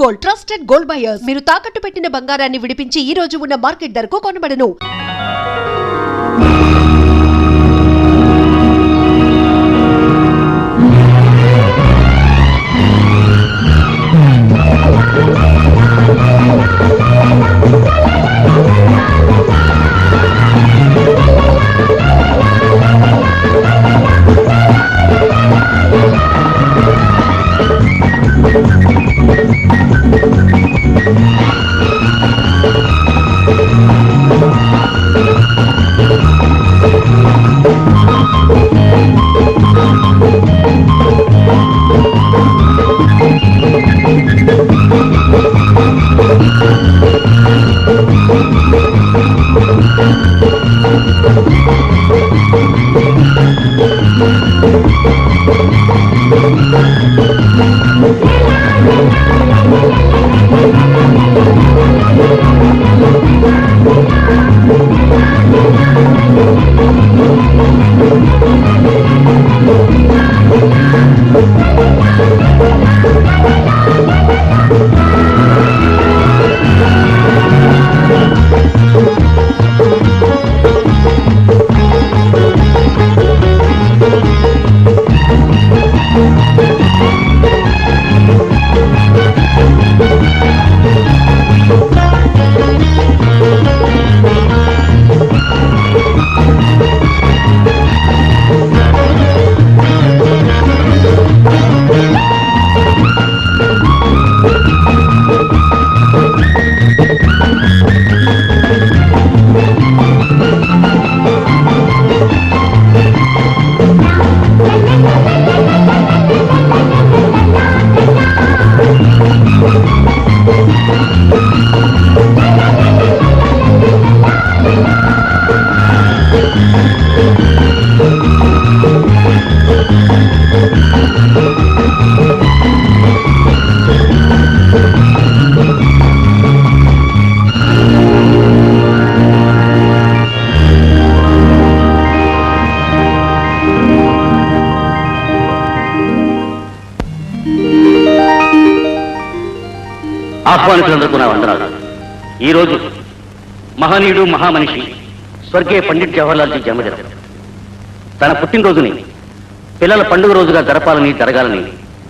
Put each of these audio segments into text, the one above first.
Gold, trusted gold buyers. మీరు తాకట్టు పెట్టిన బంగారాన్ని విడిపించి ఈ రోజు ఉన్న మార్కెట్ ధరకు కొనబడను. ఆహ్వానితులందరికీ నా వందనాలు. ఈ రోజు మహనీయుడు మహామనిషి స్వర్గీయ పండిట్ జవహర్లాల్ జీ జన్మదినం. తన పుట్టినరోజుని పిల్లల పండుగ రోజుగా జరగాలని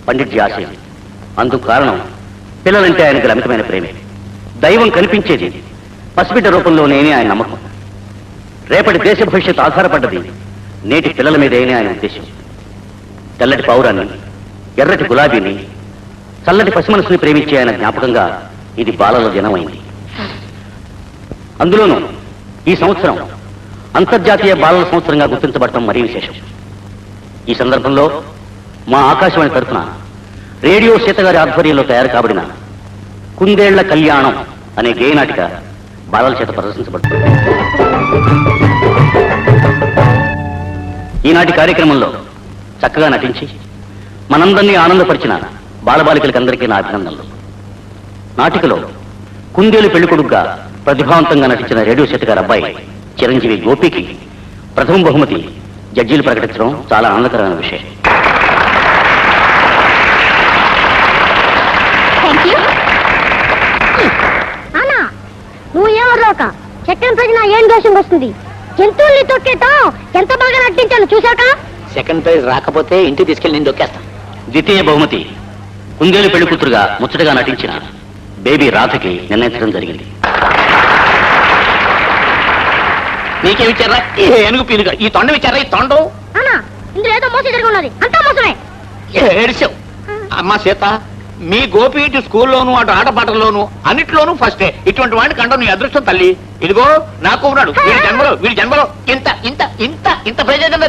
పండిట్ జీ ఆశయం. అందుకు కారణం పిల్లలంటే ఆయనకు అమితమైన ప్రేమే. దైవం కనిపించేది పసిబిడ్డ రూపంలోనే ఆయన నమ్మకం. రేపటి దేశ భవిష్యత్తు ఆధారపడ్డది నేటి పిల్లల మీదేనే ఆయన ఉద్దేశం. తెల్లటి పౌరాన్ని, ఎర్రటి గులాబీని, చల్లటి పసి మనసుని ప్రేమించే ఆయన జ్ఞాపకంగా ఇది బాలల దినమైంది. అందులోనూ ఈ సంవత్సరం అంతర్జాతీయ బాలల సంవత్సరంగా గుర్తించబడటం మరీ విశేషం. ఈ సందర్భంలో మా ఆకాశవాణి తరఫున రేడియో సీతగారి ఆధ్వర్యంలో తయారు కాబడిన కుందేళ్ల కళ్యాణం అనే గేయనాటిక బాలల చేత ప్రదర్శించబడుతుంది. ఈనాటి కార్యక్రమంలో చక్కగా నటించి మనందరినీ ఆనందపరిచిన బాలబాలికలకందరికీ నా అభినందనలు. నాటికలో కుందేలు పెళ్లికొడుకుగా ప్రతిభావంతంగా నటించిన రేడియో సెట్ గారి అబ్బాయి చిరంజీవి గోపికి ప్రథమ బహుమతి జడ్జీలు ప్రకటించడం చాలా ఆనందకరమైన విషయం. నువ్వు ఏమర్రోక సెకండ్ ప్రైజ్ నా ఏం దోషం వస్తుంది. జంతువుల్ని తొక్కేటం ఎంత బాగా నటించాను చూశాక. సెకండ్ ప్రైజ్ రాకపోతే ఇంటికి తీసుకెళ్ళి నేను దొక్కేస్తా. ద్వితీయ బహుమతి కుందేలు పెళ్లి కూతురుగా ముచ్చటగా నటించిన బేబీ రాధకి నిర్ణయించడం జరిగింది. నీకేమిచ్చారా? ఏనుగు పీనుగా ఈ తొండం ఇచ్చారా? ఈ తొండం ఇందులో ఏదో మోసం జరిగి ఉన్నది. అంతా మోసమే. ఏడిసావు అమ్మా సీత. మీ గోపి ఇటు స్కూల్లోను అటు ఆటపాటల్లోను అన్నిట్లోనూ ఫస్టే. ఇటువంటి వాడిని కంటే నీ అదృష్టం తల్లి. ఇదిగో నాకు ఉన్నాడు. వీడి జన్మలో ఇంత ఇంత ఇంత ఇంత ప్రయోజనం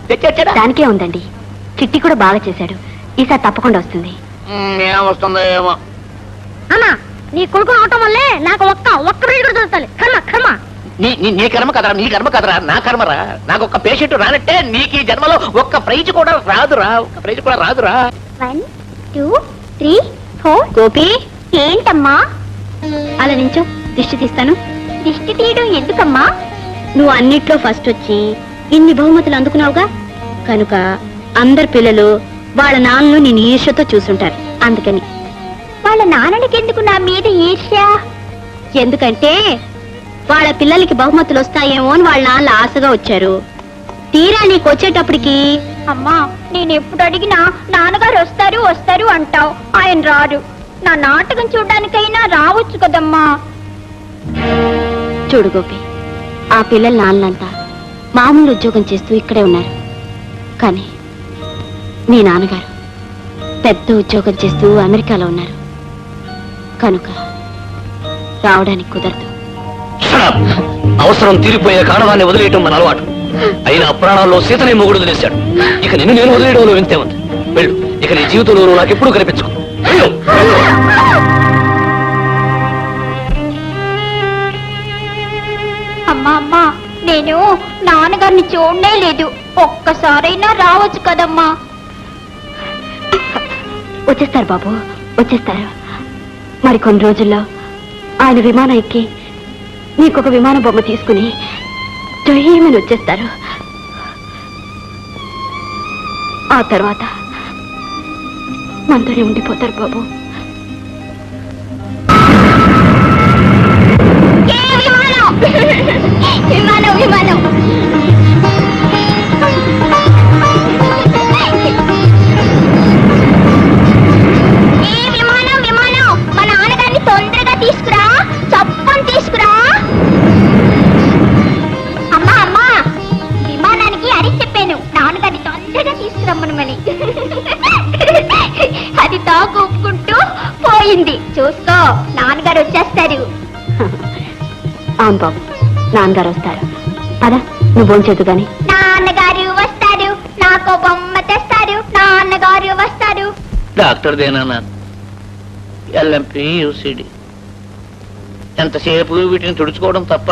తెచ్చాడా? దానికే ఉందండి. చిట్టి కూడా బాగా చేశాడు. ఈసారి తప్పకుండా వస్తుంది. ఏమొస్తుందో ఏమో. అన్నా నీ కొడుకు అవటం వల్లే నాకు ఒక్క ప్రైజ్ కూడా దొరుకుతాయి. కర్మ కర్మ. నీ కర్మ కదరా, నీ కర్మ కదరా, నా కర్మరా. నాకు ఒక్క పేషెంట్ రానట్టే నీకు ఈ జన్మలో ఒక్క ప్రైజ్ కూడా రాదురా. ఒక్క ప్రైజ్ కూడా రాదురా. 1 2 3 4 గోపి ఏంటమ్మా అలా నించో. దిష్టి తీస్తాను. దిష్టి తీయడం ఎందుకమ్మా? నువ్వు అన్నిట్లో ఫస్ట్ వచ్చి ఇన్ని బహుమతులు అందుకున్నావుగా, కనుక అందరు పిల్లలు వాళ్ళ నాన్నను నేను ఈర్ష్యతో చూసుంటారు. అందుకని వాళ్ళ నాన్నలకెందుకు నా మీద ఈర్ష్య? ఎందుకంటే వాళ్ళ పిల్లలకి బహుమతులు వస్తాయేమో అని వాళ్ళ నాన్న ఆశగా వచ్చారు. తీరా నీకు వచ్చేటప్పటికి, అమ్మా నేను ఎప్పుడు అడిగినా నాన్నగారు వస్తారు వస్తారు అంటావు, ఆయన రారు. నా నాటకం చూడడానికైనా రావచ్చు కదమ్మా. చూడు గోపి, ఆ పిల్లల నాన్నలంతా మామూలు ఉద్యోగం చేస్తూ ఇక్కడే ఉన్నారు. కానీ మీ నాన్నగారు పెద్ద ఉద్యోగం చేస్తూ అమెరికాలో ఉన్నారు కనుక రావడానికి కుదరదు. అవసరం తీరిపోయే కారణాన్ని వదిలేయటం మన అలవాటు. అయినా ప్రాణాల్లో సీతనే మొగుడు వదిలేశాడు. ఇక నిన్ను నేను వదిలేయడంలో వింతే ఉంది. వెళ్ళు, ఇక నీ జీవితంలో నాకు ఎప్పుడు కనిపించుకో. అమ్మా అమ్మా, నేను నాన్నగారిని చూడనే లేదు. ఒక్కసారైనా రావచ్చు కదమ్మా. వచ్చేస్తారు బాబు, వచ్చేస్తారు. మరి కొన్ని రోజుల్లో ఆయన విమానం ఎక్కి నీకొక విమాన బొమ్మ తీసుకుని జయమని వచ్చేస్తారు. ఆ తర్వాత మనతోనే ఉండిపోతారు బాబు. విమానం విమానం విమానం విమానం మా నాన్నగారిని తొందరగా తీసుకురా, చప్పని తీసుకురా. అమ్మా అమ్మా, విమానానికి అని చెప్పాను నాన్నగారిని తొందరగా తీసుకురమ్మనమని. అది తాగుకుంటూ పోయింది. చూసుకో, నాన్నగారు వచ్చేస్తారు. అవును బాబు, నాన్నగారు వస్తారు. పద, నువ్వు భోంచేదు గాని. నాన్నగారు వస్తారు, నాకు బొమ్మ తెస్తారు. నాన్నగారు వస్తారు. డాక్టర్ దేనా ఎల్ఎంపి యూసిడి ఎంతసేపు వీటిని తుడుచుకోవడం తప్ప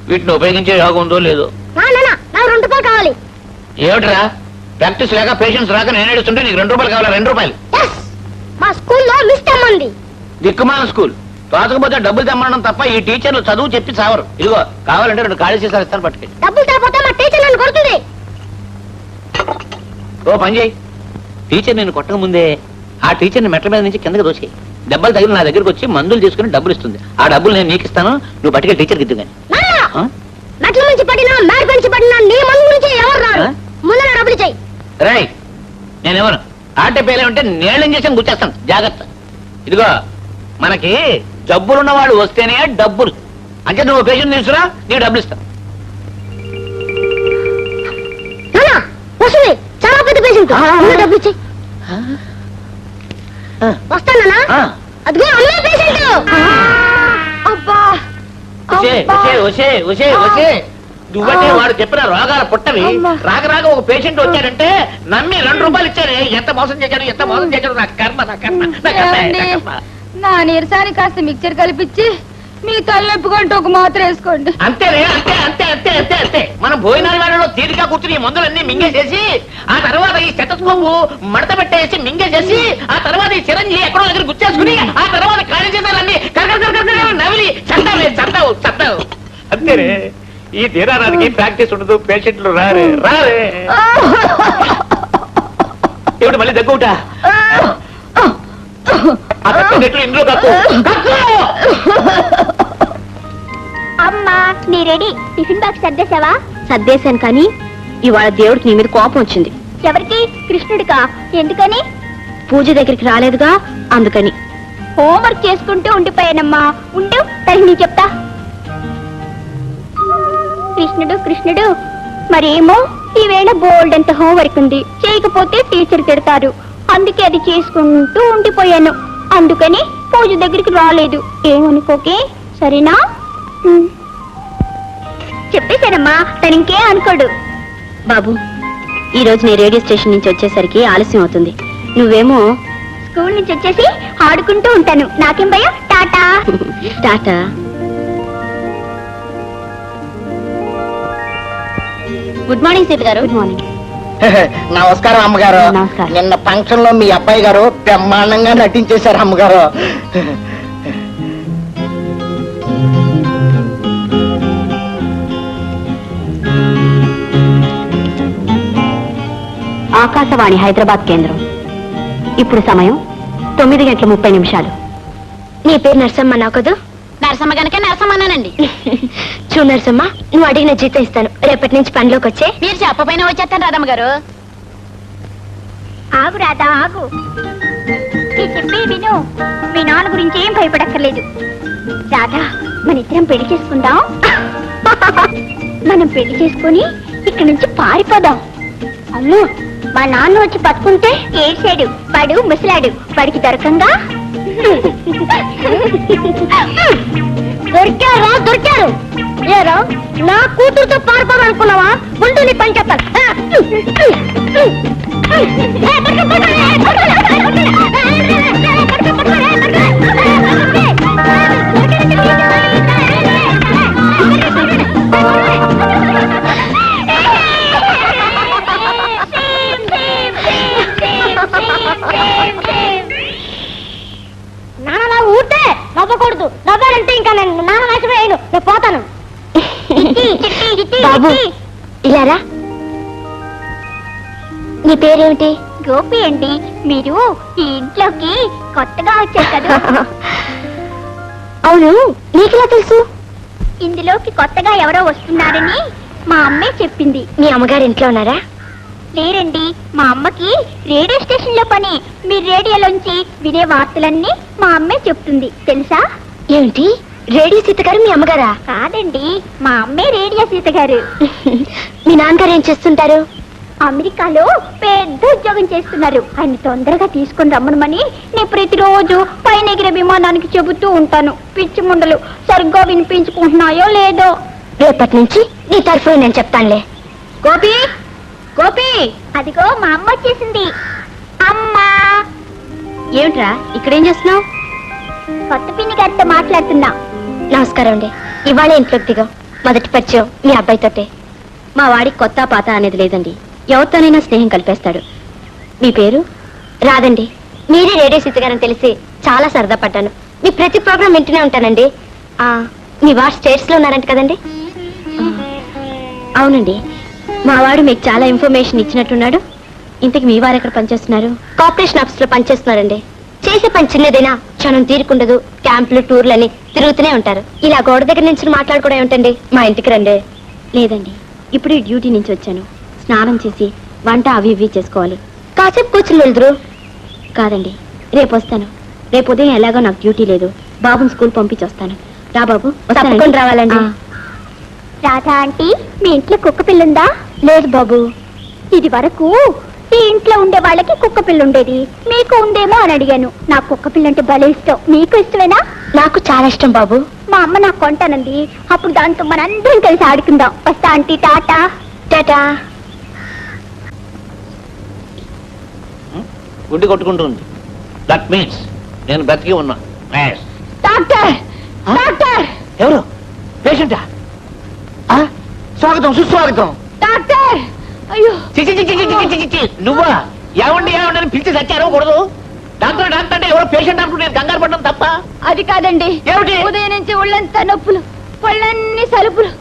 వీటిని ఉపయోగించే యోగం ఉందో లేదో. నాకు 2 రూపాయలు కావాలి. ఏమిట్రా, ప్రాక్టీస్ లేక పేషెంట్స్ రాక నేను ఏడుస్తుంటే నీకు 2 రూపాయలు కావాలా? 2 రూపాయలు మా స్కూల్లో మిస్ తెమ్మంది. దిక్కుమాల స్కూల్, తోచకపోతే డబ్బులు తెమ్మడం తప్ప ఈ టీచర్లు చదువు చెప్పి చావరు. ఇదిగో కావాలంటే 2 ఖాళీ సీసాలు ఇస్తాను, పట్టుకెళ్ళి. డబ్బులు తేపోతే మా టీచర్ నన్ను కొడుతుంది. ఓ పని చేయి, టీచర్ నేను కొట్టక ముందే ఆ టీచర్ని మెట్ల మీద నుంచి కిందకి దోచేయి. దెబ్బలు తగిలి నా దగ్గరకు వచ్చి మందులు తీసుకుని డబ్బులు ఇస్తుంది. ఆ డబ్బులు నేను నీకు ఇస్తాను, నువ్వు పట్టుకెళ్ళి టీచర్కి ఇద్దు కానీ. మెట్ల నుంచి పడినా మేడ నుంచి పడినా నీ మందు నుంచి ఎవరు రారు. ముందు డబ్బులు చెయ్యి. రై, నేనెవరు? ఆటే పేలే ఉంటే నేళ్ళం చేసి గుర్చేస్తాను, జాగ్రత్త. ఇదిగో, మనకి జబ్బులున్న వాడు వస్తేనే డబ్బులు. అంటే నువ్వు పేషెంట్ తీసుకురా, నీకు డబ్బులు ఇస్తాను. వస్తుంది, చాలా పెద్ద పేషెంట్. డబ్బులు ఇచ్చి వస్తానా? అదిగో అమ్మే పేషెంట్. అబ్బా నువ్వంటే వాడు చెప్పిన రోగాల పుట్టవి. రాక రాక ఒక పేషెంట్ వచ్చాడంటే నమ్మి 2 రూపాయలు ఇచ్చారే. ఎంత మోసం చేశాడు, ఎంత మోసం చేశాడు. నా కర్మ, నా కర్మ, నా కర్మ. నా నీరసానికి కాస్త మిక్చర్ కలిపించి మీ తలనొప్పికంటూ ఒక మాత్ర వేసుకోండి. అంతేనే, అంతే అంతే అంతే అంతే అంతే. మనం భోజనాల వేళలో తీరిగా కూర్చుని ఈ మందులన్నీ మింగేసేసి, ఆ తర్వాత ఈ శతస్కోపు మడత పెట్టేసి మింగేసేసి, ఆ తర్వాత ఈ చిరంజి ఎక్కడో దగ్గర గుర్చేసుకుని, ఆ తర్వాత కార్యచేతాలన్నీ నవిలి చందావు. అంతేనే, ఈ తీరానికి ప్రాక్టీస్ ఉండదు, పేషెంట్లు రారే రారే. ఏమిటి మళ్ళీ దగ్గుట? ఇంట్లో అమ్మా, నీ రెడీ. టిఫిన్ బాక్స్ సర్దేశావా? సర్దేశాను, కానీ ఇవాళ దేవుడికి నీ మీద కోపం వచ్చింది. ఎవరికి? కృష్ణుడికా? ఎందుకని? పూజ దగ్గరికి రాలేదుగా, అందుకని. హోంవర్క్ చేసుకుంటూ ఉండిపోయానమ్మా. ఉండు, తల్లి నీ చెప్తా. కృష్ణుడు కృష్ణుడు మరేమో ఈవేళ బోల్డ్ అంత హోంవర్క్ ఉంది, చేయకపోతే టీచర్ తిడతారు. అందుకే అది చేసుకుంటూ ఉండిపోయాను. అందుకని పూజ దగ్గరికి రాలేదు. ఏమనుకోకే, సరేనా? చెప్పేశానమ్మా, తను ఇంకే అనుకోడు. బాబు, ఈ రోజు నీ రేడియో స్టేషన్ నుంచి వచ్చేసరికి ఆలస్యం అవుతుంది. నువ్వేమో స్కూల్ నుంచి వచ్చేసి ఆడుకుంటూ ఉంటాను. నాకేం భయం. టాటా. టాటా. గుడ్ మార్నింగ్ సీత గారు. Good morning. నమస్కారం అమ్మగారు. నమస్కారం. నిన్న ఫంక్షన్ లో మీ అబ్బాయి గారు బ్రహ్మాండంగా నటించేశారు అమ్మగారు. ఆకాశవాణి హైదరాబాద్ కేంద్రం. ఇప్పుడు సమయం 9:30. నీ పేరు నరసమ్మ నా కదూ? నరసమ్మ కనుక నరసమ్మనండి. చూ నరసమ్మ, నువ్వు అడిగిన జీతం ఇస్తాను. రేపటి నుంచి పనిలోకి వచ్చే. మీరు చెప్పపోయినా వచ్చేస్తాను రాధమ్మ గారు. ఆగు రాధా ఆగు, చెప్పి విను. మీ నాన్న గురించి ఏం భయపడక్కర్లేదు. రాధా, మన ఇద్దరం పెళ్లి చేసుకుందాం. మనం పెళ్లి చేసుకుని ఇక్కడి నుంచి పారిపోదాం. అమ్ము, మా నాన్న వచ్చి పట్టుకుంటే ఏడ్చాడు. వాడు ముసలాడు, వాడికి దొరకంగా. దొరికారా? దొరికారు. ఏరా, నా కూతురుతో పారిపోవాలనుకున్నావా? ముందు నీ పని చెప్పాలి. నాన్న ఊటే నవ్వకూడదు. నవ్వాలంటే ఇంకా నేను నాన్న నాశవేయను. నేను పోతాను. బాబు ఇలారా. నీ పేరేమిటి? గోపి అండి. మీరు ఈ ఇంట్లోకి కొత్తగా వచ్చారు కదా. అవును, నీకెలా తెలుసు? ఇందులోకి కొత్తగా ఎవరో వస్తున్నారని మా అమ్మే చెప్పింది. మీ అమ్మగారు ఇంట్లో ఉన్నారా? లేరండి, మా అమ్మకి రేడియో స్టేషన్ లో పని. మీరు రేడియోలోంచి వినే వార్తలన్నీ మా అమ్మే చెప్తుంది, తెలుసా? ఏమిటి, రేడియో సీత గారు మీ అమ్మగారా? కాదండి, మా అమ్మే రేడియో సీత గారు. మీ నాన్నగారు ఏం చేస్తుంటారు? అమెరికాలో పెద్ద ఉద్యోగం చేస్తున్నారు. ఆయన తొందరగా తీసుకుని రమ్మనమని నేను ప్రతిరోజు పైన ఎగిరే విమానానికి చెబుతూ ఉంటాను. పిచ్చి ముండలు సరిగ్గా వినిపించుకుంటున్నాయో లేదో. రేపటి నుంచి నీ తరఫు నేను చెప్తానులే. గోపి, గోపి, అదిగో మా అమ్మ వచ్చేసింది. అమ్మా. ఏమిట్రా ఇక్కడేం చేస్తున్నావు? కొత్త పిన్ని గారితో మాట్లాడుతున్నా. నమస్కారం అండి. ఇవాళ ఇంట్లోకి దిగా. మొదటి పరిచయం మీ అబ్బాయితోటే. మా వాడికి కొత్త పాత అనేది లేదండి. ఎవరితోనైనా స్నేహం కలిపేస్తాడు. మీ పేరు? రాదండి. మీరే రేడియో సీతగారని తెలిసి చాలా సరదా పడ్డాను. మీ ప్రతి ప్రోగ్రాం వింటూనే ఉంటానండి. మీ వాడు స్టేట్స్ లో ఉన్నారంట కదండి? అవునండి, మా వాడు మీకు చాలా ఇన్ఫర్మేషన్ ఇచ్చినట్టున్నాడు. ఇంతకు మీ వారు ఎక్కడ పనిచేస్తున్నారు? కార్పొరేషన్ ఆఫీస్ లో పనిచేస్తున్నారండి. చేసే పని చిన్నదైనా క్షణం తీరుకుండదు. క్యాంపులు, టూర్లు అని తిరుగుతూనే ఉంటారు. ఇలా గోడ దగ్గర నుంచి మాట్లాడుకోవడం ఏమిటండి? మా ఇంటికి రండి. లేదండి, ఇప్పుడు డ్యూటీ నుంచి వచ్చాను. స్నానం చేసి వంట అవి ఇవి చేసుకోవాలి. కాసేపు కూర్చుని వెళ్దురు. కాదండి, రేపు వస్తాను. రేపు ఉదయం ఎలాగో నాకు డ్యూటీ లేదు. బాబుని స్కూల్ పంపించి వస్తాను. రా బాబు. తప్పకుండా రావాలండి. రాధా ఆంటీ, మీ ఇంట్లో కుక్క పిల్లుందా? లేదు బాబు. ఇది వరకు ఈ ఇంట్లో ఉండే వాళ్ళకి కుక్క పిల్ల ఉండేది. మీకు ఉందేమో అని అడిగాను. నాకు కుక్క పిల్ల అంటే భలే ఇష్టం. మీకు ఇష్టమేనా? నాకు చాలా ఇష్టం బాబు. మా అమ్మ నాకు కొంటానంది. అప్పుడు దాంతో మనందరం కలిసి ఆడుకుందాం. వస్తా ఆంటీ. టాటా. టాటా. గుండి కొట్టుకుంటుంది. దట్ మీన్స్ నేను బతికి ఉన్నా. Doctor, doctor. ఎవరు? పేషెంటా? స్వాగతం, సుస్వాగతం. డాక్టర్. అయ్యో, నువ్వా? ఏమండి ఏమండి అని పిలిచి చచ్చారకూడదు. డాక్టర్ డాక్టర్ అంటే ఎవరో పేషెంట్ అంటూ నేను కంగారు పడడం తప్ప. అది కాదండి. ఏమిటి? ఉదయం నుంచి ఒళ్ళంతా నొప్పులు, పళ్ళన్నీ సలుపులు.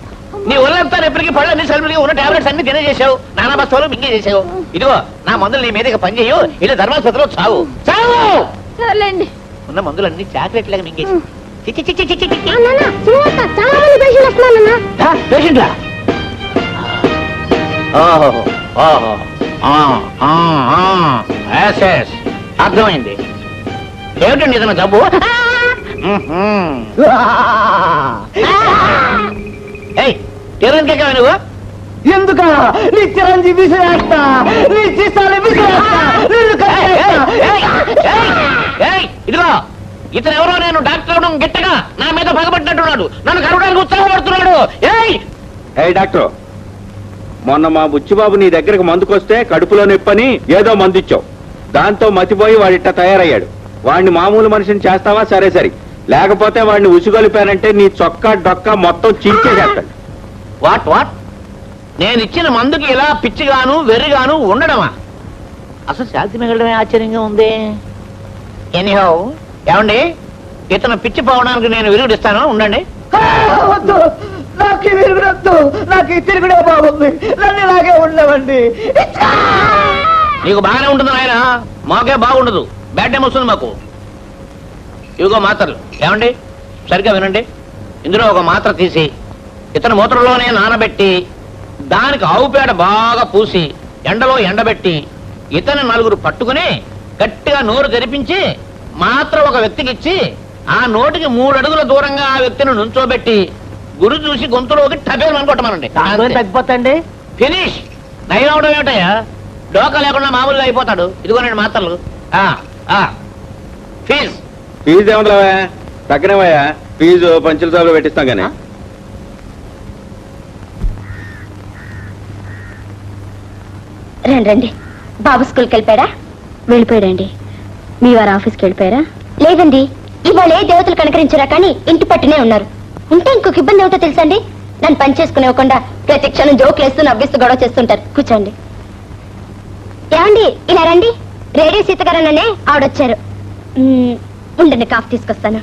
నీ ఒళ్ళంతా ఎప్పటికీ పళ్ళన్ని సలుపులకి ఉన్న టాబ్లెట్స్ అన్ని తినేసేసావు. నానా బస్తాలు మింగే చేసావు. ఇదిగో నా మందులు నీ మీద పని చేయవు. ఇలా ధర్మాస్పత్రిలో చావు చావు. సర్లేండి. ఉన్న మందులన్నీ చాక్లెట్ లాగా మింగేసి. పేషెంట్లా? అర్థమైంది. ఏమిటండి ఏదైనా జబ్బు? తీరానికే నువ్వు ఎందుక నీ చిరంజీవి విసిరేస్తా, నీ చీసాలు విసిరేస్తా, నిన్ను కట్టేస్తా. ఇదిగో ఇతను ఎవరో నేను డాక్టర్ అవడం గిట్టగా నా మీద పగబట్టినట్టున్నాడు. నన్ను కరవడానికి ఉత్సాహపడుతున్నాడు. ఏ డాక్టర్, మొన్న మా బుచ్చిబాబు నీ దగ్గరకు మందుకొస్తే కడుపులో నొప్పని ఏదో మందిచ్చావు. దాంతో మతిపోయి వాడిట్ట తయారయ్యాడు. వాడిని మామూలు మనిషిని చేస్తావా? సరే సరి, లేకపోతే వాడిని ఉసిగొలిపానంటే నీ చొక్కా డొక్కా మొత్తం చీల్చేసేస్తాడు. What what? నేను ఇచ్చిన మందుకి ఇలా పిచ్చిగాను వెర్రిగాను ఉండడమా? అసలు శాంతి మిగలడమే ఆశ్చర్యంగా ఉంది. ఎనీహౌ, ఏమండి, ఇతను పిచ్చి పోవడానికి నేను విరుగుడిస్తాను. ఉండండి. వద్దు, నాకు ఈ విరుగుడొద్దు. నాకు ఈ తిరుగుడే బాగుంది. నన్ను ఇలాగే ఉండవండి. నీకు బాగానే ఉంటుంది ఆయన, మాకే బాగుండదు. బ్యాడ్ టైం వస్తుంది మాకు. ఇవిగో మాత్రలు. ఏమండి సరిగ్గా వినండి. ఇందులో ఒక మాత్ర తీసి ఇతని మూత్రలోనే నానబెట్టి దానికి ఆవు పేడ బాగా పూసి ఎండలో ఎండబెట్టి ఇతని నలుగురు పట్టుకుని గట్టిగా నోరు తెరిపించి మాత్ర ఒక వ్యక్తికి ఇచ్చి ఆ నోటికి 3 అడుగుల దూరంగా ఆ వ్యక్తిని నుంచోబెట్టి గురి చూసి గొంతులోకి టబేలు అనుకోవటమనండి. తగ్గిపోతండి. ఫినిష్. నయం అవడం ఏమిటయ్యా, డోకా లేకుండా మామూలుగా అయిపోతాడు. ఇదిగోనండి మాత్రలు. ఫీజ్ ఫీజు ఏమంటావా? తగ్గనేవయ్యా, ఫీజు పంచుల సభలో పెట్టిస్తాం కానీ. రండి రండి. బాబు స్కూల్కి వెళ్ళిపోయాడా? వెళ్ళిపోయాడండి. మీ వారు ఆఫీస్కి వెళ్ళిపోయారా? లేదండి, ఇవాళ ఏ దేవతలు కనకరించారా కానీ ఇంటి పట్టునే ఉన్నారు. ఉంటే ఇంకొక ఇబ్బంది ఏమిటో తెలుసా అండి, నన్ను పని చేసుకునేవ్వకుండా ప్రతి క్షణం జోకులు వేస్తూ నవ్విస్తూ గొడవ చేస్తుంటారు. కూర్చోండి. ఏమండి ఇలా రండి. రేడియో సీతగారననే ఆవిడొచ్చారు. ఉండండి, కాఫీ తీసుకొస్తాను.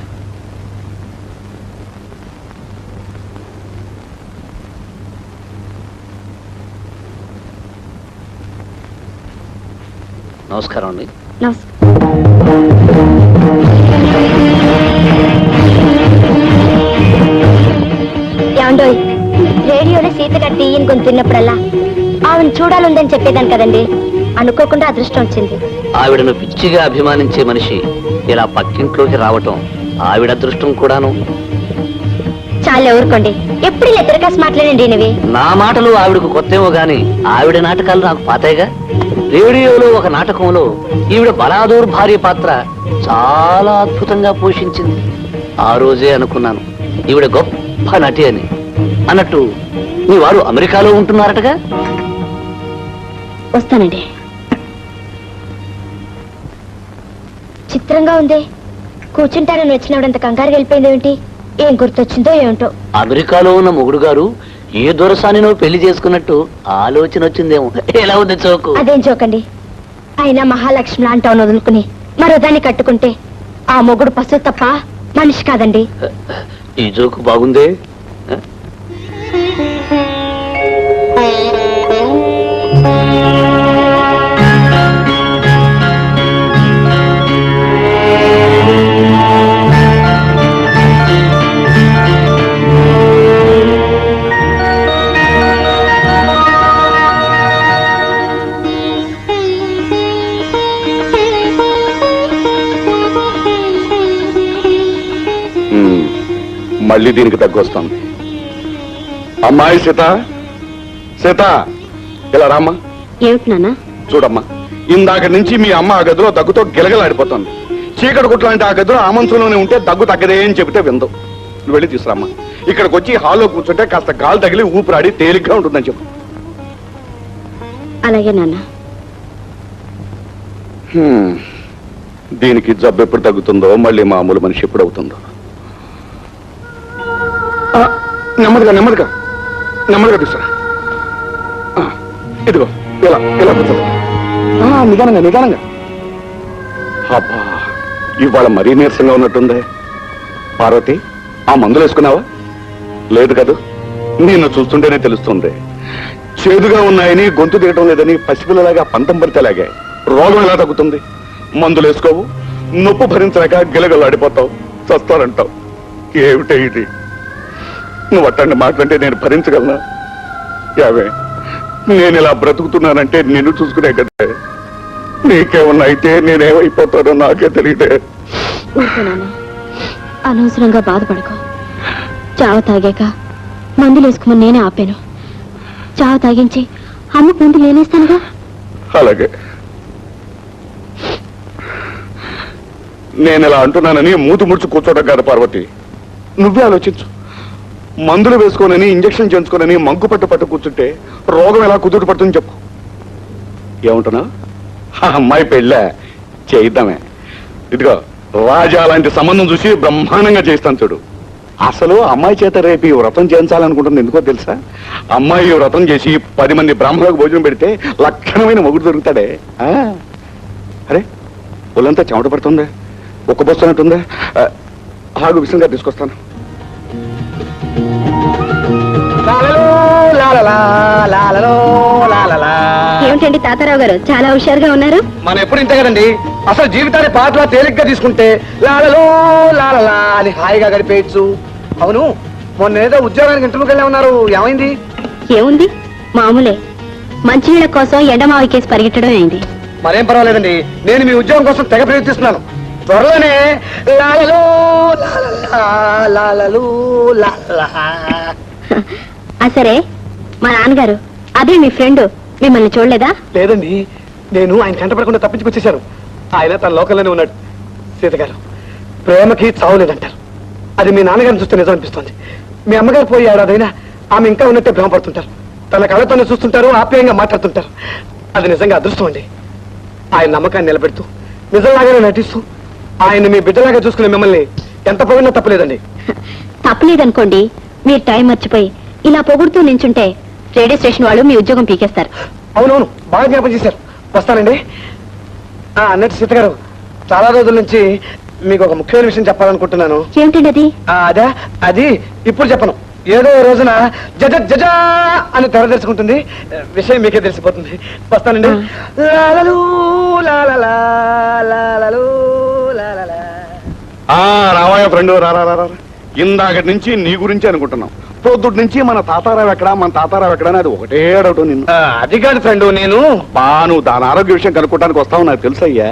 నమస్కారం అండి. ఏమండోయ్, రేడియోలో సీతగారు తీయని గొంతున్నప్పుడల్లా ఆవిడని చూడాలందని చెప్పేదాన్ని కదండి. అనుకోకుండా అదృష్టం వచ్చింది. ఆవిడను పిచ్చిగా అభిమానించే మనిషి ఇలా పక్కింట్లోకి రావటం ఆవిడ అదృష్టం కూడాను. చాలా ఊరుకోండి, ఎప్పుడు ఇలా తిరగాసి మాట్లాడండి. ఇవి నా మాటలు ఆవిడకు కొత్తేమో గాని ఆవిడ నాటకాలు నాకు పాతాయిగా. రేడియోలో ఒక నాటకంలో ఈవిడ బలాదూర్ భార్య పాత్ర చాలా అద్భుతంగా పోషించింది. ఆ రోజే అనుకున్నాను ఈవిడ గొప్ప నటి అని. అన్నట్టు మీ వారు అమెరికాలో ఉంటున్నారటగా? వస్తానండి. చిత్రంగా ఉంది. కూర్చుంటారని వచ్చినప్పుడంత కంగారు వెళ్ళిపోయిందేమిటి? ఏం గుర్తొచ్చిందో ఏమిటో. అమెరికాలో ఉన్న మొగుడు గారు ఏ దొరసానినో పెళ్లి చేసుకున్నట్టు ఆలోచన వచ్చిందేమో. ఎలా ఉంది చోకు? అదేం జోకండి. అయినా మహాలక్ష్మి లాంటి వదులుకుని మరో దాన్ని కట్టుకుంటే ఆ మొగుడు పశువు తప్ప మనిషి కాదండి. ఈ జోకు బాగుందే. మళ్ళీ దీనికి తగ్గొస్తుంది. అమ్మాయి సీత, సీత ఇలా రామ్మా. ఏమిటి నాన్న? చూడమ్మా, ఇందాక నుంచి మీ అమ్మ ఆ గదిలో దగ్గుతో గిలగలాడిపోతుంది. చీకటి గుట్లాంటి ఆ గదిలో ఆ మంచంలోనే ఉంటే దగ్గు తగ్గదే అని చెబితే విందు. నువ్వు వెళ్ళి తీసురామ్మా. ఇక్కడికి వచ్చి హాల్లో కూర్చుంటే కాస్త గాలి తగిలి ఊపిరాడి తేలిగ్గా ఉంటుందని చెప్పు. అలాగే నాన్న. దీనికి జబ్బు ఎప్పుడు తగ్గుతుందో, మళ్ళీ మామూలు మనిషి ఎప్పుడు అవుతుందో. నెమ్మదిగా నెమ్మదిగా నెమ్మదిగా తీసురా. ఇదిగో ఇలా ఇలా కూర్చోండి. నిదానంగా నిదానంగా. అబ్బా, ఇవాళ మరీ నీరసంగా ఉన్నట్టుందే. పార్వతి, ఆ మందులు వేసుకున్నావా? లేదు కదా, నిన్ను చూస్తుంటేనే తెలుస్తుంది. చేదుగా ఉన్నాయని, గొంతు దిగటం లేదని పసిపిల్లలాగా పంతం పరితేలాగే. రోగం ఎలా తగ్గుతుంది? మందులు వేసుకోవు, నొప్పు భరించలేక గిలగలాడిపోతావు, చస్తారంటావు. ఏమిటే ఇది? నువ్వు అట్టండి మాట్లాడితే నేను భరించగలనా? యావే, నేను ఇలా బ్రతుకుతున్నానంటే నిన్ను చూసుకునే కదా. నీకేమన్నా అయితే నేనేమైపోతానో నాకే తెలియదే. అనవసరంగా బాధపడకు. చావు తాగాక మందులు వేసుకోమని నేనే ఆపాను. చావు తాగించి అమ్మకు మందులు నేనేస్తానుగా. అలాగే. నేను ఇలా అంటున్నానని మూతు ముడుచు కూర్చోటం కాదు పార్వతి. నువ్వే ఆలోచించు. మందులు వేసుకోనని, ఇంజక్షన్ చేయించుకోనని మంకు పట్టు కూర్చుంటే రోగం ఎలా కుదురు పడుతుంది చెప్పు. ఏమంటున్నా? అమ్మాయి పెళ్ళే చేయిద్దామే. ఇదిగో రాజా లాంటి సంబంధం చూసి బ్రహ్మాండంగా చేస్తాను చూడు. అసలు అమ్మాయి చేత రేపు ఈ వ్రతం చేయించాలనుకుంటుంది. ఎందుకో తెలుసా? అమ్మాయి ఈ వ్రతం చేసి 10 మంది బ్రాహ్మణులకు భోజనం పెడితే లక్షణమైన మొగుడు దొరుకుతాడే. అరే, ఒళ్ళంతా చెమట పడుతుందే, ఒక్క బొస్తున్నట్టుందే. ఆగు, విషయంగా తీసుకొస్తాను. ఏమిటండి తాతారావు గారు చాలా హుషారుగా ఉన్నారు? మనం ఎప్పుడు ఇంతే కదండి. అసలు జీవితాన్ని పాటలా తేలిగ్గా తీసుకుంటే లాలలో లాలలా అని హాయిగా గడిపేయచ్చు. అవును, మొన్న ఏదో ఉద్యోగానికి ఇంటర్వ్యూకి వెళ్ళా ఉన్నారు, ఏమైంది? ఏముంది, మామూలే. మంచినీళ్ళ కోసం ఎండమావి కేసు పరిగెట్టడం అయింది. మరేం పర్వాలేదండి, నేను మీ ఉద్యోగం కోసం తెగ ప్రయత్నిస్తున్నాను. త్వరలోనే లాలలో లాలలా లాలలు లాలలా. సరే, మా నాన్నగారు అదే మీ ఫ్రెండ్ మిమ్మల్ని చూడలేదా? లేదండి, నేను ఆయన కంటపడకుండా తప్పించుకొచ్చేశాను. ఆయన తన లోకంలోనే ఉన్నాడు. సీత గారు, ప్రేమకి చావు లేదంటారు. అది మీ నాన్నగారిని చూస్తే నిజం అనిపిస్తోంది. మీ అమ్మగారు పోయి ఏడాదైనా ఆమె ఇంకా ఉన్నట్టే భ్రమపడుతుంటారు. తన కళ్ళతోనే చూస్తుంటారు, ఆప్యాయంగా మాట్లాడుతుంటారు. అది నిజంగా అదృష్టం అండి. ఆయన నమ్మకాన్ని నిలబెడుతూ నిజంలాగానే నటిస్తూ ఆయన మీ బిడ్డలాగా చూసుకునే మిమ్మల్ని ఎంత పొగిడినా తప్పలేదండి. తప్పలేదనుకోండి, మీరు టైం మర్చిపోయి ఇలా పొగుడుతూ నించుంటే రేడియో స్టేషన్ వాళ్ళు మీ ఉద్యోగం పీకేస్తారు. అవునవును, బాగా జ్ఞాపకం చేశారు. వస్తానండి. అన్నట్టు సీత గారు, చాలా రోజుల నుంచి మీకు ఒక ముఖ్యమైన విషయం చెప్పాలనుకుంటున్నాను. ఏమిటండి అది? అదా, అది ఇప్పుడు చెప్పను. ఏదో రోజున జజ జజా అని తెర తెరుచుకుంటుంది. విషయం మీకే తెలిసిపోతుంది. వస్తానండి. లాలలు లాలలా లాలలు లాలలా. రావాయ ఫ్రెండ్, రా. ఇందాకటి నుంచి నీ గురించి అనుకుంటున్నాం. పొద్దుటి నుంచి మన తాతారావు ఎక్కడా అని అది ఒకటే అడగటం నిన్ను. అది కాదు ఫ్రెండ్, నేను నువ్వు దాని ఆరోగ్య విషయం కనుక్కోవడానికి వస్తావు నాకు తెలుసయ్యా.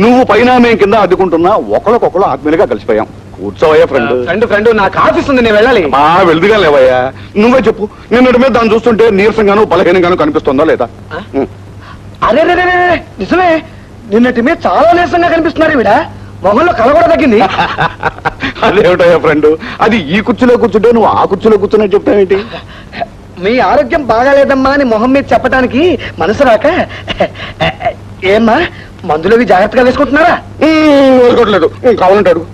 నువ్వు పైన మేము కింద అడ్డుకుంటున్నా, ఒకళ్ళకొకళ్ళు ఆత్మీయులుగా కలిసిపోయాం. కూర్చోవయ్యా ఫ్రెండ్, నాకు ఆఫీస్ ఉంది, నేను వెళ్ళాలి. వెళ్దుగా లేవయ్యా. నువ్వే చెప్పు, నిన్నటి మీద దాన్ని చూస్తుంటే నీరసంగాను బలహీనంగాను కనిపిస్తుందా లేదా? అరే నిజమే, నిన్నటి మీద చాలా నీరసంగా కనిపిస్తున్నారు. ఈవిడ మొహంలో కళ కూడా తగ్గింది. అదేమిటయ్యా ఫ్రెండ్, అది ఈ కుర్చీలో కూర్చుంటే నువ్వు ఆ కుర్చీలో కూర్చున్నా చెప్తావేంటి? మీ ఆరోగ్యం బాగాలేదమ్మా అని మొహం మీద చెప్పడానికి మనసు రాక. ఏమ్మా, మందులవి జాగ్రత్తగా వేసుకుంటున్నారా? వేసుకోవట్లేదు, కావాలంటాడు.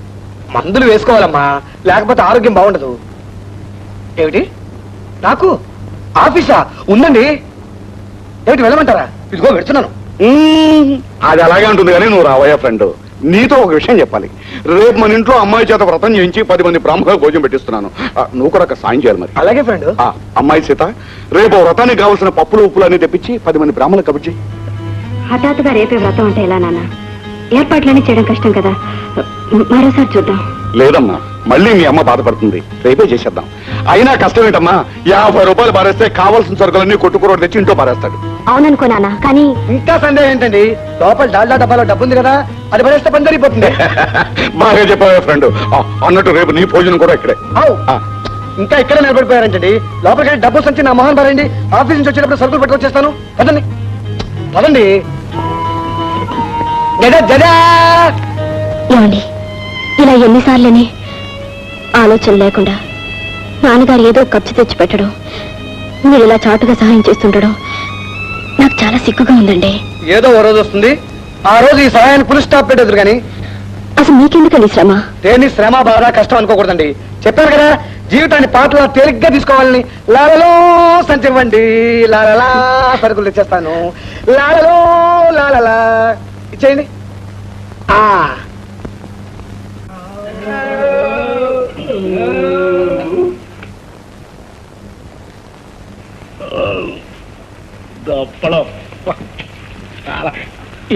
మందులు వేసుకోవాలమ్మా, లేకపోతే ఆరోగ్యం బాగుండదు. ఏమిటి, నాకు ఆఫీసా ఉందండి? ఏమిటి, వెళ్ళమంటారా? ఇదిగో పెడుతున్నాను. అది అలాగే ఉంటుంది కానీ నువ్వు రావయ్యా ఫ్రెండ్. నీతో ఒక విషయం చెప్పాలి. రేపు మన ఇంట్లో అమ్మాయి చేత వ్రతం చేయించి 10 మంది బ్రాహ్మణులకు భోజనం పెట్టిస్తున్నాను. నువ్వు కూడా ఒక సాయం చేయాలి మరి. అలాగే ఫ్రెండ్. అమ్మాయి సీత, రేపు వ్రతానికి కావాల్సిన పప్పులు ఉప్పులు అన్ని తెప్పించి 10 మంది బ్రాహ్మణులకు కబుర్చి. హఠాత్తుగా రేపే వ్రతం అంటే ఎలా నాన్న? ఏర్పాట్లన్నీ చేయడం కష్టం కదా, మరోసారి చూద్దాం. లేదమ్మా, మళ్ళీ మీ అమ్మ బాధపడుతుంది. రేపే చేసేద్దాం. అయినా కష్టం ఏంటమ్మా, 50 రూపాయలు పారేస్తే కావాల్సిన సరుకులన్నీ కొట్టుకురోడు తెచ్చి ఇంట్లో పారేస్తాడు. అవుననుకో నాన్న, కానీ ఇంకా సందేహం ఏంటండి? లోపల డాల్డా డబ్బాలో డబ్బు ఉంది కదా, అది పడేస్తే పని జరిగిపోతుంది. బాగా చెప్పావా ఫ్రెండ్. అన్నట్టు రేపు నీ భోజనం కూడా ఇక్కడే. ఇంకా ఇక్కడే నిలబడిపోయారంటండి. లోపలికి డబ్బు సంచి నా మొహన్ పారండి. ఆఫీస్ నుంచి వచ్చేటప్పుడు సరుకులు పట్టుకొచ్చేస్తాను. పదండి పదండి. ఏమండి, ఇలా ఎన్నిసార్లని ఆలోచన లేకుండా నాన్నగారు ఏదో ఖర్చు తెచ్చి పెట్టడం, మీరు ఇలా చాటుగా సహాయం చేస్తుండడం నాకు చాలా సిగ్గుగా ఉందండి. ఏదో ఓ రోజు వస్తుంది, ఆ రోజు ఈ సహాయాన్ని పులి స్టాప్ పెట్టదు. కానీ అసలు మీకెందుకండి శ్రమ? దేని శ్రమ బాధ కష్టం అనుకోకూడదండి. చెప్పారు కదా, జీవితాన్ని పాటలా తేలిగ్గా తీసుకోవాలని. లాలలో సంచివ్వండి, లాలలా సరుకులు తెచ్చేస్తాను. లాలలో లాలలా ఇచ్చేయండి.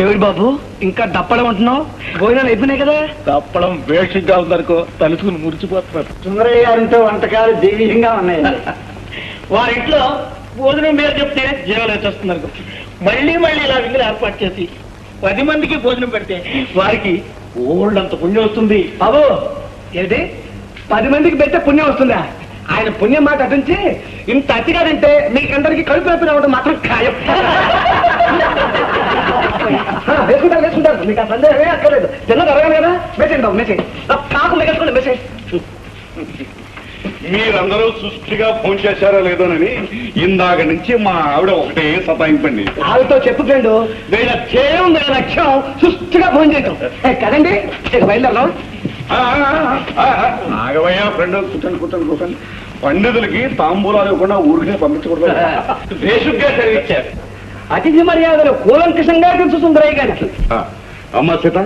ఏమిటి బాబు, ఇంకా దప్పడం అంటున్నావు? భోజనాలు అయిపోయినాయి కదా. దప్పడం వేషంగా ఉందనుకో, తలుచుకుని మురిచిపోతున్నారు. సుందరయ్య గారింట్లో వంటకాలు దైవీయంగా ఉన్నాయి. వారింట్లో భోజనం మీరు చెప్తే జీవాలు వచ్చేస్తున్నారు. మళ్ళీ ఇలా విందులు ఏర్పాటు చేసి 10 మందికి భోజనం పెడితే వారికి ఓళ్ళంత పుణ్యం వస్తుంది. బాబు, ఏంటి 10 మందికి పెడితే పుణ్యం వస్తుందా? ఆయన పుణ్యం మాట అటుంచి ఇంత అతిగా తింటే మీకందరికి కడుపు నొప్పి రావడం మాత్రం ఖాయం. వేసుకుంటారు, మీకు ఆ సందేహమే అక్కర్లేదు. తిన్నది అడగాలి కదా. మెసేజ్ బాబు, మెసేజ్ కాకు మిగల్చుకోండి. మెసేజ్. మీరందరూ సుష్టిగా ఫోన్ చేశారో లేదోనని ఇందాక నుంచి మా ఆవిడ ఒకటే సతాయింపండి. ఆవిడతో చెప్పు ఫ్రెండ్, వీళ్ళ ధ్యేయం వీళ్ళ లక్ష్యం సుష్టిగా ఫోన్ చేయటం కదండి. బయలుదేరదాం. ఆగవయ్యా ఫ్రెండ్, కూర్చోండి. పండితులకి తాంబూలాలు ఇవ్వకుండా ఊరికే పంపించకూడదు. బేసిక్గా చదివించారు. అతిథి మర్యాదలు కూలంకషంగా తెలుసు సుందరయ్య గారికి. అమ్మ సీత,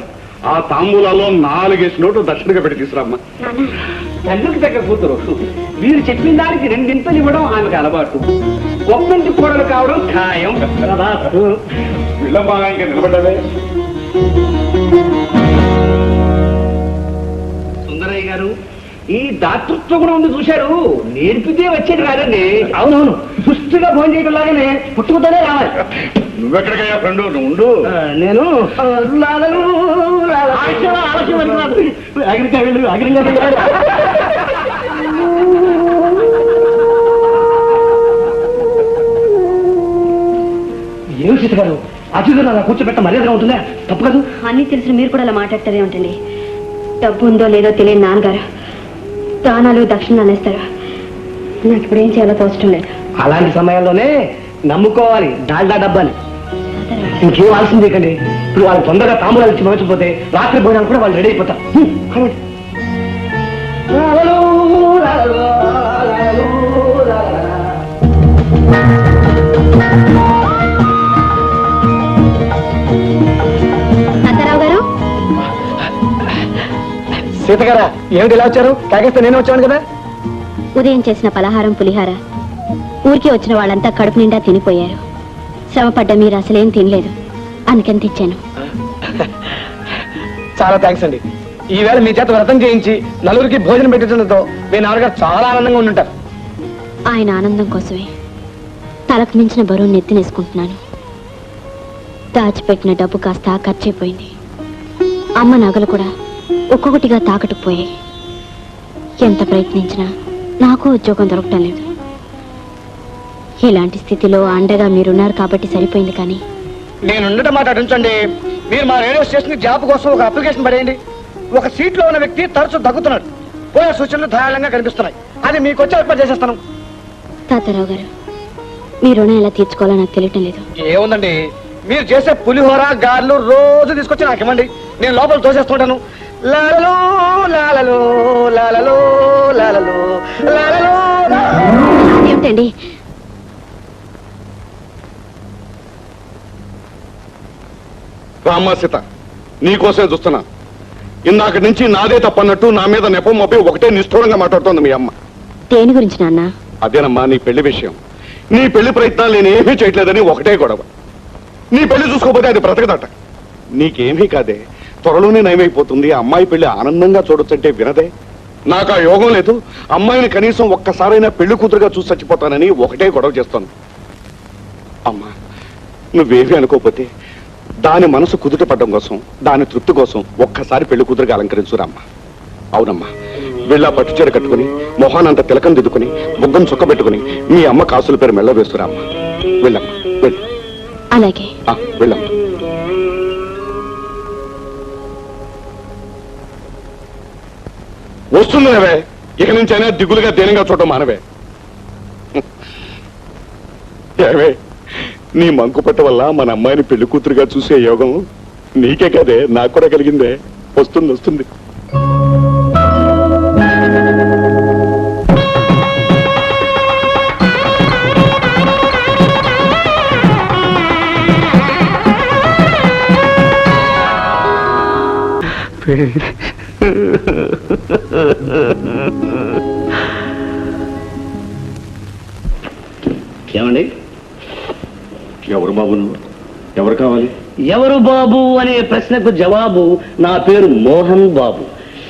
ఆ తాంబూలాలో 4 నోటు దక్షిణగా పెట్టి తీసుకురామ్మా. తండ్రికి తగ్గ కూతురు. వీరు చెప్పిన దానికి రెండింతలు ఇవ్వడం ఆమెకు అలవాటు. గొప్పంటి కూడలు కావడం ఖాయం. పిల్లమ్మా ఇంకా నిలబడ్డావే. సుందరయ్య గారు, ఈ దాతృత్వం కూడా ఉంది చూశారు. నేర్పితే వచ్చేది కాదండి. అవునవును, సుష్టిగా భోజనం చేయడం లాగానే పుట్టుకతోనే రావాలి. నువ్వెక్కడికయ్యా ఫ్రెండ్? నువ్వు ఉండు. నేను ఏం సీత గారు, అతిథులు అలా కూర్చోబెట్ట మర్యాదగా ఉంటుందా? తప్పు కాదు. అన్నీ తెలిసిన మీరు కూడా అలా మాట్లాడతారే ఉంటండి. డబ్బు ఉందో లేదో తెలియని నాన్నగారు దానాలు దక్షిణలు అనేస్తారు. నాకు ఇప్పుడు ఏం చేయాలో తోచడం లేదు. అలాంటి సమయంలోనే నమ్ముకోవాలి డాల్డా డబ్బాని. ఇంకేం ఆలస్యం చేయకండి. ఇప్పుడు వాళ్ళు తొందరగా తాంబూలాలు ఇచ్చి మర్చిపోతే రాత్రి భోజనాలు కూడా వాళ్ళు రెడీ అయిపోతారు. తాతారావు గారు, సీత గారా, ఏమిటి ఇలా వచ్చారు? కాకేస్తే నేను వచ్చాను కదా. ఉదయం చేసిన పలహారం పులిహార ఊరికి వచ్చిన వాళ్ళంతా కడుపు నిండా తినిపోయారు. శ్రమపడ్డ మీరు అసలేం తినలేదు, అందుకని తెచ్చాను. చాలా థ్యాంక్స్ అండి. ఈవేళ మీ చేత వ్రతం చేయించి నలుగురికి భోజనం పెట్టడంతో మీ నాన్నగారు చాలా ఆనందంగా ఉండుంటారు. ఆయన ఆనందం కోసమే తలకు మించిన బరువు నెత్తినేసుకుంటున్నాను. దాచిపెట్టిన డబ్బు కాస్త ఖర్చయిపోయింది. అమ్మ నగలు కూడా ఒక్కొక్కటిగా తాకట్టుకుపోయాయి. ఎంత ప్రయత్నించినా నాకు ఉద్యోగం దొరకటం లేదు. ఇలాంటి స్థితిలో అండగా మీరున్నారు కాబట్టి సరిపోయింది. కానీ నేను ఉండటం మాట ఉంచండి. మీరు మా రేడియో స్టేషన్ జాబ్ కోసం ఒక అప్లికేషన్ పడేయండి. ఒక సీట్ లో ఉన్న వ్యక్తి తరచు దగ్గుతున్నాడు. పోయే సూచనలు ధారాళంగా కనిపిస్తున్నాయి. అది మీకు వచ్చే ఏర్పాటు చేసేస్తాను. తాతారావు గారు, మీ రుణం ఎలా తీర్చుకోవాలో నాకు తెలియటం లేదు. ఏముందండి, మీరు చేసే పులిహోర గారెలు రోజు తీసుకొచ్చి నాకు ఇవ్వండి. నేను లోపల తోసేస్తుంటాను. లాలలో లాలలో లాలలో లాలలో లాలలో. ఏమిటండి? రామ్మా సీత, నీకోసమే చూస్తున్నా. ఇందాక నుంచి నాదే తప్పన్నట్టు నా మీద నెపం మోపి ఒకటే నిష్ఠూరంగా మాట్లాడుతోంది మీ అమ్మ. దేని గురించి నాన్న? అదేనమ్మా నీ పెళ్లి విషయం. నీ పెళ్లి ప్రయత్నాలు నేను ఏమీ చేయట్లేదని ఒకటే గొడవ. నీ పెళ్లి చూసుకోకపోతే అది బ్రతకదట. నీకేమీ కాదే, త్వరలోనే నయమైపోతుంది. అమ్మాయి పెళ్లి ఆనందంగా చూడొచ్చంటే వినదే. నాకు ఆ యోగం లేదు. అమ్మాయిని కనీసం ఒక్కసారైనా పెళ్లి కూతురుగా చూసి చచ్చిపోతానని ఒకటే గొడవ చేస్తాను. అమ్మా, నువ్వేమీ అనుకోకపోతే దాని మనసు కుదుట పడ్డం కోసం, దాని తృప్తి కోసం ఒక్కసారి పెళ్లి కూతురుగా అలంకరించురామ్మా. అవునమ్మా, వెళ్ళా పట్టుచీర కట్టుకుని మొహానంత తిలకం దిద్దుకుని బుగ్గం చుక్క పెట్టుకుని మీ అమ్మ కాసుల పేరు మెళ్ళ వేస్తురామ్మా. వెళ్ళమ్మా, వెళ్ళు. అలాగే. వెళ్ళమ్మా. వస్తుందివే, ఇక నుంచి అయినా దిగులుగా దేనిగా చూడటం మానవే. ఏవే, నీ మంకుపట్ట వల్ల మన అమ్మాయిని పెళ్లి కూతురుగా చూసే యోగం నీకే కదే, నాకు కూడా కలిగిందే. వస్తుంది వస్తుంది. ఏమండి? ఎవరు బాబు నువ్వు? ఎవరు కావాలి? ఎవరు బాబు అనే ప్రశ్నకు జవాబు నా పేరు మోహన్ బాబు.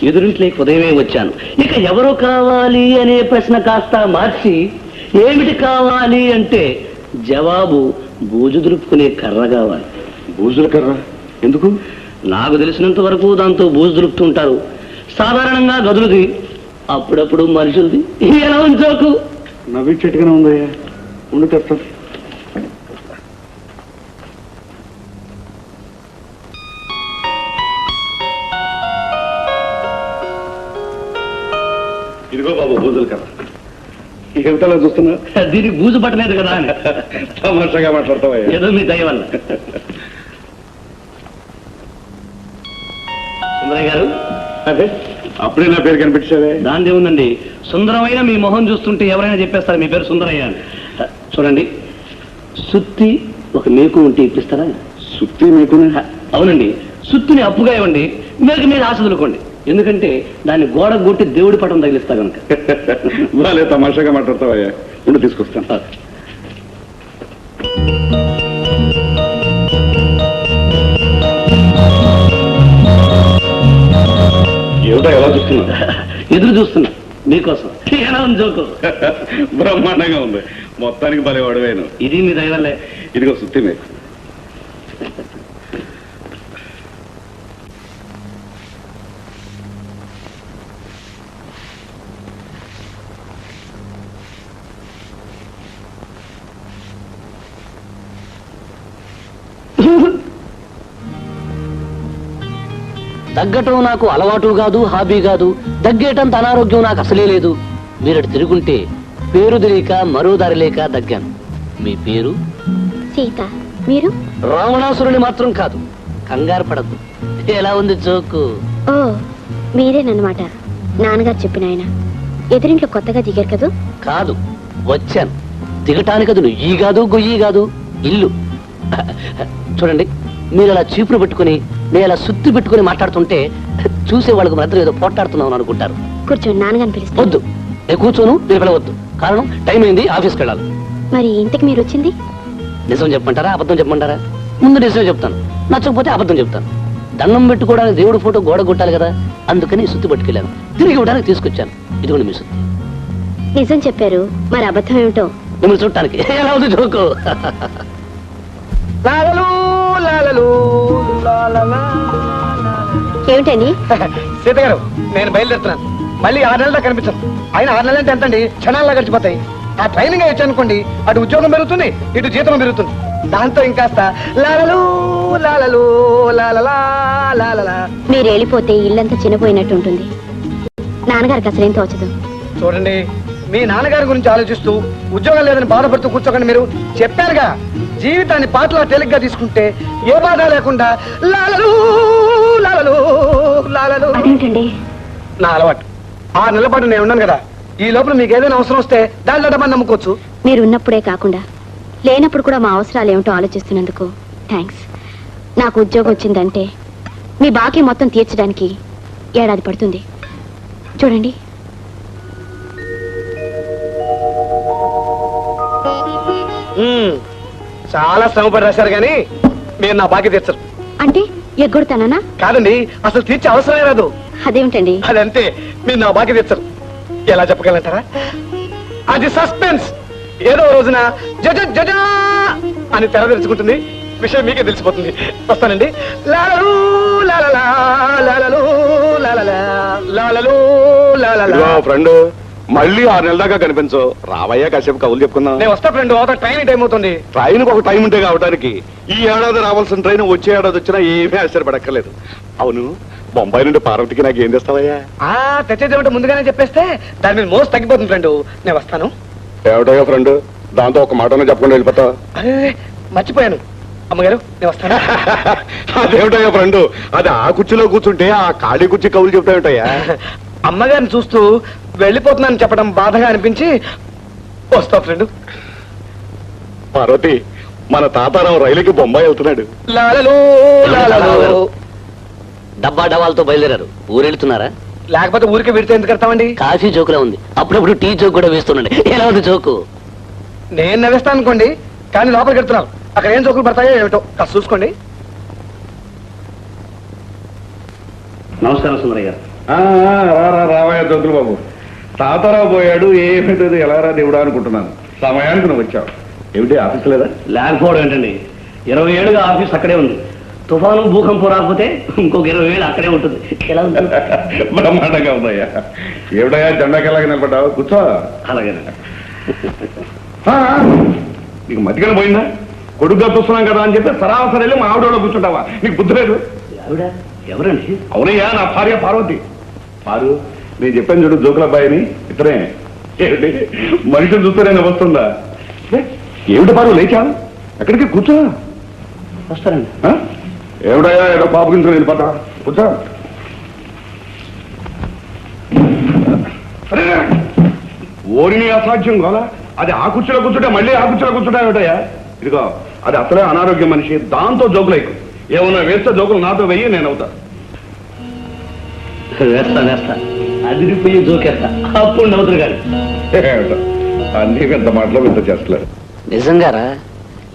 ఎదురింట్లోకి ఉదయమే వచ్చాను. ఇక ఎవరు కావాలి అనే ప్రశ్న కాస్త మార్చి ఏమిటి కావాలి అంటే జవాబు బూజు దులుపుకునే కర్ర కావాలి. బూజుల కర్ర ఎందుకు? నాకు తెలిసినంత వరకు దాంతో బూజు దులుపుతుంటారు. సాధారణంగా గదులుది, అప్పుడప్పుడు మనుషులది. ఎలా ఉంచోకు? నవ్వించేట్టుగానే ఉందయ్యా, ఉండు తెస్తా. ఇదిగో బాబు బూజుల కర్ర. ఎంతలా చూస్తున్నా? దీనికి బూజు పట్టలేదు కదా అని. తమాషాగా మాట్లాడతావయ్యా. ఏదో మీ దయ వల్ల. సుందరయ్య గారు, అదే అప్పుడే నా పేరు కనిపించావే. దాందే ఉందండి. సుందరమైన మీ మొహం చూస్తుంటే ఎవరైనా చెప్పేస్తారు మీ పేరు సుందరయ్య అని. చూడండి, సుత్తి ఒక మేకు ఉంటే ఇప్పిస్తారా? సుత్తి మీకు? అవునండి, సుత్తిని అప్పుగా ఇవ్వండి, మేకు మీద ఆశ వదులుకోండి. ఎందుకంటే దాన్ని గోడ గుట్టి దేవుడి పటం తగిలిస్తా కనుక. వాళ్ళే తమాషాగా మాట్లాడతావయ్యా, ఉండి తీసుకొస్తాను. ఏమిటో ఎలా చూస్తున్నా? ఎదురు చూస్తున్నా మీకోసం. ఎలా ఉంది జోకు? బ్రహ్మాండంగా ఉంది. మొత్తానికి భలే వాడవేను. ఇది మీ దయవల్లే. ఇదిగో సుత్తి మీకు. దగ్గటం నాకు అలవాటు కాదు, హాబీ కాదు. దగ్గేటంత అనారోగ్యం నాకు అసలే లేదు. మీరటు తిరుగుంటే పేరు తెలియక మరో దారి లేక దగ్గాను. మీ పేరు? సీత. మీరు? రావణాసురుని మాత్రం కాదు. కంగారు పడద్దు. ఎలా ఉంది జోకు? ఓ, మీరేనన్నమాట నాన్నగారు చెప్పిన ఆయన. ఎదురింట్లో కొత్తగా దిగారు కదా? కాదు, వచ్చాను. దిగటానికి అది నుయ్యి కాదు, గొయ్యి కాదు, ఇల్లు. చూడండి, మీరు అలా చీపురు పెట్టుకుని నేను అలా సుత్తి పెట్టుకుని మాట్లాడుతుంటే చూసే వాళ్ళకు మాత్రం ఏదో పోట్లాడుతున్నావు అనుకుంటారు. కూర్చోండి, నాన్నగారిని పిలుస్తాను. వద్దు, నేను కూర్చోను, మీరు పిలవద్దు. కారణం టైం అయింది, ఆఫీస్కి వెళ్ళాలి. మరి ఇంటికి మీరు వచ్చింది? నిజం చెప్పమంటారా, అబద్ధం చెప్పమంటారా? ముందు నిజం చెప్తాను, నచ్చకపోతే అబద్ధం చెప్తాను. దండం పెట్టుకోవడానికి దేవుడి ఫోటో గోడ కొట్టాలి కదా, అందుకని సుత్తి పట్టుకెళ్ళాను. తిరిగి ఇవ్వడానికి తీసుకొచ్చాను. ఇదిగోండి మీ సుత్తి. నిజం చెప్పారు, మరి అబద్ధం ఏమిటో? మిమ్మల్ని చూడటానికి. ఎలా ఉంది జోకు? ఏమిటని? సీత గారు, నేను బయలుదేరుతున్నాను. మళ్ళీ 6 నెలల్లో కనిపించను. ఆయన 6 నెలలు అంటే ఎంతండి, క్షణాల్లో గడిచిపోతాయి. ఆ ట్రైనింగ్ అయ్యొచ్చు అనుకోండి, అటు ఉద్యోగం పెరుగుతుంది, ఇటు జీతం పెరుగుతుంది. దాంతో ఇంకాస్త లాలలు లాలలు లాలలా లాలలా. మీరు వెళ్ళిపోతే ఇల్లంతా చిన్నపోయినట్టు ఉంటుంది. నాన్నగారికి అసలేం తోచదు. చూడండి, మీ నాన్నగారి గురించి ఆలోచిస్తూ ఉద్యోగం లేదని బాధపడుతూ కూర్చోకండి. మీరు చెప్పారుగా, జీవితాన్ని పాటలా తేలిగ్గా తీసుకుంటే ఏ బాధ లేకుండా లాలలు లాలలు లాలలు. అదేంటండి? నా అలవాటు. 6 నెలల పాటు నేను ఉన్నాను కదా, ఈ లోపల మీకు ఏదైనా అవసరం వస్తే దానిలో డబ్బని నమ్ముకోవచ్చు. మీరు ఉన్నప్పుడే కాకుండా లేనప్పుడు కూడా మా అవసరాలు ఏమిటో ఆలోచిస్తున్నందుకు థ్యాంక్స్. నాకు ఉద్యోగం వచ్చిందంటే మీ బాకీ మొత్తం తీర్చడానికి 1 ఏడాది పడుతుంది. చూడండి, చాలా శ్రమపడి రాశారు కానీ మీరు నా బాకీ తీర్చరు. అంటే ఎగ్గొడతానా? కాదండి, అసలు తీర్చే అవసరమే రాదు. అదేమిటండి? అదంతే, మీరు నా బాకీ తెచ్చారు. ఎలా చెప్పగలంటారా? అది సస్పెన్స్. ఏదో రోజున జజ జజా అని తెర తెరుచుకుంటుంది, విషయం మీకే తెలిసిపోతుంది. వస్తానండి. లాలలు లాలలా లాలలు లాలలా లాలలు లాలలా. ఫ్రెండ్, మళ్ళీ 6 నెలల దాకా కనిపించు. రావయ్యా, కాసేపు కవులు చెప్పుకుందాం. నేను వస్తా ఫ్రెండ్. అవతల ట్రైన్ టైం అవుతుంది. ట్రైన్కి ఒక టైం ఉంటే కావడానికి ఈ ఏడాది రావాల్సిన ట్రైన్ వచ్చే ఏడాది వచ్చినా ఏమీ ఆశ్చర్యపడక్కర్లేదు. అవును, బొంబాయి నుండి పార్వతికి నాకు ఏం తెస్తావయ్యా? తెచ్చేదేమిటో ముందుగానే చెప్పేస్తే దాని మీద మోస్ట్ తగ్గిపోతుంది ఫ్రెండ్. నేను వస్తాను. ఏమిటయ్యా ఫ్రెండ్, దాంతో ఒక మాటనే చెప్పకుండా వెళ్ళిపోతావు? అరే, మర్చిపోయాను. అమ్మగారు, నేను వస్తాను. అదేమిటయ్యా ఫ్రెండ్, అది ఆ కుర్చీలో కూర్చుంటే ఆ ఖాళీ కుర్చీ కవులు చెప్తావేంటయ్యా? అమ్మగారిని చూస్తూ వెళ్ళిపోతున్నాను చెప్పడం బాధగా అనిపించి వస్తా ఫ్రెండ్. పార్వతి, మన తాతారావు రైలుకి బొంబాయి వెళ్తున్నాడు. లాలలు లాలలు. డబ్బా డవాలతో బయలుదేరారు. ఊరెళ్తున్నారా? లేకపోతే ఊరికి విడితే ఎందుకు కడతామండి? కాఫీ జోకులా ఉంది, అప్పుడప్పుడు టీ జోక్ కూడా వేస్తుండండి. ఎలా ఉంది జోకు? నేను నవ్వేస్తాను అనుకోండి, కానీ లోపలికి వెళ్తున్నారు. అక్కడ ఏం జోకులు పడతాయో ఏమిటో కాస్త చూసుకోండి. నమస్కారం సుందరయ్య గారు. రావయ్య దొద్దులు బాబు. తాతారావు పోయాడు, ఏమిటో ఎలా రా దేవుడా అనుకుంటున్నాను. సమయానికి నువ్వు వచ్చావు. ఏమిటి ఆఫీస్ లేదా? లేకపోవడం ఏంటండి, 20 ఏళ్ళుగా ఆఫీస్ అక్కడే ఉంది. తుఫాను భూకంపం రాకపోతే ఇంకొక 20 ఏళ్ళు అక్కడే ఉంటుంది. ఎలా ఉంటుంది? బ్రహ్మాండంగా ఉందయ్యా. ఏమిటయ్యా జెండాకెలాగా నిలబడ్డావు? కూర్చో. అలాగే. నీకు మధ్యగా పోయిందా? కొడుకుగా చూస్తున్నాం కదా అని చెప్పి సరాసరి వెళ్ళి మా ఆవిడలో కూర్చుంటావా? నీకు బుద్ధి లేదు? ఆవిడ ఎవరండి? అవునయ్యా, నా భార్య పార్వతి. పారు, నేను చెప్పాను చూడు జోకుల అబ్బాయిని, ఇతనే. ఏమిటి మనిషిని చూస్తేనే వస్తుందా? ఏమిటి పారు, లేచా? ఎక్కడికి? కూర్చో. వస్తారండి. ఏమిటయ్యా ఏదో పాపకించుకుని వెళ్ళిపోతా. కూర్చో. ఓరిని అసాధ్యం కాదా? అది ఆ కుర్చీలో కూర్చుంటే మళ్ళీ ఆ కుర్చీలో కూర్చుంటా ఏమిటయ్యా? ఇదిగో, అది అసలే అనారోగ్య మనిషి, దాంతో జోకులు ఎక్కువ. ఏమన్నా వేస్తే జోకులు నాతో వెయ్యి, నేను అవుతా. వేస్తా అదిరిపోయి జోకేస్తా అప్పుడు నవ్వుతురు గారు. అన్ని పెద్ద మాటలో పెద్ద చేస్తలేరు. నిజంగారా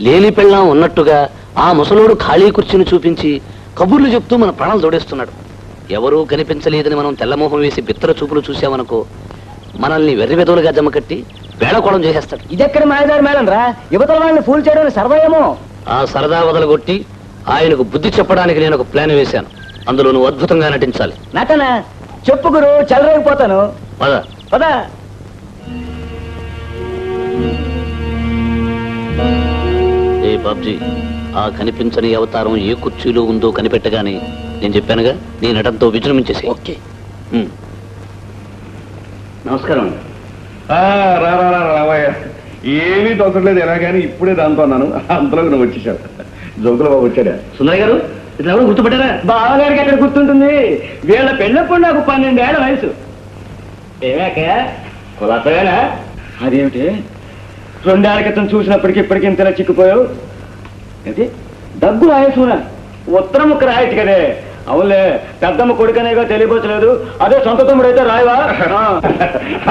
లేని పెళ్ళాం ఉన్నట్టుగా ఆ ముసలోడు ఖాళీ కుర్చీని చూపించి కబుర్లు చెప్తూ మన ప్రాణాలు తోడేస్తున్నాడు. ఎవరూ కనిపించలేదని మనం తెల్లమోహం వేసి బిత్తర చూపులు చూసామనుకో, మనల్ని వెర్రివెదవులుగా జమకట్టి వేళకోళం చేసేస్తాడు. ఇదెక్కడ మాయదారి మేడం రా, యువతల వాళ్ళని ఫూల్ చేయడం సరదా ఏమో. ఆ సరదా వదలగొట్టి ఆయనకు బుద్ధి చెప్పడానికి నేను ఒక ప్లాన్ వేశాను. అందులో నువ్వు అద్భుతంగా నటించాలి. నటన చెప్పు గురు, చెలరేగిపోతాను. పద. పదా. ఏ బాబ్జీ, ఆ కనిపించని అవతారం ఏ కుర్చీలో ఉందో కనిపెట్టగానే నేను చెప్పానుగా, నీ నటంతో విజృంభించేసి. ఓకే. నమస్కారం. రావయ్య, ఏమీ తోచట్లేదు ఎలాగని ఇప్పుడే దాంతో అన్నాను, అంతలో నువ్వు వచ్చేసావు. జోకుల బాబు వచ్చాడా? సుందరయ్య గారు, ఇట్లా ఎవరు గుర్తుపట్టారా? బావగారికి ఎక్కడ గుర్తుంటుంది, వీళ్ళ పెళ్ళప్పుడు నాకు 12 ఏళ్ల వయసు. ఏమాక కులతవేనా? అదేమిటి 2 ఏళ్ల క్రితం చూసినప్పటికి ఇప్పటికి ఇంతలా చిక్కుపోయావు? ఏంటి దగ్గు రాయసునా? ఉత్తరం ముక్క రాయచ్చు కదే. అవునులే, పెద్దమ్మ కొడుకనేగా తెలియపోచలేదు, అదే సొంత తమ్ముడు అయితే రాయవా?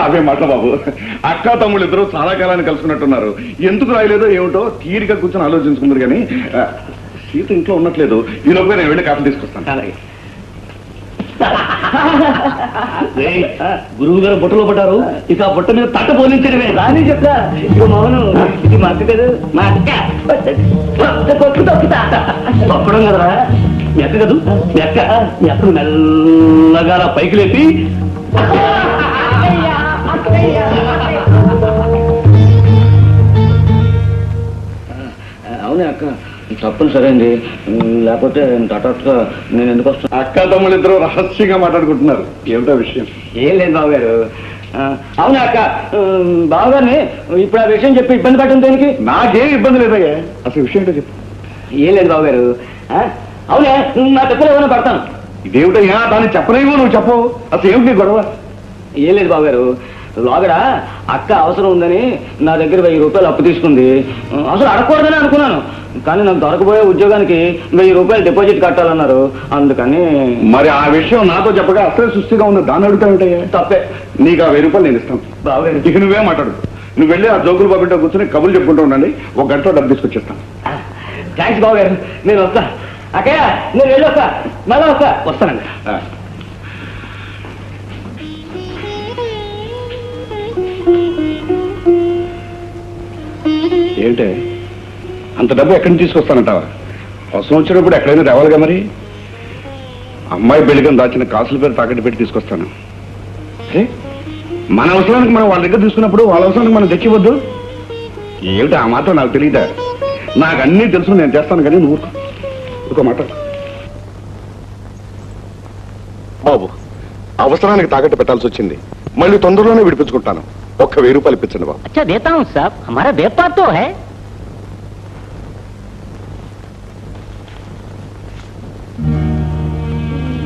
అవే మాటలు బాబు. అక్క తమ్ముళ్ళు ఇద్దరు చాలా కాలాన్ని కలుసుకున్నట్టున్నారు. ఎందుకు రాయలేదో ఏమిటో తీరిక కూర్చొని ఆలోచించుకున్నారు. కానీ సీత ఇంట్లో ఉన్నట్లేదు. ఈలోపే నేను వెళ్ళి కాఫీ తీసుకొస్తాను. అలాగే. గురువు గారు బుట్టలో పడ్డారు, ఇక ఆ బుట్ట మీద తట్ట పోలించడమే. రాని చెప్తా. ఇక మౌను, ఇది మా అక్క కదా. మా అక్క తప్పడం కదరా, మీ అక్క కదూ, మీ అక్కను మెల్లగా అలా పైకి లేపి అవునే అక్క, తప్పని సరేండి, లేకపోతే హఠాత్తుగా నేను ఎందుకు వస్తాను? అక్క తమ్ముళ్ళు ఇద్దరు రహస్యంగా మాట్లాడుకుంటున్నారు. ఏమిటో విషయం? ఏం లేదు బావగారు. అవునా అక్క, బావగారిని ఇప్పుడు ఆ విషయం చెప్పి ఇబ్బంది పెట్టడం దేనికి? నాకేం ఇబ్బంది లేదయ్యా, అసలు విషయం ఏంటో చెప్పు. ఏం లేదు బావగారు. అవునే, నా చెప్పలు ఏమైనా పడతాను. ఇదేమిటయ్యా, దాన్ని చెప్పలేమో నువ్వు చెప్పవు. అసలు ఏమిటి నీ గొడవ? ఏం లేదు బావగారు, లోగడ అక్క అవసరం ఉందని నా దగ్గర 1000 రూపాయలు అప్పు తీసుకుంది. అసలు అడగకూడదని అనుకున్నాను, కానీ నాకు దొరకబోయే ఉద్యోగానికి 1000 రూపాయలు డిపాజిట్ కట్టాలన్నారు. అందుకని మరి ఆ విషయం నాతో చెప్పగా అసలే సుస్థిగా ఉంది, దాన్ని అడుగుతావుంటాయా? తప్పే. నీకు ఆ 1000 రూపాయలు నేను ఇస్తాను. బావగారు, ఇక నువ్వే మాట్లాడు. నువ్వు వెళ్ళి ఆ జోకులు బాబితో కూర్చొని కబుర్లు చెప్పుకుంటూ ఉండండి. 1 గంటలో డబ్బు తీసుకొచ్చేస్తాను. థ్యాంక్స్ బావగారు, నేను వస్తా. అక్కయ్య, నేను వెళ్ళి వస్తా, మళ్ళా వస్తా. వస్తానండి. ఏంటే అంత డబ్బు ఎక్కడి నుంచి తీసుకొస్తానంటావా? అవసరం వచ్చినప్పుడు ఎక్కడైనా రావాలిగా. మరి అమ్మాయి పెళ్లికని దాచిన కాసుల పేరు తాకట్టు పెట్టి తీసుకొస్తాను. అరే, మన అవసరానికి మనం వాళ్ళ దగ్గర తీసుకున్నప్పుడు వాళ్ళ అవసరానికి మనం తెచ్చివద్దు. ఏమిటి ఆ మాత్రం నాకు తెలియదా? నాకు అన్నీ తెలుసు, నేను చేస్తాను. కానీ నువ్వు ఒక మాట బాబు, అవసరానికి తాకట్టు పెట్టాల్సి వచ్చింది, మళ్ళీ తొందరలోనే విడిపించుకుంటాను. 1000 రూపాయలు ఇప్పించండి బాబు. अच्छा देता हूँ साहब, हमारा व्यापार तो है.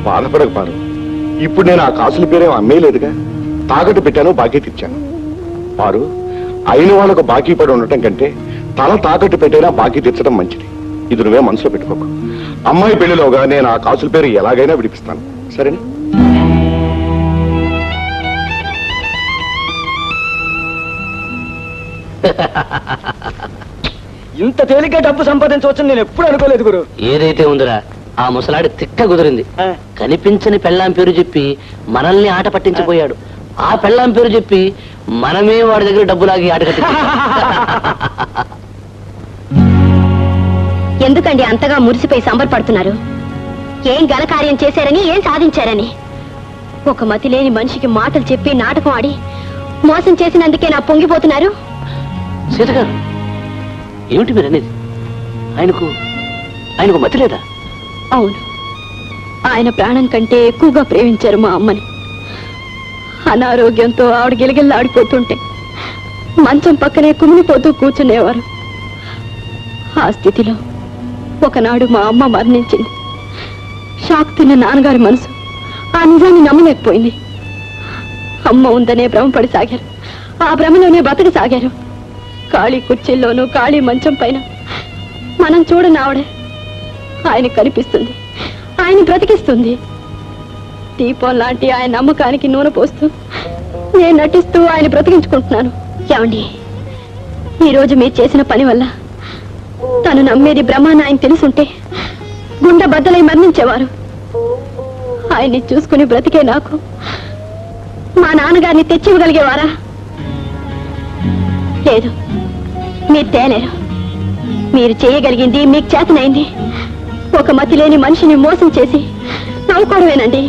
బాధపడక పారు, ఇప్పుడు నేను ఆ కాసుల పేరేం అమ్మేయలేదుగా. తాకట్టు పెట్టాను, బాకీ తెచ్చాను. పారు, అయిన వాళ్ళకు బాకీ పడి ఉండటం కంటే తల తాకట్టు పెట్టైనా బాకీ తెచ్చడం మంచిది. ఇది నువ్వే మనసులో పెట్టుకోకు. అమ్మాయి పెళ్లిలోగా నేను ఆ కాసుల పేరు ఎలాగైనా విడిపిస్తాను, సరేనా? ఇంత తేలిగ్గా డబ్బు సంపాదించవచ్చని నేను ఎప్పుడు అనుకోలేదు గురు. ఏదైతే ఉందిరా, ఆ ముసలాడి తిక్క కుదిరింది. కనిపించని పెళ్ళాం పేరు చెప్పి మనల్ని ఆట పట్టించిపోయాడు. ఆ పెళ్ళాం పేరు చెప్పి మనమే వాడి దగ్గర డబ్బులాగి ఆట కట్టించాం. ఎందుకండి అంతగా మురిసిపోయి సంబరపడుతున్నారు? ఏం ఘనకార్యం చేశారని, ఏం సాధించారని? ఒక మతి లేని మనిషికి మాటలు చెప్పి నాటకం ఆడి మోసం చేసినందుకే నా పొంగిపోతున్నారు. సీత గారు, ఏమిటి మీరు అనేది? ఆయనకు మతి లేదా? అవును, ఆయన ప్రాణం కంటే ఎక్కువగా ప్రేమించారు మా అమ్మని. అనారోగ్యంతో ఆవిడ గిలగిల్లాడిపోతుంటే మంచం పక్కనే కుమిలిపోతూ కూర్చునేవారు. ఆ స్థితిలో ఒకనాడు మా అమ్మ మరణించింది. షాక్ తిన్న నాన్నగారి మనసు ఆ నిజాన్ని నమ్మలేకపోయింది. అమ్మ ఉందనే భ్రమపడి సాగారు, ఆ భ్రమలోనే బతకసాగారు. ఖాళీ కుర్చీల్లోనూ ఖాళీ మంచం పైన మనం చూడని ఆవిడ ఆయన కనిపిస్తుంది, ఆయన బ్రతికిస్తుంది. దీపం లాంటి ఆయన నమ్మకానికి నూనె పోస్తూ నేను నటిస్తూ ఆయన బ్రతికించుకుంటున్నాను. ఏమండి, ఈ రోజు మీరు చేసిన పని వల్ల తను నమ్మేది బ్రహ్మాన్ని ఆయన తెలుసుంటే గుండె బద్దలై మరణించేవారు. ఆయన్ని చూసుకుని బ్రతికే నాకు మా నాన్నగారిని తెచ్చివ్వగలిగేవారా? లేదు, మీరు తేలేరు. మీరు చేయగలిగింది, మీకు చేతనైంది ఒక మతి లేని మనిషిని మోసం చేసి నవ్వుకోవడమేనండి.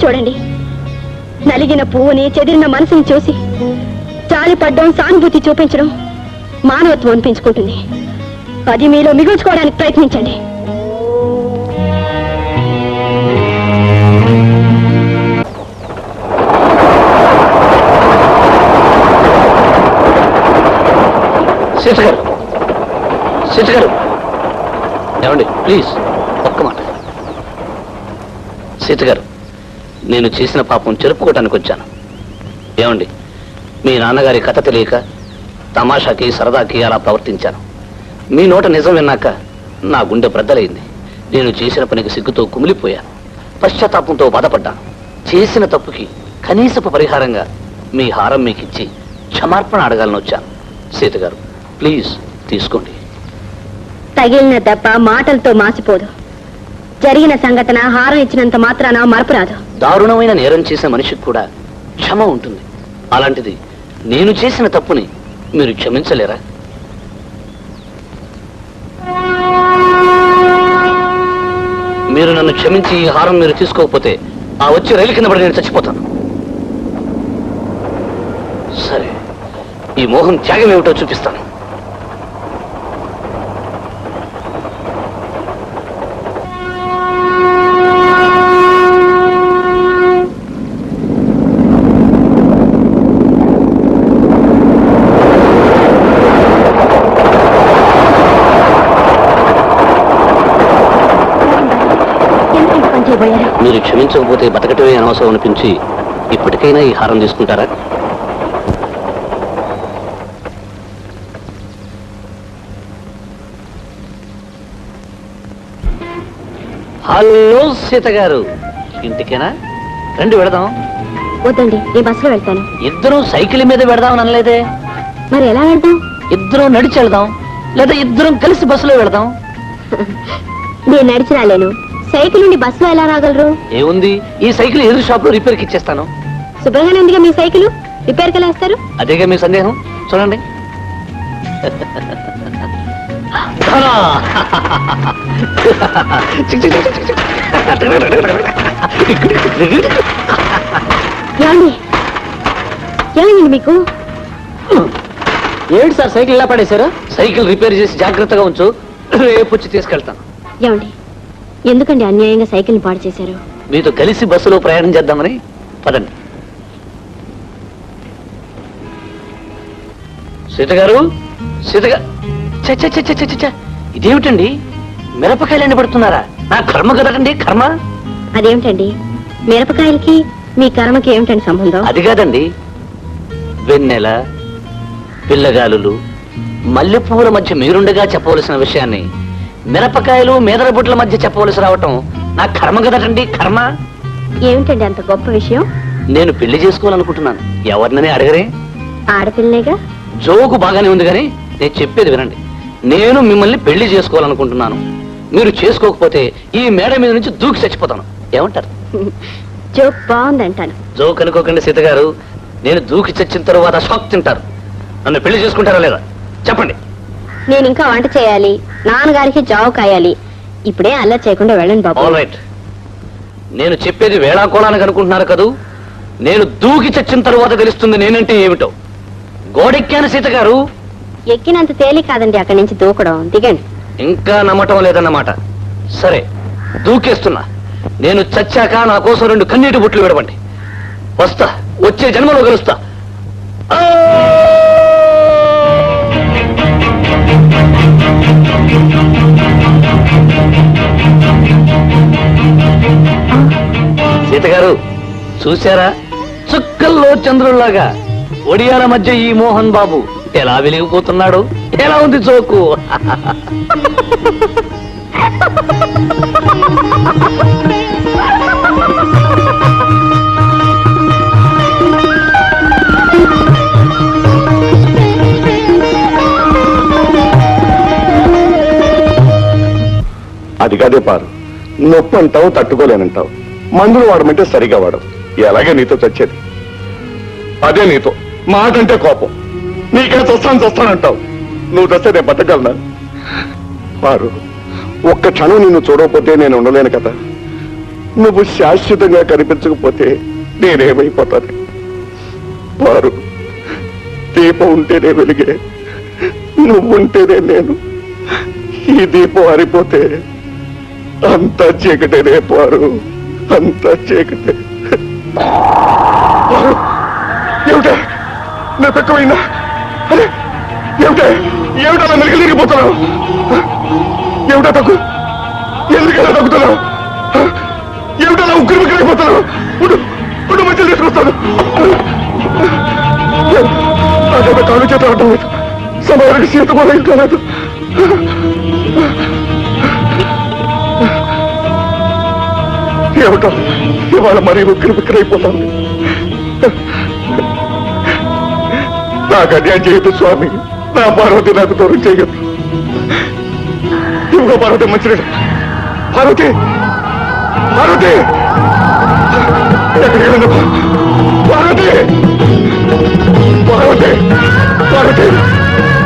చూడండి, నలిగిన పువ్వుని చెదిరిన మనసుని చూసి జాలిపడ్డం, సానుభూతి చూపించడం మానవత్వం అనిపించుకుంటుంది. అది మీలో మిగుల్చుకోవడానికి ప్రయత్నించండి. సీత గారు, సీత గారు, ఏమండి ప్లీజ్ ఒక్క మాట. సీత గారు, నేను చేసిన పాపం చెరుపుకోవటానికి వచ్చాను. ఏమండి, మీ నాన్నగారి కథ తెలియక తమాషాకి సరదాకి అలా ప్రవర్తించాను. మీ నోట నిజం విన్నాక నా గుండె బ్రద్దలైంది. నేను చేసిన పనికి సిగ్గుతో కుమిలిపోయాను, పశ్చాత్తాపంతో బాధపడ్డాను. చేసిన తప్పుకి కనీసపు పరిహారంగా మీ హారం మీకిచ్చి క్షమార్పణ అడగాలని వచ్చాను. సీత గారు ప్లీజ్ తీసుకోండి. తగిలిన దెబ్బ మాటలతో మాసిపోదు. జరిగిన సంఘటన హారం ఇచ్చినంత మాత్రాన మరపురాదు. దారుణమైన నేరం చేసిన మనిషికి కూడా క్షమ ఉంటుంది. అలాంటిది నేను చేసిన తప్పుని మీరు క్షమించలేరా? మీరు నన్ను క్షమించి ఈ హారం మీరు తీసుకోకపోతే ఆ వచ్చి రైలు కింద పడి నేను చచ్చిపోతాను. సరే, ఈ మోహన్ త్యాగం ఏమిటో చూపిస్తాను. మీరు క్షమించకపోతే బతకటమే అనవసరం అనిపించి ఇప్పటికైనా ఈ హారం తీసుకుంటారా? హలో సీత గారు, ఇంటికేనా? రండి వెళదాం. వద్దండి, ఈ బస్సులో వెళ్తాను. ఇద్దరం సైకిల్ మీద వెళదాం అనలేదే? మరి ఎలా వెళ్తాం? ఇద్దరం నడిచి వెళదాం, లేదా ఇద్దరం కలిసి బస్సులో వెళదాం. నేను నడిచి రాలేను. సైకిల్ నుండి బస్సులో ఎలా రాగలరు? ఏముంది, ఈ సైకిల్ ఎదురు షాప్ లో రిపేర్కి ఇచ్చేస్తాను. శుభ్రంగానే ఉందిగా మీ సైకిల్, రిపేర్కి ఎలా వేస్తారు? అదేగా మీ సందేహం. చూడండి. ఏమండి, ఏమైంది మీకు? ఏమిటి సార్ సైకిల్ ఎలా పడేశారు? సైకిల్ రిపేర్ చేసి జాగ్రత్తగా ఉంచు, రేపు వచ్చి తీసుకెళ్తాను. ఏమండి, ఎందుకండి అన్యాయంగా సైకిల్ పాడు చేశారు? మీతో కలిసి బస్సులో ప్రయాణం చేద్దామని. పదండి. సీత గారు, సీత గారు, ఇదేమిటండి, మిరపకాయలు ఎండబడుతున్నారా? నా కర్మ కదకండి, కర్మ. అదేమిటండి, మిరపకాయలకి మీ కర్మకి ఏమిటండి సంబంధం? అది కాదండి, వెన్నెల, పిల్లగాలులు, మల్లెపూల మధ్య మీరుండగా చెప్పవలసిన విషయాన్ని మిరపకాయలు మేదల బుట్ల మధ్య చెప్పవలసి రావటం నా కర్మ కదటండి, కర్మ. ఏమిటండి అంత గొప్ప విషయం? నేను పెళ్లి చేసుకోవాలనుకుంటున్నాను. ఎవరిననే అడగరే? ఆడపిల్లనేగా. జోకు బాగానే ఉంది కానీ నేను చెప్పేది వినండి. నేను మిమ్మల్ని పెళ్లి చేసుకోవాలనుకుంటున్నాను. మీరు చేసుకోకపోతే ఈ మేడ మీద నుంచి దూకి చచ్చిపోతాను. ఏమంటారు? జోక్ బాగుందంటాను. జోక్ అనుకోకండి సీత గారు, నేను దూకి చచ్చిన తరువాత షాక్ తింటారు. నన్ను పెళ్లి చేసుకుంటారా లేదా చెప్పండి. నేను ఇంకా వంట చేయాలి, నాన్నగారికి జావు కాయాలి. ఇప్పుడే అలా చేయకుండా వెళ్ళండి బాబు. All right. నేను చెప్పేది వేళాకోళానికి అనుకుంటున్నారు కదూ. నేను దూకి చచ్చిన తరువాత తెలుస్తుంది నేనంటే ఏమిటో. గోడెక్కాను సీత గారు. ఎక్కినంత తేలిక కాదండి అక్కడి నుంచి దూకడం. దిగండి. ఇంకా నమ్మటం లేదన్నమాట. సరే, దూకేస్తున్నా. నేను చచ్చాక నా కోసం 2 కన్నీటి బుట్లు విడవండి. వస్తా, వచ్చే జన్మలో కలుస్తా. సీత గారు చూశారా, చుక్కల్లో చంద్రుల్లాగా ఒడియాల మధ్య ఈ మోహన్ బాబు ఎలా వెలిగిపోతున్నాడు. ఎలా ఉంది జోకు? అది కాదే పారు, నొప్పి అంటావు, తట్టుకోలేనంటావు. మందులు వాడమంటే సరిగా వాడవు. ఎలాగే నీతో చచ్చేది? అదే నీతో మాట అంటే కోపం. నీకే చస్తానంటావు. నువ్వు చస్తే నేను బతకగలనా? పారు, ఒక్క క్షణం నిన్ను చూడకపోతే నేను ఉండలేను కదా. నువ్వు శాశ్వతంగా కనిపించకపోతే నేనేమైపోతాను? పారు, దీపం ఉంటేనే వెలిగే, నువ్వుంటేనే నేను. ఈ దీపం ఆరిపోతే అంతా చీకటేనే పారు, అంతా చీకటే. పారు, ఏమిటా నా తక్కువైందా? అరే ఏమిటా నా మెలికలు తిరిగిపోతున్నావు? ఏమిటా తక్కువ? ఎందుకలా తగ్గుతున్నావు? ఏమిటా నా ఉగ్గురు మిగిలిపోతున్నావు? ఉండు మధ్యలో తీసుకొస్తాను. అదే కాలు చేత ఆడటం లేదు, సమయానికి సీత కూడా ఇంకా లేదు. ఏమిటో ఇవాళ మరీ ఉక్కిరి బిక్కిరైపోతాను. నాకు అన్యాయం చేయొద్దు స్వామి. నా పార్వతి నాకు దూరం చేయొద్దు. ఇవ్వ పార్వతి, మంచినీడు. పార్వతి, పార్వతి, ఎక్కడికి వెళ్ళను? పార్వతి, పార్వతి, పార్వతి,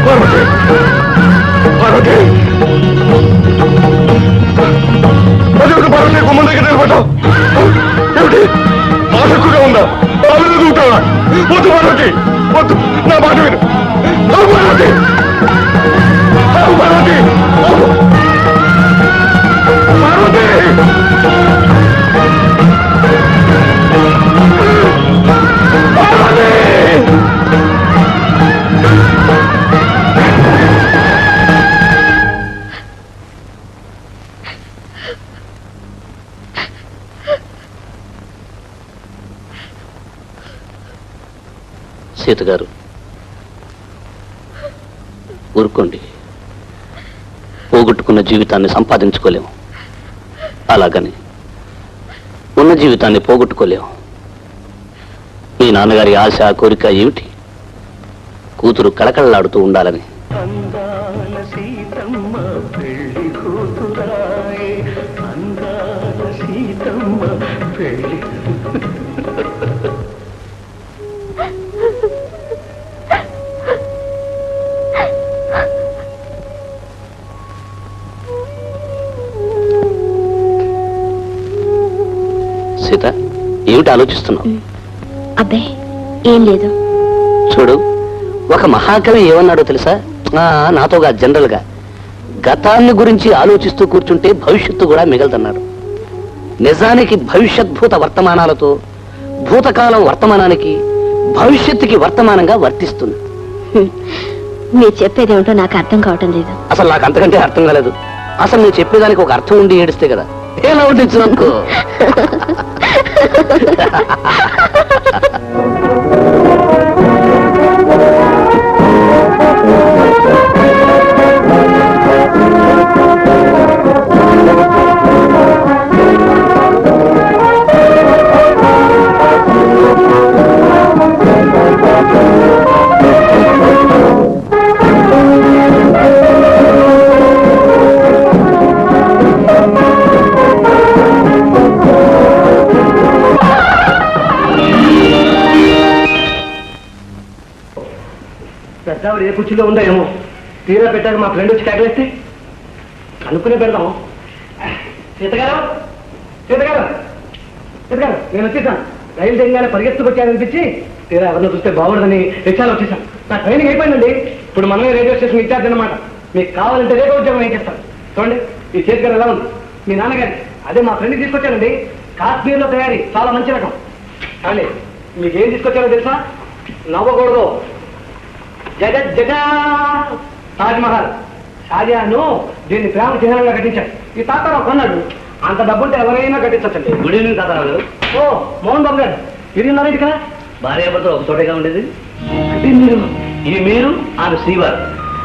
పార్వతి, పార్వతి, అదేమిటి పార్వతి గుమ్మం దగ్గర నిలబడ్డావు? ఏమిటి ఆసక్కుగా ఉందా? ఆవిడ దూకుతావా? వద్దు పార్వతి, వద్దు, నా మాట విను. పార్వతి, పార్వతి, పార్వతి, సీత గారు, ఊరుకోండి. పోగొట్టుకున్న జీవితాన్ని సంపాదించుకోలేము, అలాగని ఉన్న జీవితాన్ని పోగొట్టుకోలేము. మీ నాన్నగారి ఆశ, కోరిక ఏమిటి? కూతురు కళకళలాడుతూ ఉండాలని. సీత, ఏమిటి ఆలోచిస్తున్నావు? అబ్బే ఏం లేదు. చూడు, ఒక మహాకవి ఏమన్నాడో తెలుసా? నాతోగా జనరల్ గా, గతాన్ని గురించి ఆలోచిస్తూ కూర్చుంటే భవిష్యత్తు కూడా మిగలదన్నాడు. నిజానికి భవిష్యద్భూత వర్తమానాలతో భూతకాలం వర్తమానానికి, భవిష్యత్తుకి వర్తమానంగా వర్తిస్తుంది. మీరు చెప్పేదేమిటో నాకు అర్థం కావటం లేదు. అసలు నాకు అంతకంటే అర్థం కాలేదు. అసలు నేను చెప్పేదానికి ఒక అర్థం ఉండి ఏడిస్తే కదా. ఎలా ఉండొచ్చు అనుకో. పెద్దావిడ ఏ కుర్చీలో ఉందో ఏమో. తీరా పెట్టాక మా ఫ్రెండ్ వచ్చి కేకలేస్తే కనుక్కునే పెడదాం. సీతగారు, సీతగారు, సీతగారు, నేను వచ్చేసాను. రైలు దిగగానే పరిగెత్తుకొచ్చాననిపించి తీరా ఎవరిని చూస్తే బాగుండదని రిక్షాలో వచ్చేసాను. నా ట్రైనింగ్ అయిపోయిందండి. ఇప్పుడు మనమే రైల్వే స్టేషన్ ఇచ్చారు అనమాట. మీకు కావాలంటే రేపు ఉద్యోగం ఏం చేస్తాను చూడండి. ఈ సీతగారు ఎలా ఉంది? మీ నాన్నగారి అదే మా ఫ్రెండ్కి తీసుకొచ్చానండి. కాశ్మీర్లో తయారీ, చాలా మంచి రకం. కానీ మీకేం తీసుకొచ్చారో తెలుసా? నవ్వకూడదు. జగత్ జగా తాజ్మహల్. షాజహాను దీన్ని ప్రేమ చిహ్నంగా కట్టించాడు. ఈ తాతారావు కొన్నాడు. అంత డబ్బుంటే ఎవరైనా కట్టించండి. గుడ్ ఈవినింగ్ తాతారావు గారు. ఓ మోహన్ బాబు గారు, ఇది ఉన్నారా ఇక్కడ? భార్యాభర్తలు ఒక చోటగా ఉండేది. అంటే మీరు ఇది మీరు, ఆమె శ్రీవారు.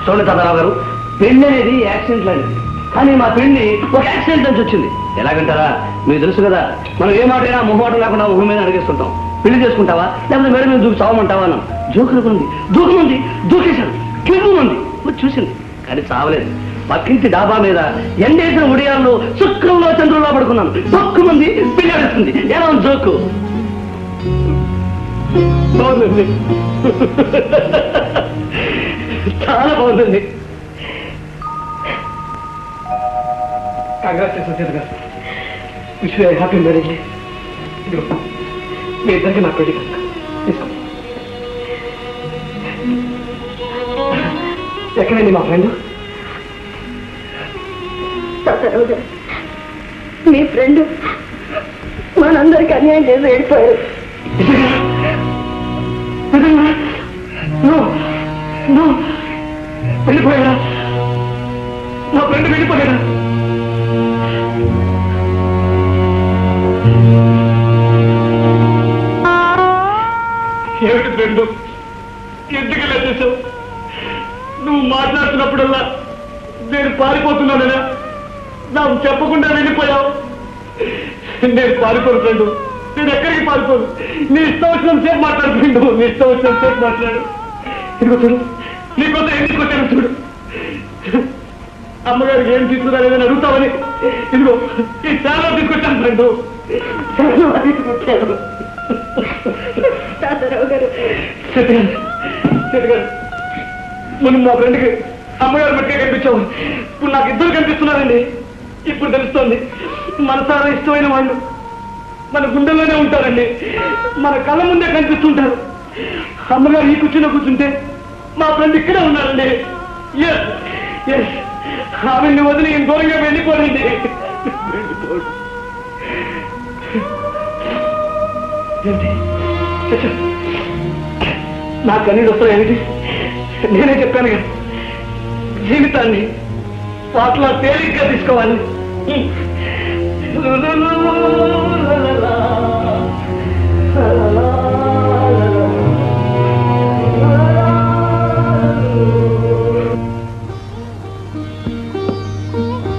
చూడండి తాతారావు గారు, పెళ్లి అనేది యాక్సిడెంట్ లాంటిది. కానీ మా పెళ్లి ఒక యాక్సిడెంట్ నుంచి వచ్చింది. ఎలాగంటారా? మీకు తెలుసు కదా, మనం ఏ మాటైనా మొహమాటం లేకుండా ముఖం మీద అడిగేస్తుంటాం. పెళ్లి చేసుకుంటావా లేకపోతే మేడం మీద దూకి చావమంటావా అన్నాం. జోకునుకుంది, దూకనుంది, దూకేశాను. కింద ఉంది, చూసింది కానీ చావలేదు. పక్కింటి డాబా మీద ఎండేసిన ఉడియాల్లో శుక్రంలో చంద్రుల్లో పడుకున్నాను. తక్కువ మంది పిల్లడిస్తుంది. ఎలా ఉంది జోకు? బాగుందండి, చాలా బాగుందండి. కంగ్రాచులేషన్ సీత గారు. Wish you happy marriage. మీ ఇద్దరికి నా పెళ్లి కనుక తీసుకో. ఎక్కడండి మా ఫ్రెండ్? మీ ఫ్రెండ్ మనందరికి అన్యాయం చేసి వెళ్ళిపోయారు. వెళ్ళిపోయాడా? నా ఫ్రెండ్ వెళ్ళిపోయాడా? ఏమిటి ఫ్రెండ్, ఎందుకు ఇలా చేసావు? నువ్వు మాట్లాడుతున్నప్పుడల్లా నేను పారిపోతున్నానన్నా నాకు చెప్పకుండా వెళ్ళిపోయావు. నేను పారిపోను ఫ్రెండు, నేను ఎక్కడికి పారిపోను. నీ ఇష్టం వచ్చిన సేపు మాట్లాడు ఫ్రెండు, నీ ఇష్టం వచ్చిన సేపు మాట్లాడు. ఇదిగో చూడు, నీకోసం ఏం తీసుకొచ్చాను చూడు. అమ్మగారికి ఏం తీసుకురాలేదని అడుగుతావని ఇదిగో ఈ చాలా తీసుకొచ్చాను ఫ్రెండు. తీసుకొచ్చాను. మనం మా ఫ్రెండ్కి అమ్మగారు మట్టిగా కనిపించావు. ఇప్పుడు నాకు ఇద్దరు కనిపిస్తున్నారండి. ఇప్పుడు తెలుస్తోంది, మన చాలా ఇష్టమైన వాళ్ళు మన గుండెల్లోనే ఉంటారండి. మన కళ్ళ ముందే కనిపిస్తుంటారు. అమ్మగారు ఈ కూర్చుని కూర్చుంటే మా ఫ్రెండ్ ఇక్కడే ఉన్నారండి. ఆమెని వదిలి దూరంగా వెళ్ళిపోరండి. నా కన్నీళ్ళు వస్తాయి ఏమిటి? నేనే చెప్పాను కదా, జీవితాన్ని పాటలా తేలిగ్గా తీసుకోవాలి.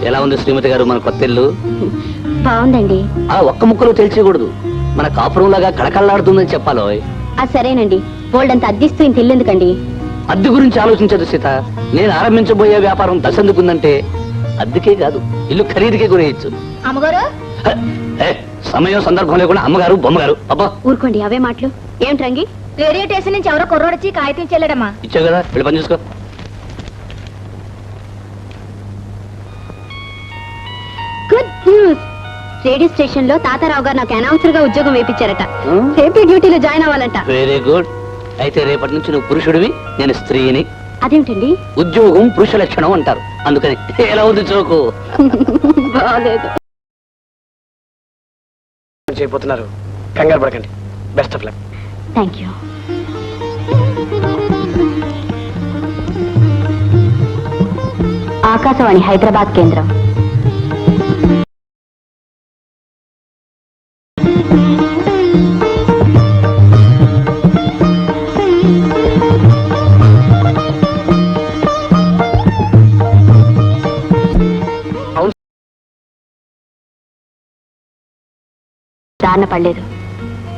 ఎలా ఉంది శ్రీమతి గారు మన కొత్త ఇల్లు? బాగుందండి. ఆ ఒక్క ముక్కలో తెలియకూడదు, మన కాపురం లాగా కళకళలాడుతుందని చెప్పాలో. అది సరేనండి, బోల్డంత అద్దిస్తూ ఇంత ఇల్లెందుకండి? అద్దె గురించి ఆలోచించదు సీత. నేను ఆరంభించబోయే వ్యాపారం దశందుకుందంటే అద్దెకే కాదు, ఇల్లు ఖరీదుకే కొనేయచ్చు. అమ్మగారు సమయం సందర్భం లేకుండా అమ్మగారు బొమ్మగారు. అబ్బా ఊరుకోండి, అవే మాటలు. ఏమిటి రంగి? రేడియో స్టేషన్ నుంచి ఎవరో కుర్రోడొచ్చి కాగితం చెల్లడమ్మా. ఇచ్చావు కదా, వెళ్ళి పని చూసుకో. Good news. రేడియో స్టేషన్ లో తాతారావు గారు నాకు అనౌన్సర్ గా ఉద్యోగం వేయించారట. రేపే డ్యూటీలో జాయిన్ అవ్వాలంట. Very good. అయితే రేపటి నుంచి నువ్వు పురుషుడివి, నేను స్త్రీని. అదేమిటండి? ఉద్యోగం పురుష లక్షణం అంటారు, అందుకని. ఎలా ఉంది చోకు? బాగాలేదు. చేయబోతున్నారు, కంగారు పడకండి. Best of luck. Thank you. Akashvani Hyderabad కేంద్రం. దారిన పడలేదు.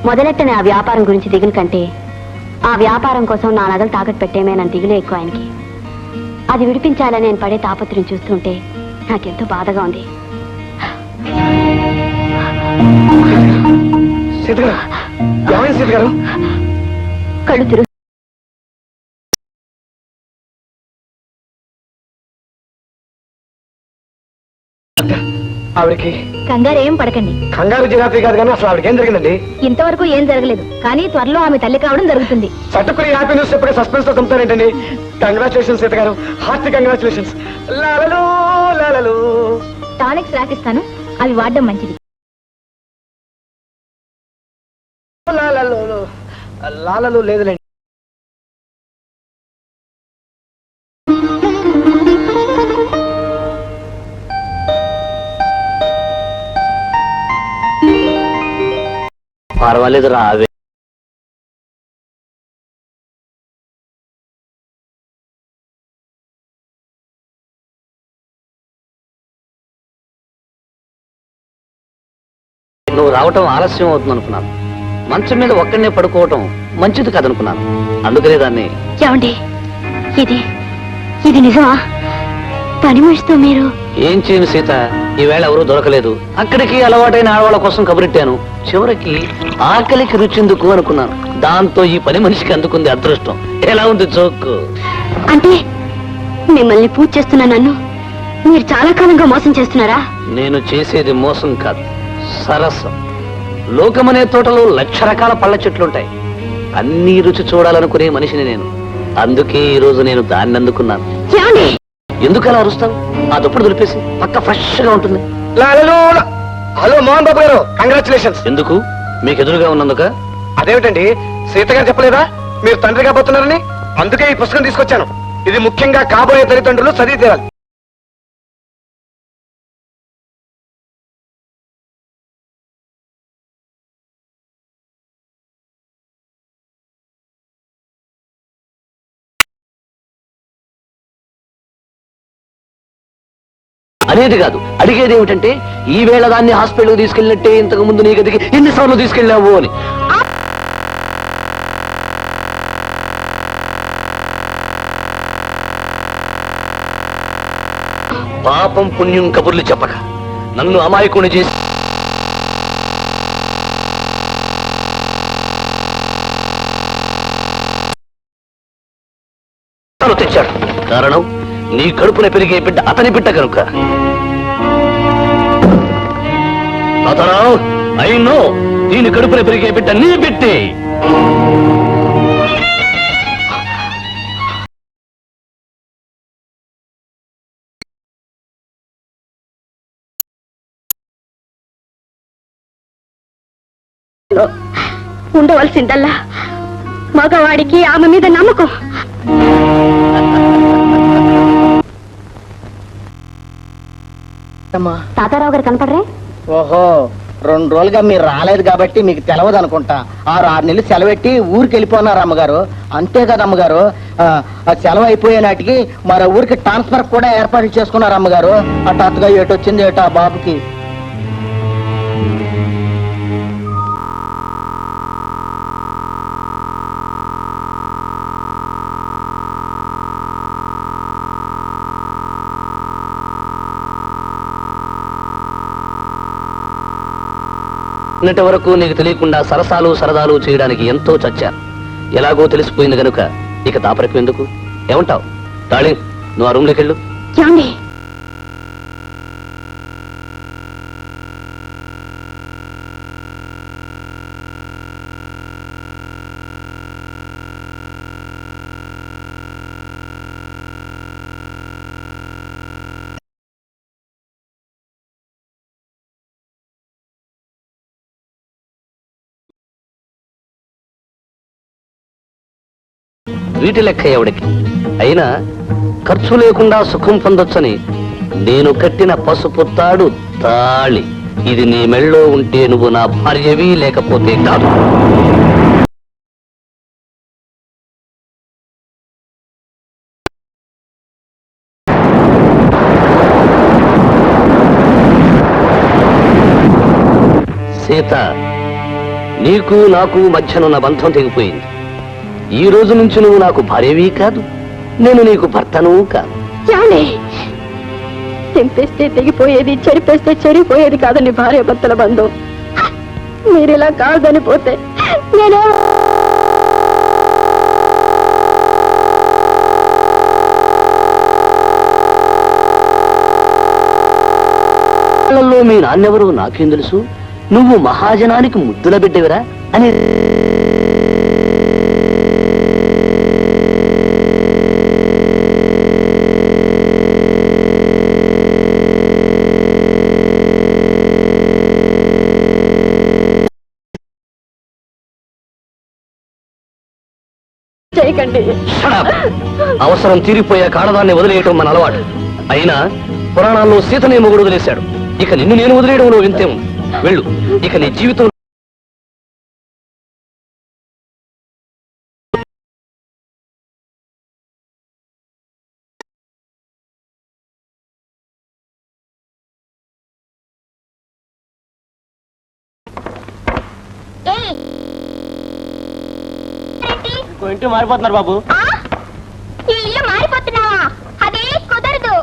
మొదలెట్టని ఆ వ్యాపారం గురించి దిగులు కంటే ఆ వ్యాపారం కోసం నా నగలు తాకట్టు పెట్టేమేనని దిగులే ఎక్కువ ఆయనకి. అది విడిపించాలని నేను పడే తాపత్రయం చూస్తుంటే నాకెంతో బాధగా ఉంది. కళ్ళు తిరుగు. ఆవిడకి కంగారు ఏం పడకండి. కంగారు జిరాఫీ కాదు కానీ అసలు ఆవిడకి ఏం జరిగిందండి? ఇంతవరకు ఏం జరగలేదు, కానీ త్వరలో ఆమె తల్లి కావడం జరుగుతుంది. చట్టుకుని హ్యాపీ న్యూస్ చెప్పే సస్పెన్స్ తో చంపుతారేంటండి? కంగ్రాచులేషన్స్ సీత గారు, హార్టీ కంగ్రాచులేషన్స్. లాలలు లాలలు. టానిక్స్ రాసిస్తాను, అవి వాడడం మంచిది. లాలలు లాలలు లేదులేండి. పర్వాలేదు రావే. నువ్వు రావటం ఆలస్యం అవుతుంది అనుకున్నాను. మంచం మీద ఒక్కడనే పడుకోవటం మంచిది కాదనుకున్నాను, అందుకనే దాన్ని. ఏమండి, ఇది ఇది నిజమా? పని మనిషితో మీరు ఏం చేయను సీత, ఈవేళ ఎవరూ దొరకలేదు. అక్కడికి అలవాటైన ఆడవాళ్ళ కోసం కబురెట్టాను. చివరికి ఆకలికి రుచెందుకు అనుకున్నాను. దాంతో ఈ పని మనిషికి అందుకుంది అదృష్టం. ఎలా ఉంది జోక్? అంటే మిమ్మల్ని పూజ చేస్తున్న నన్ను మీరు చాలా కాలంగా మోసం చేస్తున్నారా? నేను చేసేది మోసం కాదు, సరసం. లోకమనే తోటలో 1,00,000 రకాల పళ్ళ చెట్లుంటాయి. అన్ని రుచి చూడాలనుకునే మనిషిని నేను. అందుకే ఈ రోజు నేను దాన్ని అందుకున్నాను. ఏమండి? ఎందుకు అలా అరుస్తావు? ఆ దుప్పటి దులిపేసి పక్క ఫ్రెష్ గా ఉంటుంది. హలో మోహన్ బాబు గారు, కంగ్రాచులేషన్స్. ఎందుకు? మీకు ఎదురుగా ఉన్నందుక? అదేమిటండి, సీత గారు చెప్పలేదా మీరు తండ్రి కాబోతున్నారని? అందుకే ఈ పుస్తకం తీసుకొచ్చాను. ఇది ముఖ్యంగా కాబోయే తల్లిదండ్రులు చదివి తీరాలి. అనేది కాదు, అడిగేది ఏమిటంటే ఈ వేళ దాన్ని హాస్పిటల్కి తీసుకెళ్ళినట్టే ఇంతకు ముందు నీ గదికి ఎన్నిసార్లు తీసుకెళ్ళావు అని. పాపం పుణ్యం కబుర్లు చెప్పక నన్ను అమాయకుని చేసి తెచ్చాడు. కారణం నీ కడుపున పెరిగే బిడ్డ అతని బిడ్డ కనుక. తాతారావు, ఐ నో దీని కడుపున పెరిగే బిడ్డ నీ బిడ్డే. ఉండవలసిందల్లా మగవాడికి ఆమె మీద నమ్మకం. తాతారావు గారు కనపడరే? ఓహో, 2 రోజులుగా మీరు రాలేదు కాబట్టి మీకు తెలవదు అనుకుంటా. 6 నెలలు సెలవెట్టి ఊరికి వెళ్ళిపోన్నారు అమ్మగారు. అంతే కదా అమ్మగారు? ఆ సెలవు అయిపోయే నాటికి మరో ఊరికి ట్రాన్స్ఫర్ కూడా ఏర్పాటు చేసుకున్నారు అమ్మగారు. హఠాత్తుగా ఏటొచ్చింది ఏటో ఆ బాబుకి. నిన్నటి వరకు నీకు తెలియకుండా సరసాలు సరదాలు చేయడానికి ఎంతో చచ్చాను. ఎలాగో తెలిసిపోయింది గనుక ఇక దాపరకు ఎందుకు? ఏమంటావు డార్లింగ్? నువ్వు ఆ రూమ్లోకి వెళ్ళు. వీటి లెక్క ఎవడికి అయినా ఖర్చు లేకుండా సుఖం పొందొచ్చని నేను కట్టిన పసుపు తాడు తాళి. ఇది నీ మెళ్ళో ఉంటే నువ్వు నా భార్యవి, లేకపోతే కాదు. సీత, నీకు నాకు మధ్యనున్న బంధం తెగిపోయింది. ఈ రోజు నుంచి నువ్వు నాకు భార్యవి కాదు, నేను నీకు భర్తను కాదు. తెంపేస్తే తెగిపోయేది, చెరిపేస్తే చెరిపోయేది కాదని భార్య భర్తల బంధం. మీరిలా కాదని పోతే నేనే మీ నాన్నెవరు నాకేం తెలుసు? నువ్వు మహాజనానికి ముద్దుల బిడ్డవిరా అని. చేయకండి. అవసరం తీరిపోయే కాడదాన్ని వదిలేయటం మన అలవాటు. అయినా పురాణాల్లో సీతనే మొగుడు వదిలేశాడు. ఇక నిన్ను నేను వదిలేయడంలో వింతే ఉంది. వెళ్ళు, ఇక నీ జీవితం. ఇంటి మారిపోతున్నారు బాబు. ఈ ఇల్లు మారిపోతున్నావా? అది కుదరదు.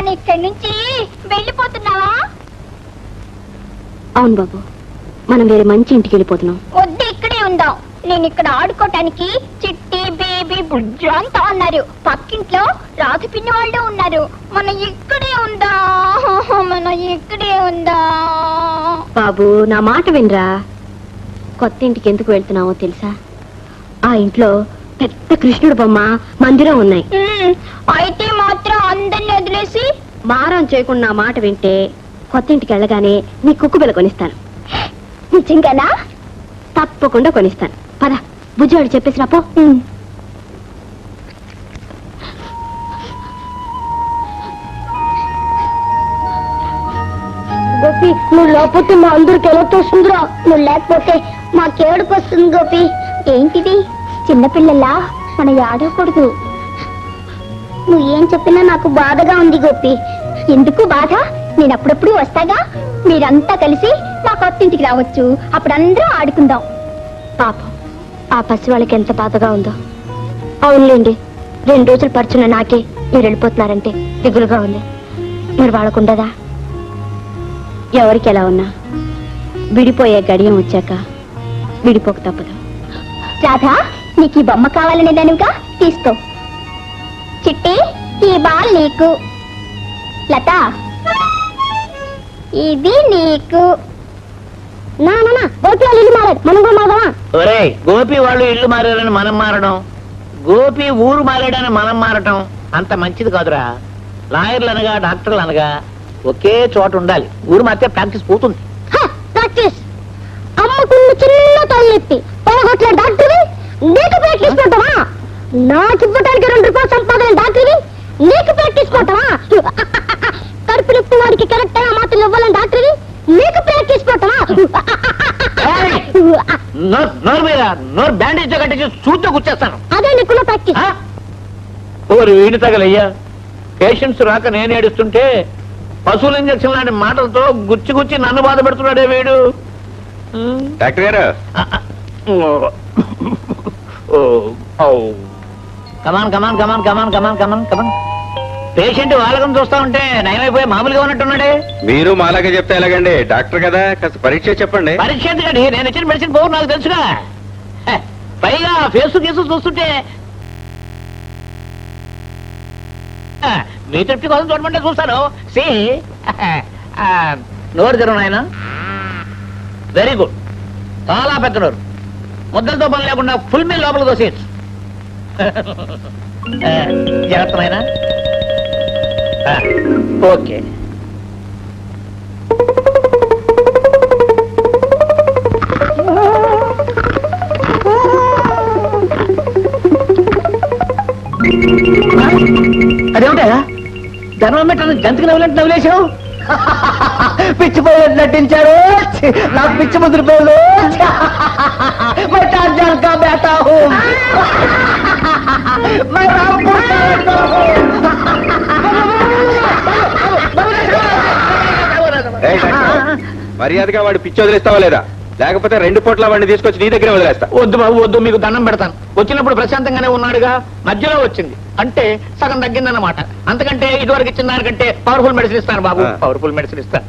మన ఇక్కడి నుంచి వెళ్ళిపోతున్నావా? అవును బాబు, మనం వేరే మంచి ఇంటికి వెళ్ళిపోతున్నాం. వద్దు, ఇక్కడే ఉందాం. నేను ఇక్కడ ఆడుకోవటానికి చిట్టి బేబీ బుజ్జు అంతా ఉన్నారు. పక్కింట్లో రాధ పిన్ని వాళ్ళు ఉన్నారు. మనం ఇక్కడే ఉందా. బాబు, నా మాట వినరా. కొత్త ఇంటికి ఎందుకు వెళ్తున్నావో తెలుసా? ఆ ఇంట్లో పెద్ద కృష్ణుడు బొమ్మ, మందిరం ఉన్నాయి. అయితే మాత్రం అందరిని వదిలేసి మారం చేయకుండా నా మాట వింటే కొత్త ఇంటికి వెళ్ళగానే నీ కుక్కు బిల్ల కొనిస్తాను. నిజంగానా? తప్పకుండా కొనిస్తాను. పద, బుజ్జివాడు చెప్పేసి రాపో. గోపి, నువ్వు లేకపోతే మా అందరికి ఎలా తోస్తుందిరా? నువ్వు లేకపోతే మాకేడుకు వస్తుంది గోపి. ఏంటిది? చిన్నపిల్లలా మన ఆడకూడదు. నువ్వు ఏం చెప్పినా నాకు బాధగా ఉంది గోపి. ఎందుకు బాధ? నేను అప్పుడప్పుడు వస్తాగా. మీరంతా కలిసి మా కొత్త ఇంటికి రావచ్చు. అప్పుడు అందరూ ఆడుకుందాం. పాపం, ఆ పసి వాళ్ళకి ఎంత బాధగా ఉందో. అవునులేండి, 2 రోజులు పరుచున్న నాకే మీరు వెళ్ళిపోతున్నారంటే దిగులుగా ఉంది. మీరు వాళ్ళకుండదా? ఎవరికి ఎలా ఉన్నా విడిపోయే గడియం వచ్చాక విడిపోక తప్పదు. రాధా, నీకు ఈ బొమ్మ కావాలని దానిగా తీసుకో. చిట్టి, ఈ బాల్ నీకు. లత, ఇది నీకు. నా గోపి వాళ్ళు ఇల్లు మారాడు, మనం కూడా మారదామా? ఒరేయ్, గోపి వాళ్ళు ఇల్లు మారారని మనం మారడం, గోపి ఊరు మారాడని మనం మారటం అంత మంచిది కాదురా. లాయర్లు అనగా డాక్టర్లు అనగా ఒకే చోట ఉండాలి. ఊరు మాత్రం ప్రాక్టీస్ పోతుంది. ప్రాక్టీస్ అమ్మకున్న చిన్న తలెత్తి పొగొట్ల డాక్టర్వి నీకు ప్రాక్టీస్ పోతావా? నాకు ఇవ్వడానికి 2 రూపాయలు సంపాదన డాక్టర్వి నీకు ప్రాక్టీస్ పోతావా? కడుపు నొప్పి వాడికి కరెక్ట్ గా మాత్రం ఇవ్వాలని డాక్టర్వి నీకు ప్రాక్టీస్ పోతావా? నోరు మీద నోరు బ్యాండేజ్ కట్టించి చూస్తూ కూర్చేస్తాను. అదే నీకున్న ప్రాక్టీస్. ఓరు వీడి తగలయ్యా. పేషెంట్స్ రాక నేను ఏడుస్తుంటే పశువుల ఇంజక్షన్ లాంటి మాటలతో గుచ్చి గుచ్చి నన్ను బాధ పెడుతున్నాడే వీడు. డాక్టర్ గారు, కమాన్ కమాన్ కమాన్ కమాన్ కమాన్ కమాన్ కమాన్. పేషెంట్ వాళ్ళకం చూస్తా ఉంటే నయమైపోయి మామూలుగా ఉన్నట్టున్నాడే. మీరు మాలాగే చెప్తే ఎలాగండి? డాక్టర్ కదా, కాస్త పరీక్ష చెప్పండి. పరీక్ష ఎందుకండి? నేను ఇచ్చిన మెడిసిన్ పోవు నాకు తెలుసుగా. పైగా ఫేసు గీసు చూస్తుంటే మీ తృప్తి కోసం చూడమంటే చూస్తాను. సి నోరు తెరవు నాయన. వెరీ గుడ్, చాలా పెద్ద నోరు. ముద్దలతో పని లేకుండా ఫుల్ మీల్ లోపల దోసేయచ్చు. జాగ్రత్త నాయన. ఓకే. అదేమిటా ధర్మం పెట్టాను జంతుకు నవ్వులంటే నవ్వులేసావు. పిచ్చిపోయి నటించారు. నాకు పిచ్చి ముదిరిపోయారు. బేటా హూ ఏయ్ డాక్టర్, మర్యాదగా వాడు పిచ్చి వదిలేస్తావా లేదా? లేకపోతే 2 పూట్ల వాడిని తీసుకొచ్చి నీ దగ్గర వదిలేస్తా. వద్దు బాబు వద్దు, మీకు దండం పెడతాను. వచ్చినప్పుడు ప్రశాంతంగానే ఉన్నాడుగా, మధ్యలో వచ్చింది అంటే సగం తగ్గిందన్నమాట. అంతకంటే ఇదివరకు ఇచ్చిన దానికంటే పవర్ఫుల్ మెడిసిన్ ఇస్తాను బాబు. పవర్ఫుల్ మెడిసిన్ ఇస్తాను.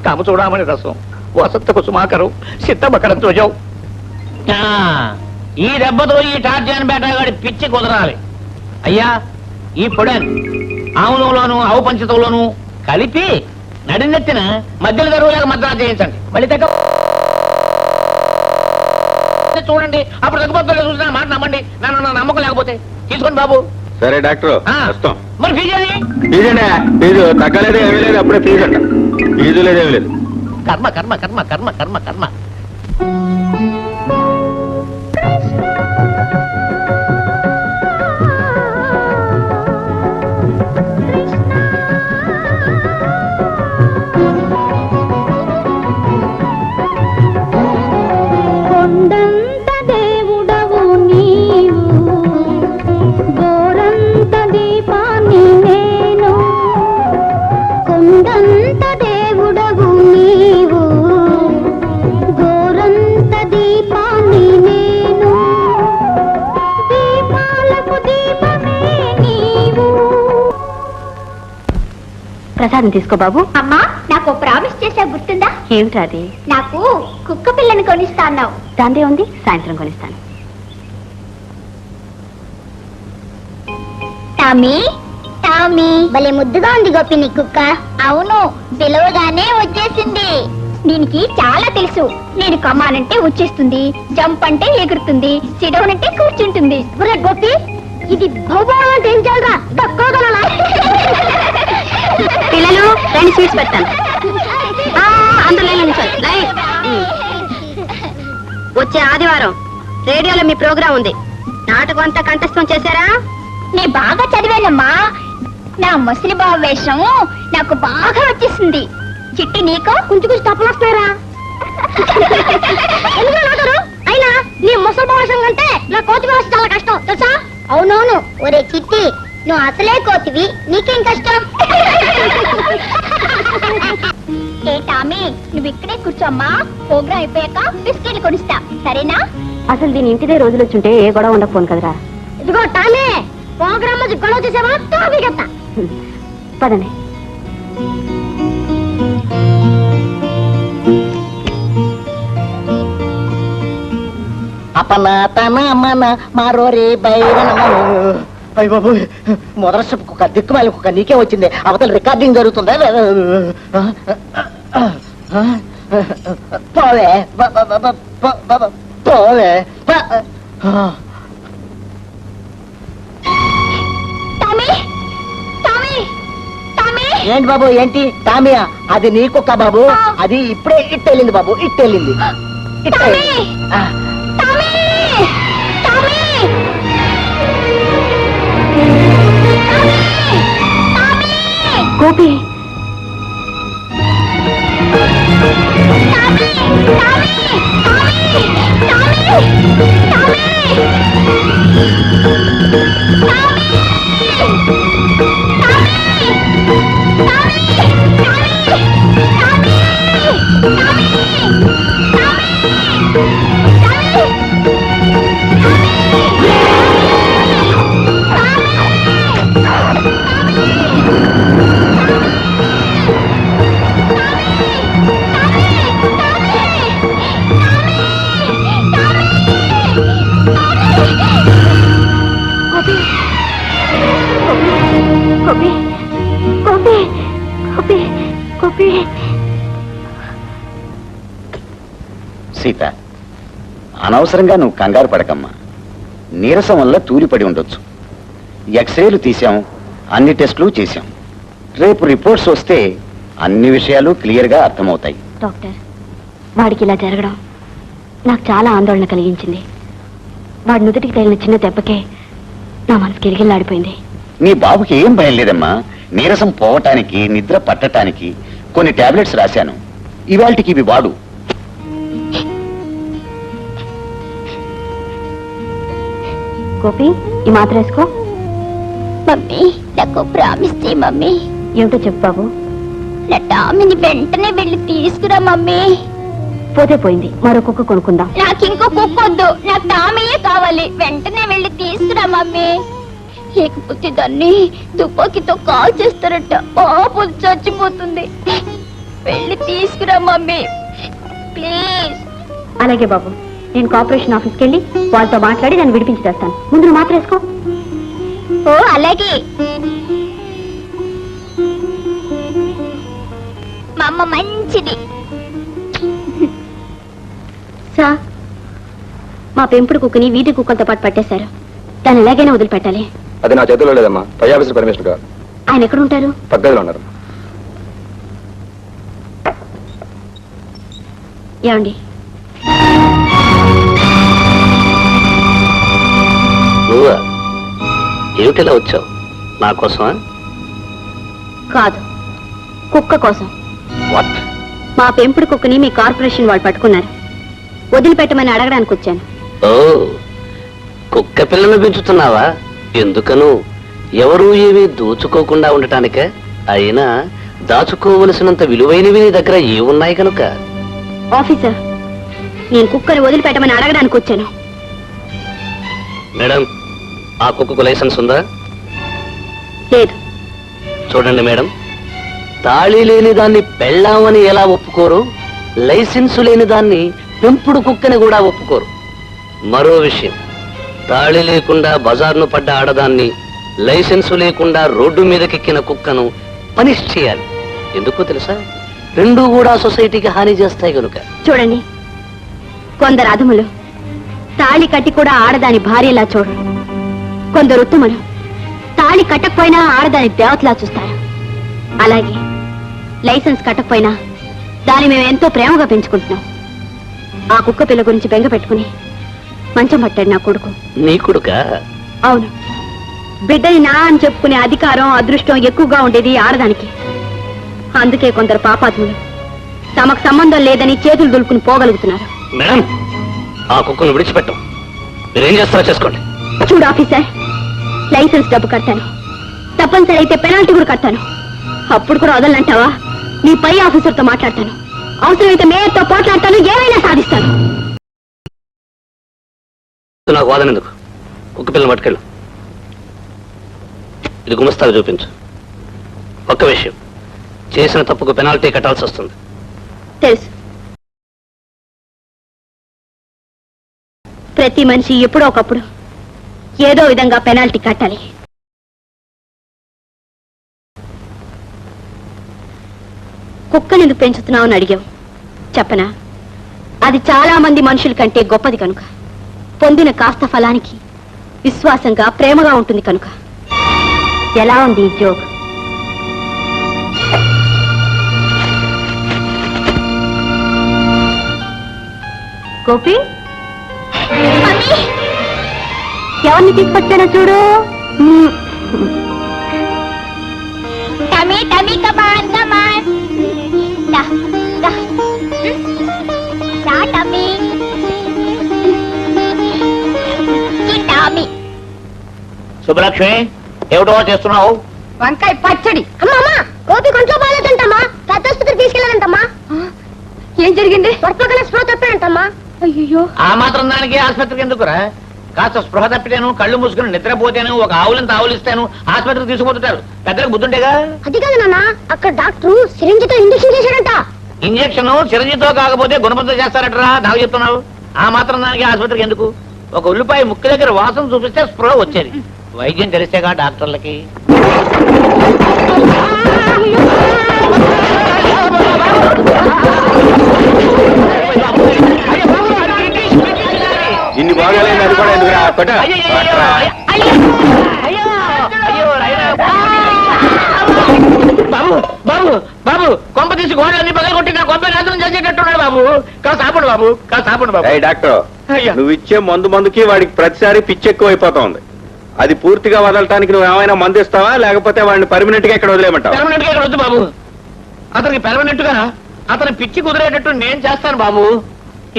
కాము చూడమని రసం, వసంత కుసుమాకరం, సిద్ధమకరం ధ్వజం. ఈ దెబ్బతో ఈ టార్జాన్ బేటగాడి పిచ్చి కుదరాలి. అయ్యా, ఈ పొడని ఆవులోను ఆవు పంచతంలోను కలిపి నడినెత్తిన మధ్యలో గరువులాగా మద్రా చేయించండి. మళ్ళీ తగ్గ చూడండి. అప్పుడు తగ్గిపోతుందో చూసిన మాట నమ్మండి. నన్ను నమ్మకం లేకపోతే తీసుకోండి బాబు. సరే డాక్టర్, వస్తాం. మరి ఫీజు అది ఫీజండి. ఫీజు తగ్గలేదు, ఏమీ లేదు. అప్పుడే ఫీజు అంట. ఫీజు లేదు, ఏమీ లేదు. కర్మ కర్మ కర్మ కర్మ కర్మ కర్మ. కొండంత దేవుడవు నీవు, గోరంత దీపాన్ని నేను. కొండంత దేవుడవు నీవు, గోరంత దీపాన్ని నేను. దీపాలకు దీపమే నీవు. ప్రసాదం తీసుకో బాబు. అమ్మా, నాకు ప్రామిస్ చేసా, గుర్తుందా? ఏమిటా అది? నాకు కుక్క పిల్లని కొనిస్తా అన్నావు. దాందే ఉంది, సాయంత్రం కొనిస్తాను. టామీ, టామీ, భలే ముద్దుగా ఉంది గోపి నీ కుక్క. అవును, పిలవగానే వచ్చేసింది. దీనికి చాలా తెలుసు. నేను కమానంటే వచ్చేస్తుంది, జంప్ అంటే ఎగురుతుంది, సిడౌన్ అంటే కూర్చుంటుంది. ఒరే గోపి, ఇది భౌగోళం అంటే ఏం చేయాలరా? దక్కోగలనా? పిల్లలు, 2 స్వీట్స్ పెడతాను. అందులో వచ్చే ఆదివారం రేడియోలో మీ ప్రోగ్రాం ఉంది. నాటకం అంతా కంఠస్థం చేశారా? నే బాగా చదివానమ్మా. నా ముసలి బావ వేషం నాకు బాగా వచ్చేసింది. చిట్టి నీకు కొంచెం కొంచెం తప్పులు వస్తారా? అయినా నీ ముసలి బావ వేషం కంటే నా కోతి వేషం చాలా కష్టం తెలుసా? అవునవును. ఒరే చిట్టి, నువ్వు అసలే కోతివి, నీకేం కష్టం? ఏ టామీ, నువ్వు ఇక్కడే కూర్చోమ్మా. ప్రోగ్రాం అయిపోయాక బిస్కెట్లు కొనిస్తా, సరేనా? అసలు దీని ఇంటిదే రోజులు వచ్చుంటే ఏ గొడవ ఉండకపోను కదరా. ఇదిగో టామీ, ప్రోగ్రామ్ గొడవ చేసేవా? టామీగత్తా. పదండి. అపన తన మన మారోరే బైరన. అయ్య బాబు, మొదటి ఒక దిక్కుమాలి ఒక నీకే వచ్చింది. అవతల రికార్డింగ్ జరుగుతుందా? పోవే పోవే. ఏంటి బాబు, ఏంటి టామియా? అది నీ కుక్క బాబు, అది ఇప్పుడే ఇట్టెళ్ళింది బాబు, ఇట్టెళ్ళింది. గోపి, సీత, అనవసరంగా నువ్వు కంగారు పడకమ్మా. నీరసం వల్ల తూలిపడి ఉండొచ్చు. ఎక్స్రేలు తీశాం, అన్ని టెస్టులు చేశాం. రేపు రిపోర్ట్స్ వస్తే అన్ని విషయాలు క్లియర్గా అర్థమవుతాయి. డాక్టర్, వాడికి ఇలా జరగడం నాకు చాలా ఆందోళన కలిగించింది. వాడి నుదుటికి తగిలిన చిన్న దెబ్బకే నా మనసు గిరిగిల్లాడిపోయింది. నీ బాబుకి ఏం భయం లేదమ్మా. నీరసం పోవటానికి, నిద్ర పట్టటానికి కొన్ని టాబ్లెట్స్ రాశాను. ఇవాళకి ఇవి వాడు. గోపి, ఈ మాత్ర వేసుకో. మమ్మీ, నాకు ప్రామిస్ చేయి మమ్మీ. ఏమిటో చెప్పు బాబు. నా టామీని వెంటనే వెళ్ళి తీసుకురా మమ్మీ. పోతే పోయింది, మరో కుక్క కొనుక్కుందాం. నాకు ఇంకో కుక్క వద్దు, నాకు టామీయే కావాలి. వెంటనే వెళ్ళి తీసుకురా మమ్మీ. లేకపోతే దాన్ని తుపాకీతో కాల్ చేస్తారట. పాపం చచ్చిపోతుంది. వెళ్ళి తీసుకురా మమ్మీ, ప్లీజ్. అలాగే బాబు, నేను కార్పొరేషన్ ఆఫీస్కి వెళ్ళి వాళ్ళతో మాట్లాడి నన్ను విడిపించి తెస్తాను. ముందు నువ్వు మాత్రం వేసుకో. ఓ అలాగే. మా అమ్మ మంచిది. సార్, మా పెంపుడు కుక్కని వీధి కుక్కలతో పాటు పట్టేశారు. దాన్ని ఎలాగైనా వదిలిపెట్టాలి. అది నా చేతిలో లేదమ్మా. పై ఆఫీసర్ పర్మిషన్ గారు. ఆయన ఎక్కడ ఉంటారు? పక్కలో ఉన్నారు. ఏమండి, నువ్వా? ఏమిటిలా వచ్చావు? నా కోసమా? కాదు, కుక్క కోసం. వాట్? మా పెంపుడు కుక్కని మీ కార్పొరేషన్ వాళ్ళు పట్టుకున్నారు. వదిలిపెట్టమని అడగడానికి వచ్చాను. ఓ, కుక్క పిల్లను పెంచుతున్నావా? ఎందుకను? ఎవరూ ఏమీ దోచుకోకుండా ఉండటానికే? అయినా దాచుకోవలసినంత విలువైనవి నీ దగ్గర ఏమున్నాయి కనుక? ఆఫీసర్, నేను కుక్కని వదిలిపెట్టమని అడగడానికి వచ్చాను. మేడం, ఆ కుక్కకు లైసెన్స్ ఉందా? లేదు. చూడండి మేడం, తాళి లేని దాన్ని పెళ్ళామని ఎలా ఒప్పుకోరు, లైసెన్సు లేని దాన్ని పెంపుడు కుక్కని కూడా ఒప్పుకోరు. మరో విషయం, తాళి లేకుండా బజార్ను పడ్డ ఆడదాన్ని, లైసెన్సు లేకుండా రోడ్డు మీదకెక్కిన కుక్కను పనిష్ చేయాలి. ఎందుకో తెలుసా? రెండూ కూడా సొసైటీకి హాని చేస్తాయి కనుక. చూడండి, కొందరు అధములు తాళి కట్టి కూడా ఆడదాని భార్యలా చూడరు. కొందరు ఉత్తములు తాళి కట్టకపోయినా ఆడదాని దేవతలా చూస్తారు. అలాగే లైసెన్స్ కట్టకపోయినా దాన్ని మేము ఎంతో ప్రేమగా పెంచుకుంటున్నాం. ఆ కుక్క పిల్ల గురించి బెంగ పెట్టుకుని మంచం పట్టాడు నా కొడుకు. నీ కొడుక? అవును. బిడ్డని నా అని చెప్పుకునే అధికారం, అదృష్టం ఎక్కువగా ఉండేది ఆడదానికి. అందుకే కొందరు పాపాత్ములు తమకు సంబంధం లేదని చేతులు దులుపుకుని పోగలుగుతున్నారు. మేడం, ఆ కుక్కను విడిచిపెట్టం. మీరేం చేస్తారో చేసుకోండి. చూడు ఆఫీసర్, లైసెన్స్ డబ్బు కట్టాను, తప్పనిసరి అయితే పెనాల్టీ కూడా కట్టాను. అప్పుడు కూడా వదలంటావా? నీ పై ఆఫీసర్తో మాట్లాడతాను, అవసరమైతే మేయర్తో పోట్లాడతాను, ఏమైనా సాధిస్తాను. నాకు వాదన ఎందుకు? కుక్క పిల్లలు పట్టుకెళ్ళు. ఇది గుమస్తాకు చూపించు. ఒక్క విషయం, చేసిన తప్పుకు పెనాల్టీ కట్టాల్సి వస్తుంది. తెలుసు. ప్రతి మనిషి ఎప్పుడో ఒకప్పుడు ఏదో విధంగా పెనాల్టీ కట్టాలి. కుక్కని ఎందుకు పెంచుతున్నావు అని అడిగావు. చెప్పనా? అది చాలా మంది మనుషుల కంటే గొప్పది కనుక, పొందిన కాస్త ఫలానికి విశ్వాసంగా, ప్రేమగా ఉంటుంది కనుక. ఎలా ఉంది ఈ జోక్? గోపి, ఎవరిని తీసుకొచ్చానో చూడు. శుభలక్ష్మి, ఏమిటో చేస్తున్నావు? వంకాయ పచ్చడి. అమ్మా, గోపి కొంట్లో బాగాలేదంటమ్మా, పెద్ద ఆసుపత్రికి తీసుకెళ్ళాలంటమ్మా. ఏం జరిగింది? వర్పకల స్పృహ తప్పాడంటమ్మా. అయ్యో, ఆ మాత్రం దానికి ఆసుపత్రికి ఎందుకురా? కాస్త స్పృహ తప్పితేను, కళ్ళు మూసుకుని నిద్రపోతేను, ఒక ఆవులను ఆవులిస్తాను ఆసుపత్రికి తీసుకుపోతుంటారు. పెద్దలకు బుద్ధుంటేగా. అది కాదు నాన్న, అక్కడ డాక్టర్ సిరింజితో ఇంజెక్షన్ చేశాడంట. ఇంజక్షన్ చిరంజితో కాకపోతే గుణపంతో చేస్తారటరా, నాకు చెప్తున్నావు. ఆ మాత్రం దానికి ఆసుపత్రికి ఎందుకు? ఒక ఉల్లిపాయ ముక్కు దగ్గర వాసన చూపిస్తే స్పృహ వచ్చేది. వైద్యం తెలిస్తేగా డాక్టర్లకి. ఇన్ని బాగాలేదు అది కూడా ఎందుకు బాబు బాబు బాబు, కొంప తీసి గోడలన్నీ పగల కొట్టి నా కొంప నాశనం చేసేటట్టున్నాడు బాబు. కాస్త ఆపండి బాబు, కాస్త ఆపండి బాబు. డాక్టర్, నువ్వు ఇచ్చే మందుకి వాడికి ప్రతిసారి పిచ్చి ఎక్కువ అయిపోతా ఉంది. అది పూర్తిగా వదలటానికి నువ్వు ఏమైనా మందు ఇస్తావా, లేకపోతే వాడిని పర్మనెంట్ గా ఇక్కడ వదిలేయమంటావా? పెర్మనెంట్ గా ఇక్కడ వద్దు బాబు. అతనికి పెర్మనెంట్ గా అతని పిచ్చి కుదిరేటట్టు నేను చేస్తాను బాబు.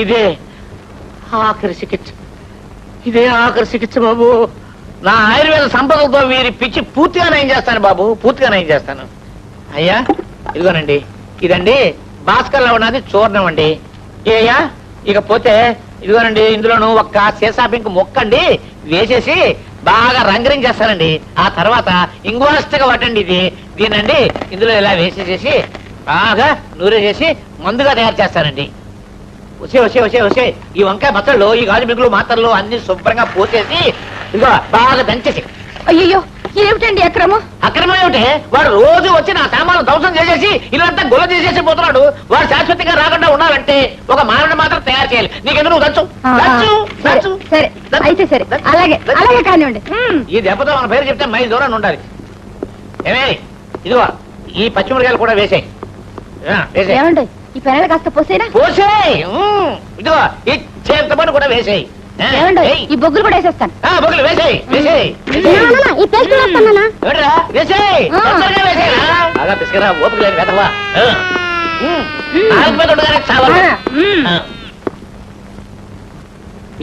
ఇదే ఆఖరి చికిత్స, ఇదే ఆఖరి చికిత్స బాబు. నా ఆయుర్వేద సంపదలతో వీరి పిచ్చి పూర్తిగా నయం చేస్తాను బాబు, పూర్తిగా నయం చేస్తాను. అయ్యా ఇదిగోనండి, ఇదండి భాస్కర్లో ఉన్నది చూర్ణం అండి. ఏయ్యా, ఇకపోతే ఇదిగోనండి, ఇందులోను ఒక్క సీసాపింక్ మొక్కండి వేసేసి బాగా రంగరింగ్ చేస్తానండి. ఆ తర్వాత ఇంగువస్తగా పట్టండి ఇది, దీనండి ఇందులో ఇలా వేసేసేసి బాగా నూనె చేసి మందుగా తయారు చేస్తానండి. వచ్చే వచ్చే వచ్చే వచ్చే ఈ వంకాయ మచ్చళ్ళు, ఈ గాజు మిగులు మాత్రలు అన్ని శుభ్రంగా పోసేసి ఇదిగో బాగా దంచేసి. అయ్యో, ఏమిటండి అక్రమం? అక్రమం ఏమిటి? వాడు రోజు వచ్చి నా సామాన్లు ధ్వంసం చేసేసి ఇల్లంతా గొల్ల చేసేసి పోతున్నాడు. వాడు శాశ్వతంగా రాకుండా ఉండాలంటే ఒక మానవుని మాత్రం తయారు చేయాలి. నీకెందుకు నువ్వు దంచు దంచు దంచు. సరే, అయితే సరే, అలాగే అలాగే కానివ్వండి. ఈ దెబ్బతో మన పేరు చెప్తే మైలు దూరాన్ని ఉండాలి. ఏమే, ఇదిగో ఈ పచ్చిమిరకాయలు కూడా వేసేయి. ఏమండి, ఈ పెనాలు కాస్త పోసేనా? పోసేయ్. ఇదిగో ఈ చేతపని కూడా వేసేయి. ఏమండి, ఈ బొగ్గులు కూడా వేసేస్తాను. బొగ్గులు వేసేయి, వేసేయి. ఈ పేస్ట్ వేస్తానా? ఎవడరా? వేసేయ్, తొందరగా వేసేయ్. బాగా పిసికరా, ఓపిక లేదు వెతవా. నాలుగు మీద ఉండగానే చావాలి.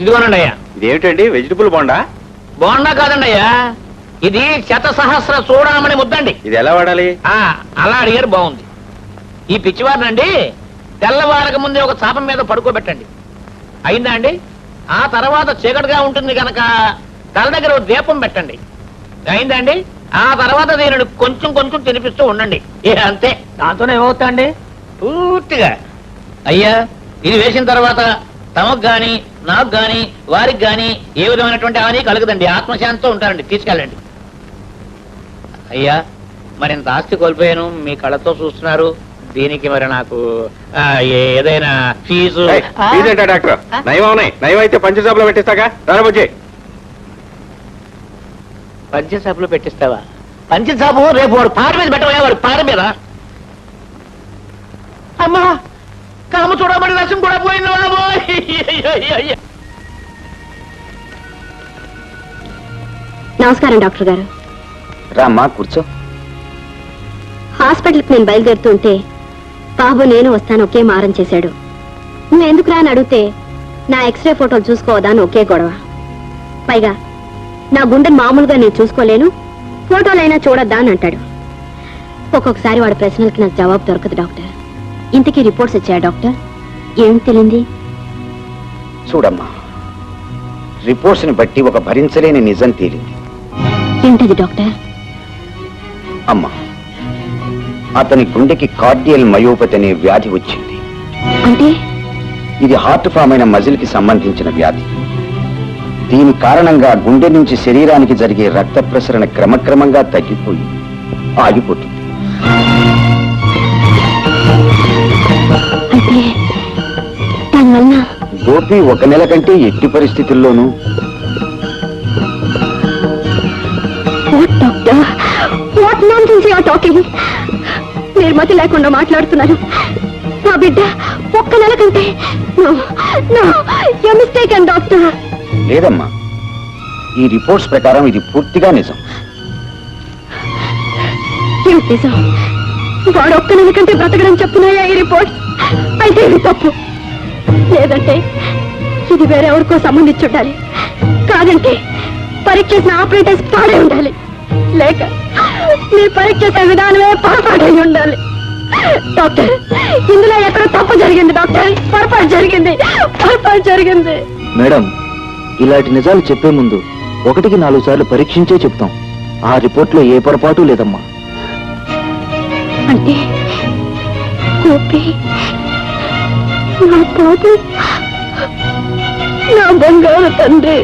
ఇదిగోనండి అయ్యా. ఇదేమిటండి, వెజిటబుల్ బోండా? బోండా కాదండి అయ్యా, ఇది శతసహస్ర చూడమని ముద్దండి. ఇది ఎలా వాడాలి? అలా అడిగారు, బాగుంది. ఈ పిచ్చివారినండి తెల్లవారక ముందే ఒక చాప మీద పడుకోబెట్టండి. అయిందా అండి? ఆ తర్వాత చీకటిగా ఉంటుంది కనుక తల దగ్గర దీపం పెట్టండి. అయిందా అండి? ఆ తర్వాత దీనిని కొంచెం కొంచెం తినిపిస్తూ ఉండండి అంతే. దాంతోనే ఏమవుతా అండి? పూర్తిగా. అయ్యా, ఇది వేసిన తర్వాత తమకు గాని నాకు గాని వారికి గాని ఏ విధమైనటువంటి హాని కలగదండి. ఆత్మశాంతితో ఉంటారండి. తీసుకెళ్ళండి. అయ్యా, మరింత ఆస్తి కోల్పోయాను, మీ కళ్ళతో చూస్తున్నారు. దీనికి మరి నాకు ఏదైనా ఫీజు. ఇదేంటా డాక్టర్? నయం ఉన్నాయి. నయం అయితే పంచజాబులో పెట్టిస్తాగా. రాబోజే పంచసాపులో పెట్టిస్తావా? పంచసాపు రేపు వాడు పాట మీద పెట్టవా? వాడు పాట మీద. అమ్మా, కాము చూడబడి రసం కూడా పోయింది బాబోయ్. నమస్కారం డాక్టర్ గారు. రామ్మా, కూర్చో. హాస్పిటల్కి నేను బయలుదేరుతుంటే బాబు నేను వస్తాను ఒకే మారం చేశాడు. నువ్వు ఎందుకు రాని అడిగితే నా ఎక్స్రే ఫోటోలు చూసుకోవద్దా అని ఒకే గొడవ. పైగా నా గుండెని మామూలుగా నేను చూసుకోలేను, ఫోటోలైనా చూడొద్దా అని అంటాడు. ఒక్కొక్కసారి వాడి ప్రశ్నలకి నాకు జవాబు దొరకదు డాక్టర్. ఇంతకీ రిపోర్ట్స్ వచ్చాయా డాక్టర్? ఏం తెలియంది? చూడమ్మా, రిపోర్ట్స్ ని బట్టి ఒక భరించలేని నిజం తేలింది. ఏంటది డాక్టర్? అమ్మా, అతని గుండెకి కార్డియల్ మయోపతి అనే వ్యాధి వచ్చింది. అంటే ఇది హార్ట్ ఫామ్ అయిన మజిల్ కి సంబంధించిన వ్యాధి. దీని కారణంగా గుండె నుంచి శరీరానికి జరిగే రక్త ప్రసరణ క్రమక్రమంగా తగ్గిపోయి ఆగిపోతుంది. అంటే దానివల్ల గోపి 1 నెల కంటే ఎట్టి పరిస్థితుల్లోనూ doctor, what nonsense you are talking? మీరు మతి లేకుండా మాట్లాడుతున్నారు. నా బిడ్డ 1 నెల కంటే మిస్టేక్ డాక్టర్. లేదమ్మా, ఈ రిపోర్ట్స్ ప్రకారం ఇది పూర్తిగా నిజం. నిజం? వాడు 1 నెల కంటే బ్రతకడం చెప్తున్నాయా ఈ రిపోర్ట్స్? అయితే ఇది తప్పు. లేదంటే ఇది వేరెవరికో సంబంధించి ఉండాలి. కాదంటే పరీక్ష చేసిన ఆపరేటర్స్ పాడే ఉండాలి. లేక మీ పరీక్ష చేసే విధానమే పొరపాటై ఉండాలి. డాక్టర్, ఇందులో ఎక్కడ తప్పు జరిగింది డాక్టర్. పొరపాటు జరిగింది. మేడం, ఇలాంటి నిజాలు చెప్పే ముందు 1కి 4 సార్లు పరీక్షించే చెప్తాం. ఆ రిపోర్ట్లో ఏ పొరపాటు లేదమ్మా. అంటే గోపి నా బాబు, నా బంగారు తండ్రి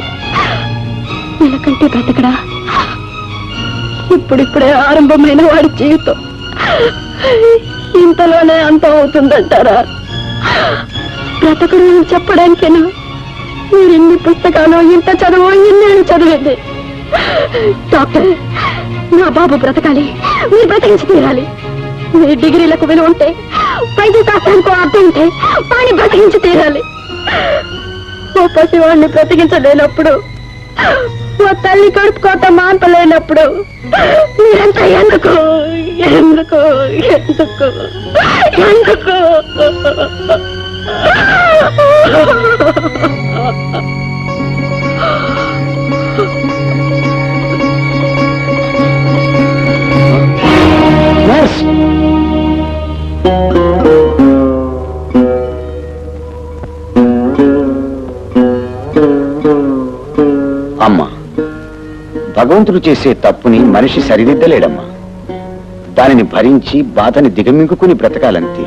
నెలకంటే బ్రతకడా? ఇప్పుడిప్పుడే ఆరంభమైన వాడి జీవితం ఇంతలోనే అంతం అవుతుందంటారా? బ్రతకడు చెప్పడానికేనా మీరు ఇన్ని పుస్తకాలు, ఇంత చదువు, ఇన్నేళ్ళు చదివింది? డాక్టర్, నా బాబు బ్రతకాలి, మీరు బ్రతికించి తీరాలి. మీ డిగ్రీలకు విలువ ఉంటే, పైకి శాస్త్రానికి అర్థం ఉంటే వాడిని బ్రతికించి తీరాలి. ఓ పసివాడిని బ్రతికించలేనప్పుడు, ఓ తల్లి కడుపు కోత మాన్పలేనప్పుడు మీరంతా ఎందుకు ఎందుకు ఎందుకు ఎందుకు? అమ్మా, భగవంతుడు చేసే తప్పుని మనిషి సరిదిద్దలేడమ్మా. దానిని భరించి బాధని దిగమింగుకుని బ్రతకాలంతే.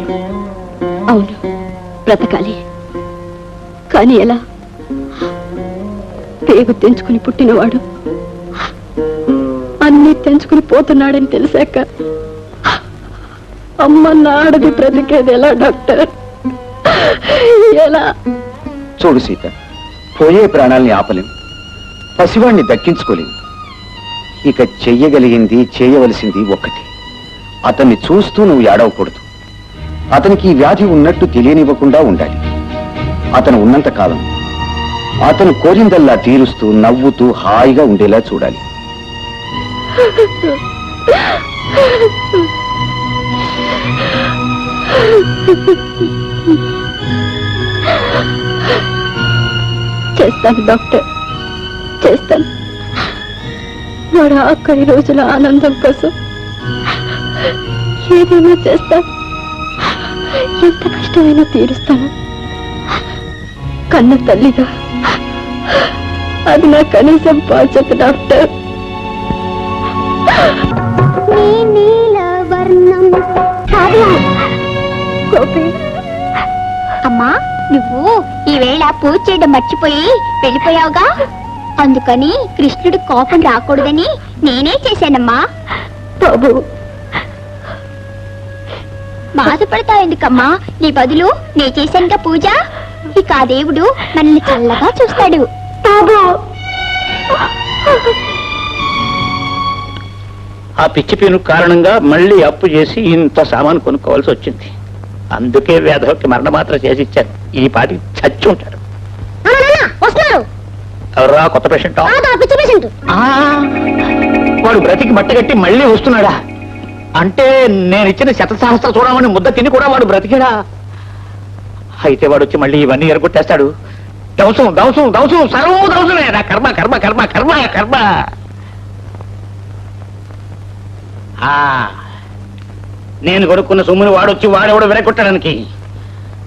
అవును, బ్రతకాలి. కానీ ఎలా? పేగు తెంచుకుని పుట్టినవాడు అన్ని తెంచుకుని పోతున్నాడని తెలిసాక అమ్మ నాడది బ్రతికేది ఎలా డాక్టర్? ఎలా? చూడు సీత, పోయే ప్రాణాల్ని ఆపలేం, పసివాణ్ణి దక్కించుకోలేం. ఇక చెయ్యగలిగింది, చేయవలసింది ఒక్కటి. అతన్ని చూస్తూ నువ్వు ఏడవకూడదు. అతనికి ఈ వ్యాధి ఉన్నట్టు తెలియనివ్వకుండా ఉండాలి. అతను ఉన్నంత కాలం అతను కోరిందల్లా తీరుస్తూ, నవ్వుతూ, హాయిగా ఉండేలా చూడాలి. చేస్తాను డాక్టర్, చేస్తాను. వాడు ఆఖరి రోజుల ఆనందం కోసం ఏదైనా చేస్తాను. ఎంత కష్టమైనా తీరుస్తాను. కన్న తల్లిగా అది నా కనీసం బాధ్యత డాక్టర్. గోపి అమ్మా నువ్వు ఈవేళ పూజ చేయడం మర్చిపోయి వెళ్ళిపోయావుగా, అందుకని కృష్ణుడు కోపం రాకూడదని నేనే చేశానమ్మా. బాబు బాధపడతావు ఎందుకమ్మా, నీ బదులు నే చేశానుగా పూజ. ఇక ఆ దేవుడు మనల్ని చల్లగా చూస్తాడు. బాబు ఆ పిచ్చి పీను కారణంగా మళ్ళీ అప్పు చేసి ఇంత సామాను కొనుక్కోవాల్సి వచ్చింది. అందుకే వేధవకి మరణ మాత్ర చేసి ఇచ్చాను. ఈ పాటికి చచ్చి ఉంటాడు. వస్తున్నారు ఎవరా కొత్త పేషెంట్? పిచ్చి పేషెంట్. వాడు బ్రతికి బట్టగట్టి మళ్ళీ వస్తున్నాడా? అంటే నేను ఇచ్చిన శతసహస్ర చూడమని ముద్ద తిని కూడా వాడు బ్రతికిడా? అయితే వాడు వచ్చి మళ్ళీ ఇవన్నీ ఎరగొట్టేస్తాడు. దవసం దవసం దవసం సర్వం దవసమే. నా కర్మ కర్మ కర్మ కర్మ కర్మ. నేను కొనుక్కున్న సొమ్మును వాడొచ్చి వాడెవడో విరగొట్టడానికి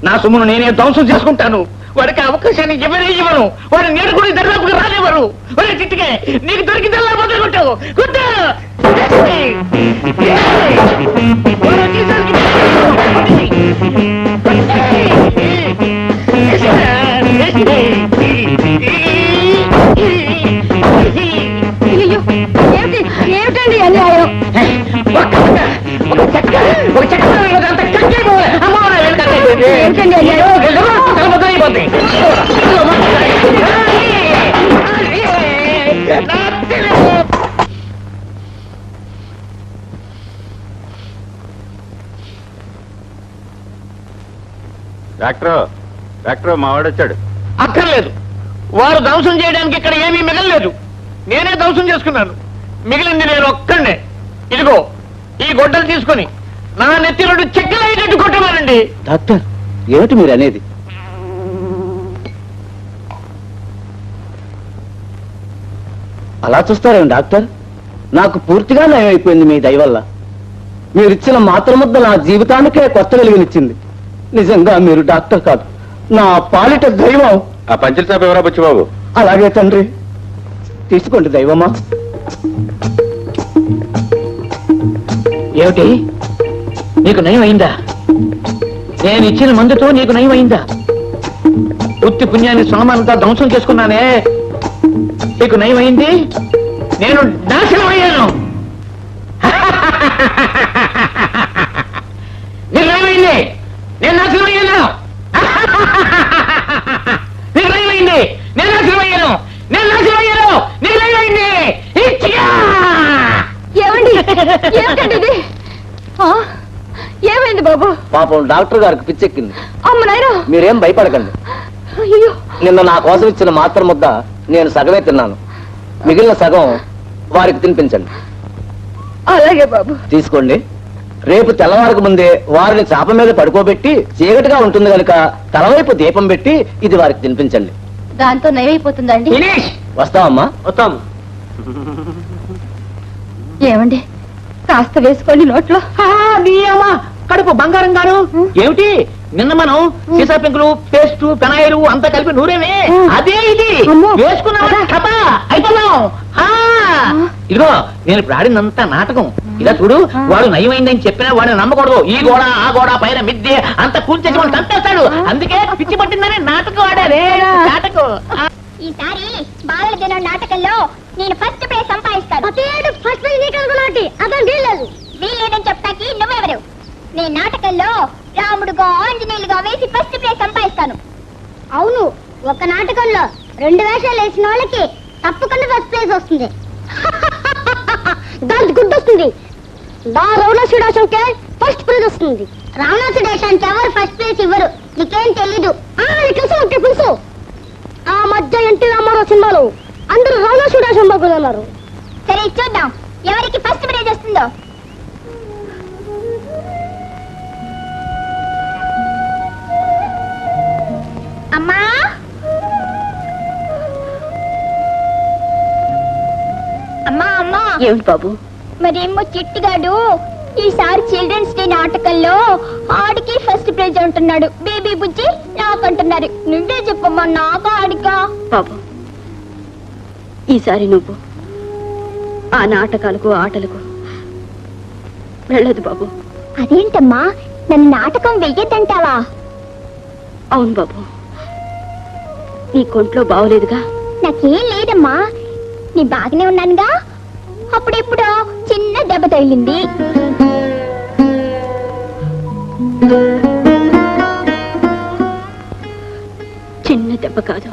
నా సొమ్మును నేనే ధ్వంసం చేసుకుంటాను. వాడికి అవకాశాన్ని ఎవరే ఇవ్వను. వాడు నేను కూడా దర్యాపుకు రానివ్వరు. వాడి చిట్టుకే నీకు దొరికిందల్లా మొదలు కొట్టావు. కొట్టు ఏమిటండి అన్యాయం? ఏమిటండి అన్యాయం? డాక్టర్ మావాడొచ్చాడు. అక్కర్లేదు. వారు ధ్వంసం చేయడానికి ఇక్కడ ఏమీ మిగలలేదు. నేనే ధ్వంసం చేసుకున్నాను. మిగిలింది నేను ఒక్కడే. ఇదిగో ఈ గొడ్డలు తీసుకొని నా నెత్తి రెండు చెక్కలు అయ్యేటట్టు కొట్టమానండి. డాక్టర్ ఏమిటి మీరు అనేది? అలా చూస్తారేం డాక్టర్? నాకు పూర్తిగా నయం అయిపోయింది మీ దయ వల్ల. మీరిచ్చిన మాత్ర ముద్ద నా జీవితానికే కొత్త వెలుగునిచ్చింది. నిజంగా మీరు డాక్టర్ కాదు, నా పాలిట దైవం. ఆ పంచల చాప ఎవరా బుచ్చిబాబు? అలాగే తండ్రి, తీసుకోండి దైవమా. ఏమిటి నీకు నయం అయిందా? నేను ఇచ్చిన మందుతో నీకు నయం అయిందా? ఉత్తి పుణ్యాన్ని సొలమానంతా ధ్వంసం చేసుకున్నానే, నీకు నయం అయింది. నేను నాశనం అయ్యాను. నీకు నయం అయింది. నేను నాశనం అయ్యాను. నీకు నయం అయింది. నేను నాశనం అయ్యాను. నేను నాశనం అయ్యాను. నీకు నయం అయింది. ఏమండి ఏమిటండి ఇది? ఏమైంది బాబు? పాపం డాక్టర్ గారికి పిచ్చెక్కింది. అమ్మ నాయనా, మీరేం భయపడకండి. అయ్యో నిన్న నా కోసం ఇచ్చిన మాత్ర ముద్ద నేను సగమే తిన్నాను. మిగిలిన సగం వారికి తినిపించండి. అలాగే బాబు. తీసుకోండి. రేపు తెల్లవారకు ముందే వారిని చాప మీద పడుకోబెట్టి చీకటిగా ఉంటుంది కనుక తలవైపు దీపం పెట్టి ఇది వారికి తినిపించండి. దాంతో నయమైపోతుందండి. వస్తామమ్మా. వస్తాం. ఏమండి కాస్త వేసుకోండి నోట్లో. కడుపు బంగారం గారు. ఏమిటి నిన్న మనం సీసా పెంకులు, పేస్టు, పెనాయిలు అంతా కలిపి నూరేమే, అదే ఇది వేసుకున్నాం. అయిపోన్నాం. ఇదిగో నేను ఇప్పుడు ఆడిందంతా నాటకం. ఇలా చూడు, వాడు నయమైందని చెప్పినా వాడిని నమ్మకూడదు. ఈ గోడ ఆ గోడ పైన మిద్ది అంత కూల్చేసి వాళ్ళు చంపేస్తాడు. అందుకే పిచ్చి పట్టిందని నాటకం ఆడారే. నాటకం. ఈసారి బాలల దినం నాటకంలో నేను ఫస్ట్ ప్రైజ్ సంపాదిస్తాను. ఫస్ట్ ప్రైజ్ వీళ్ళేదని చెప్తాకి నువ్వెవరు? నేను నాటకంలో రాముడుగా ఆంజనేయులుగా వేసి ఫస్ట్ ప్రైజ్ సంపాదిస్తాను. అవును, ఒక నాటకంలో 2 వేషాలు వేసిన వాళ్ళకి తప్పకుండా ఫస్ట్ ప్రైజ్ వస్తుంది. దానికి గుడ్ వస్తుంది. రావణాసుడాశంకే ఫస్ట్ ప్రైజ్ వస్తుంది. రావణాసుడాశానికి ఎవరు ఫస్ట్ ప్రైజ్ ఇవ్వరు. నీకేం తెలీదు. తెలుసు. ఆ మధ్య ఎన్టీ రామారావు సినిమాలో అందరూ రావణాసుడాశం బాగున్నారు. సరే చూద్దాం ఎవరికి ఫస్ట్ ప్రైజ్ వస్తుందో. అమ్మా అమ్మా అమ్మా. ఏమిటి బాబు? మరేమో చిట్టిగాడు ఈసారి చిల్డ్రన్స్ డే నాటకంలో ఆడికి ఫస్ట్ ప్రైజ్ అంటున్నాడు. బేబీ బుజ్జి నాకంటున్నారు. నువ్వే చెప్పమ్మా, నాకు ఆడికా? బాబు ఈసారి నువ్వు ఆ నాటకాలకు ఆటలకు వెళ్ళదు బాబు. అదేంటమ్మా నన్ను నాటకం వెయ్యొద్దంటావా? అవును బాబు, నీ కొంట్లో బాగోలేదుగా. నాకేం లేదమ్మా, నీ బాగానే ఉన్నానుగా. అప్పుడెప్పుడో చిన్న దెబ్బ తగిలింది. చిన్న దెబ్బ కాదు,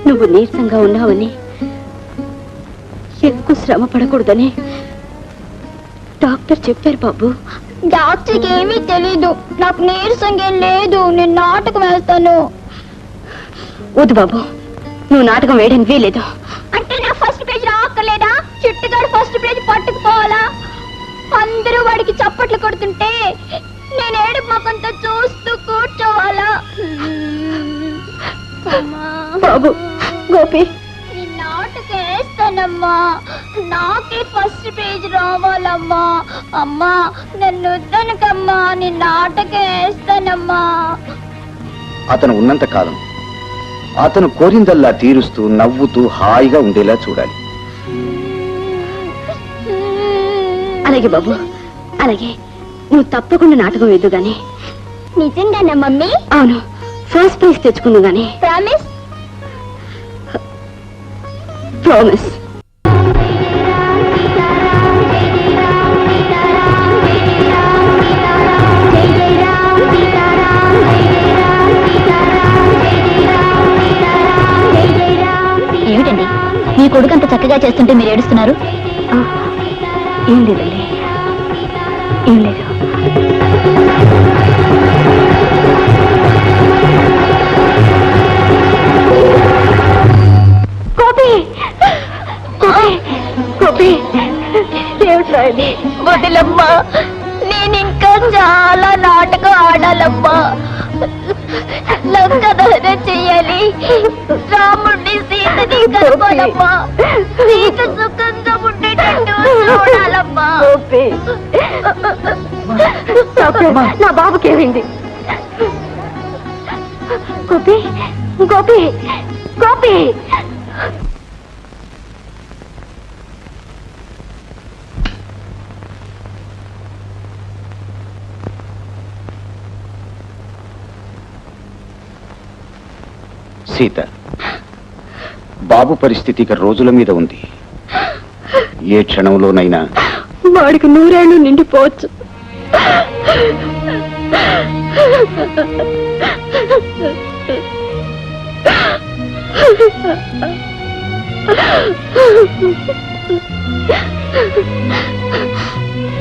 నువ్వు నీరసంగా ఉన్నావని, ఎక్కువ శ్రమ పడకూడదని డాక్టర్ చెప్పారు బాబు. డాక్టర్కి ఏమీ తెలీదు, నాకు నీరసంగా లేదు. నేను నాటకం వేస్తాను. వద్దు బాబు, నువ్వు నాటకం వేయడానికి వీలేదు. అంటే నా ఫస్ట్ పేజ్ రాక్కర్లేదా? చిట్టుగాడు ఫస్ట్ పేజ్ పట్టుకుపోవాలా? అందరూ వాడికి చప్పట్లు కొడుతుంటే నేను ఏడుపు మొకంతో చూస్తూ కూర్చోవాలా? బాబు, గోపి, నీ నాటకం వేస్తానమ్మా. నాకే ఫస్ట్ పేజ్ రావాలమ్మా. అమ్మా నన్ను వద్దనకమ్మా, నీ నాటకం వేస్తానమ్మా. అతను ఉన్నంత కాలం అతను కోరిందల్లా తీరుస్తూ నవ్వుతూ హాయిగా ఉండేలా చూడాలి. అలాగే బాబు, అలాగే. నువ్వు తప్పకుండా నాటకం వేద్దు గాని. నిజంగానా మమ్మీ? అవును, ఫస్ట్ ప్రైజ్ తెచ్చుకుందు గాని. ప్రామిస్? ప్రామిస్. ఏమిటండి మీ కొడుకు అంత చక్కగా చేస్తుంటే మీరు ఏడుస్తున్నారు? ఏం లేదండి, ఏం లేదు. గోపి, గోపి, ఏమిట్రా ఇది? వదిలమ్మా, నేను ఇంకా చాలా నాటకం ఆడాలమ్మా. లంక దహనం చెయ్యాలి, రాముడిని సీతని కలపాలమ్మా, సీత సుఖంగా ఉండేటట్టు చూడాలమ్మా. నా బాబుకి ఏమైంది? గోపి, గోపి, గోపి. సీత, బాబు పరిస్థితి ఇక రోజుల మీద ఉంది. ఏ క్షణంలోనైనా వాడికి 100 ఏళ్ళు నిండిపోవచ్చు.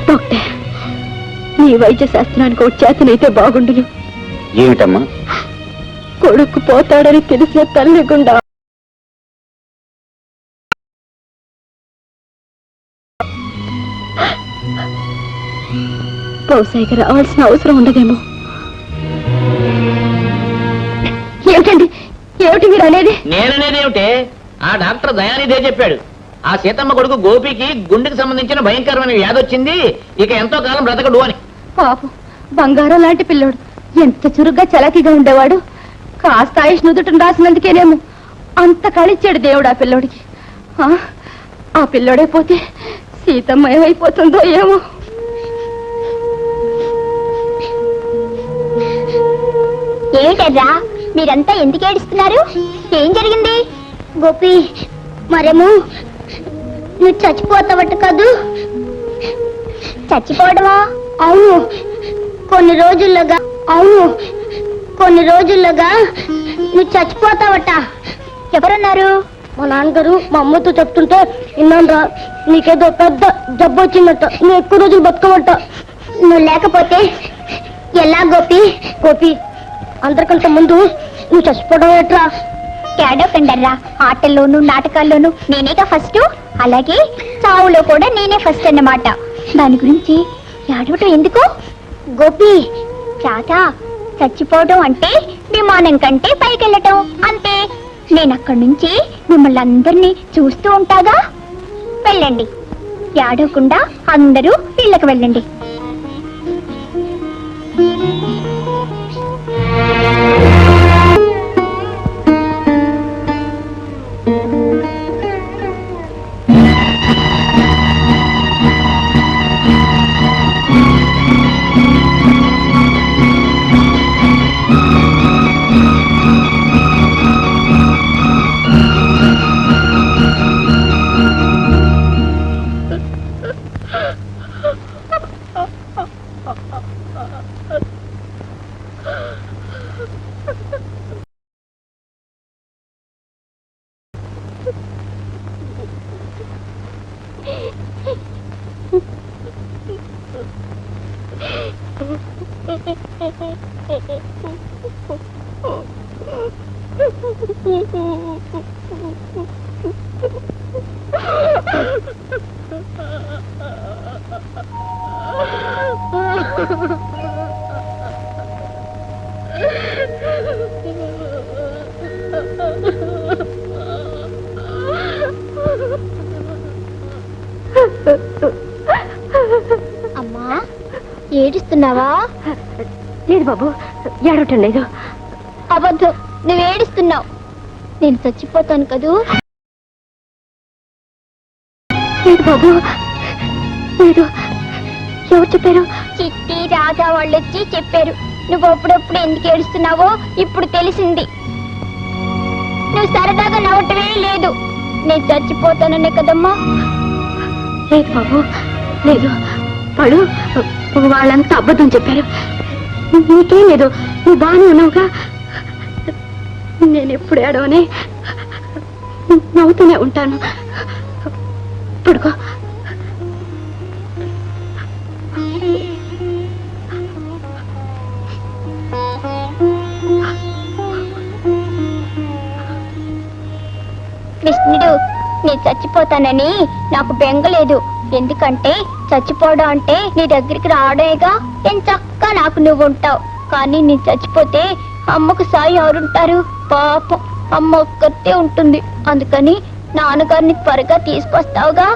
డాక్టర్, నీ వైద్య శాస్త్రానికి ఒక చేతనైతే బాగుండును. ఏమిటమ్మా? కొడుకు పోతాడని తెలిసిన తల్లి గుండా బహుశా రావాల్సిన అవసరం ఉండదేమో. ఏమిటండి, ఏమిటి మీరు అనేది? నేననేదేమిటే, ఆ డాక్టర్ దయానిదే చెప్పాడు. ఆ సీతమ్మ కొడుకు గోపికి గుండెకి సంబంధించిన భయంకరమైన వ్యాధి వచ్చింది, ఇక ఎంతో కాలం బ్రతకడు అని. పాపం బంగారం లాంటి పిల్లోడు, ఎంత చురుగ్గా చలాకీగా ఉండేవాడు. కాస్త ఆయుష్ నుదుటను రాసినందుకేనేమో అంత కళిచ్చాడు దేవుడు ఆ పిల్లోడికి. ఆ పిల్లోడే పోతే సీతమ్మ ఏమైపోతుందో ఏమో. ఏమిటర్రా మీరంతా ఎందుకు ఏడుస్తున్నారు? ఏం జరిగింది? గోపి, మరేమో నువ్వు చచ్చిపోతావట కదూ? చచ్చిపోవడమా? అవును, కొన్ని రోజుల్లోగా నువ్వు చచ్చిపోతావట. ఎవరన్నారు? మా నాన్నగారు మా అమ్మతో చెప్తుంటే విన్నానురా. నీకేదో పెద్ద జబ్బు వచ్చిందట, నువ్వు ఎక్కువ రోజులు బతకవట. నువ్వు లేకపోతే ఎలా గోపి? గోపి, అందరికంటే ముందు నువ్వు చచ్చిపోవడం ఎట్రా? ఏడవకండర్రా, ఆటల్లోనూ నాటకాల్లోనూ నేనేగా ఫస్ట్, అలాగే చావులో కూడా నేనే ఫస్ట్ అన్నమాట. దాని గురించి ఏడవటం ఎందుకు? గోపి, రాధా, చచ్చిపోవడం అంటే విమానం కంటే పైకెళ్ళటం అంతే. నేను అక్కడి నుంచి మిమ్మల్ని అందరినీ చూస్తూ ఉంటాగా. వెళ్ళండి, ఏడవకుండా అందరూ ఇళ్ళకి వెళ్ళండి. అమ్మా ఏడుస్తున్నావా? లేదు బాబు, ఏడవటం లేదు. అబద్ధం, నువ్వు ఏడుస్తున్నావు. నేను చచ్చిపోతాను కదూ. లేదు బాబు, లేదు. ఎవరు చెప్పారు? చిట్టి రాధా వాళ్ళు వచ్చి చెప్పారు. నువ్వు అప్పుడప్పుడు ఎందుకు ఏడుస్తున్నావో ఇప్పుడు తెలిసింది. నువ్వు సరదాగా నవ్వటమే లేదు. నేను చచ్చిపోతాననే కదమ్మా. లేదు బాబు, లేదు. వాళ్ళంతా అబద్ధం చెప్పారు. నీకేం లేదు, నువ్వు బాగానే ఉన్నావుగా. నేను ఎప్పుడు ఏడవనే నవ్వుతూనే ఉంటాను. పడుకో. కృష్ణుడు, నేను చచ్చిపోతానని నాకు బెంగలేదు. ఎందుకంటే చచ్చిపోవడం అంటే నీ దగ్గరికి రావడమేగా. నేను చక్కగా నాకు నువ్వు ఉంటావు. కానీ నేను చచ్చిపోతే అమ్మకు సాయి ఎవరుంటారు? పాపం అమ్మ ఒక్కతే ఉంటుంది. అందుకని నాన్నగారిని త్వరగా తీసుకొస్తావుగా.